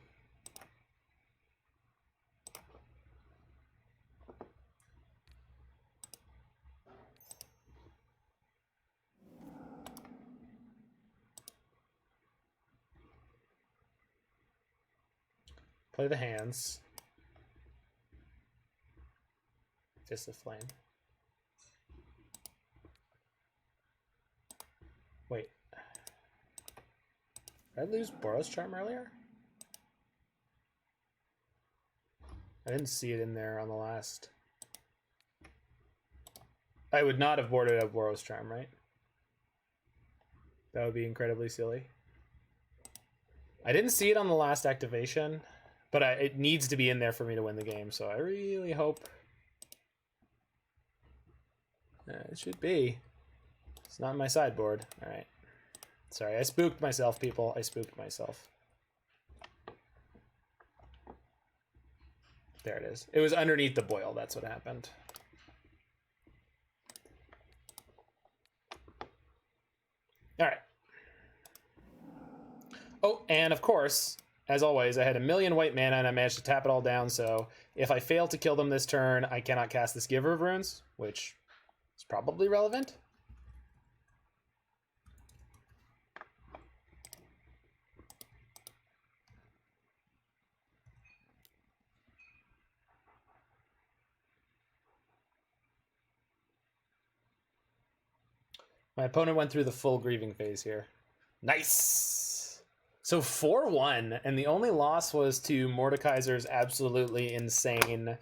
Play the hands. Fist of Flame. Wait. Did I lose Boros Charm earlier? I didn't see it in there on the last. I would not have boarded up Boros Charm, right? That would be incredibly silly. I didn't see it on the last activation. But it needs to be in there for me to win the game, so I really hope it should be. It's not in my sideboard. All right. Sorry, I spooked myself, people. I spooked myself. There it is. It was underneath the boil. That's what happened. All right. Oh, and of course, as always, I had 1,000,000 white mana and I managed to tap it all down, so if I fail to kill them this turn, I cannot cast this Giver of Runes, which is probably relevant. My opponent went through the full grieving phase here. Nice! So 4-1, and the only loss was to Mordekaiser's absolutely insane,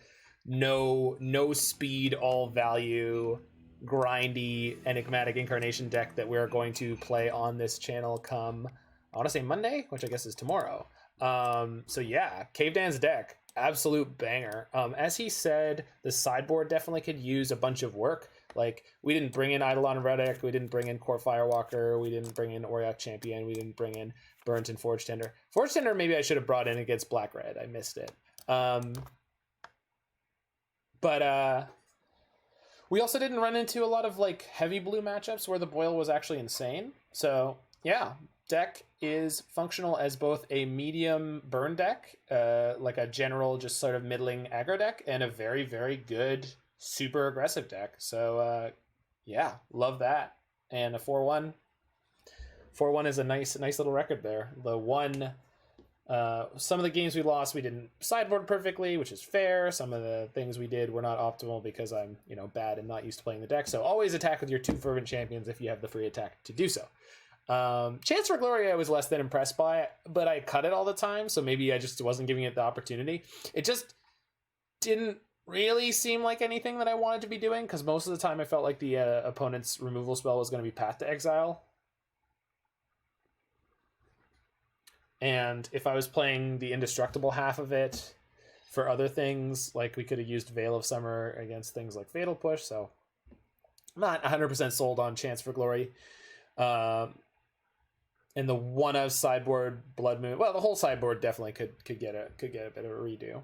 no speed, all value, grindy, enigmatic incarnation deck that we're going to play on this channel come, I want to say Monday, which I guess is tomorrow. So yeah, Cavedan's deck, absolute banger. As he said, the sideboard definitely could use a bunch of work. Like, we didn't bring in Eidolon of Rhetoric, we didn't bring in Kor Firewalker, we didn't bring in Auriok Champion, we didn't bring in Burrenton Forge-Tender. Forge-Tender maybe I should have brought in against Black-Red, I missed it. But we also didn't run into a lot of like heavy blue matchups where the boil was actually insane. So yeah, deck is functional as both a medium burn deck, like a general just sort of middling aggro deck, and a very, very good super aggressive deck. So yeah, love that. And a 4-1 is a nice little record there. The one some of the games we lost, we didn't sideboard perfectly, which is fair. Some of the things we did were not optimal because I'm bad and not used to playing the deck. So always attack with your 2 Fervent Champions if you have the free attack to do so. Chance for Glory I was less than impressed by, but I cut it all the time, so maybe I just wasn't giving it the opportunity. It just didn't really seem like anything that I wanted to be doing, because most of the time I felt like the opponent's removal spell was going to be Path to Exile. And if I was playing the indestructible half of it for other things, like we could have used Veil of Summer against things like Fatal Push, so I'm not 100% sold on Chance for Glory. And the one of sideboard Blood Moon, well, the whole sideboard definitely could get a bit of a redo.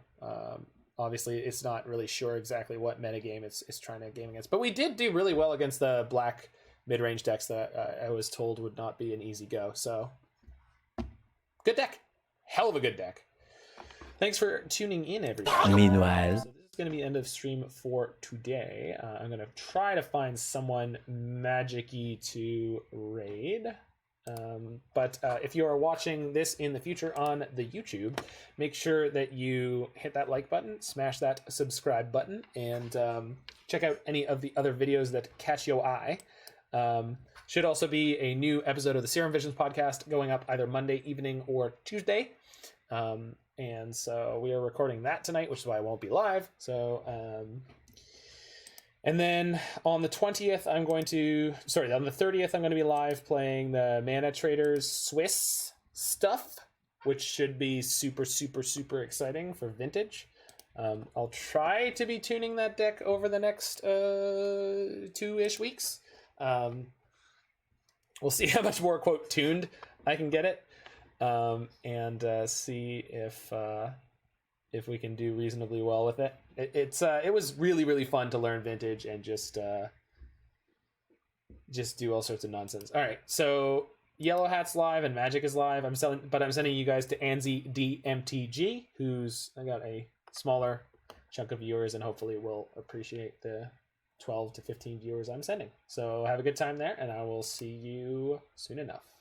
Obviously, it's not really sure exactly what metagame it's trying to game against. But we did do really well against the black mid-range decks that I was told would not be an easy go. So, good deck. Hell of a good deck. Thanks for tuning in, everybody. Meanwhile. So this is going to be the end of stream for today. I'm going to try to find someone magic-y to raid. But if you are watching this in the future on the YouTube, make sure that you hit that like button, smash that subscribe button, and check out any of the other videos that catch your eye. Should also be a new episode of the Serum Visions podcast going up either Monday evening or Tuesday. And so we are recording that tonight, which is why I won't be live. So, and then on the 20th, on the 30th, I'm going to be live playing the Mana Traders Swiss stuff, which should be super, super, super exciting for Vintage. I'll try to be tuning that deck over the next 2-ish weeks. We'll see how much more, quote, tuned I can get it. And see if we can do reasonably well with it. It was really, really fun to learn Vintage and just do all sorts of nonsense. All right, so Yellow Hat's live and Magic is live. I'm sending you guys to Anzi DMTG, who's I got a smaller chunk of viewers and hopefully will appreciate the 12 to 15 viewers I'm sending. So have a good time there, and I will see you soon enough.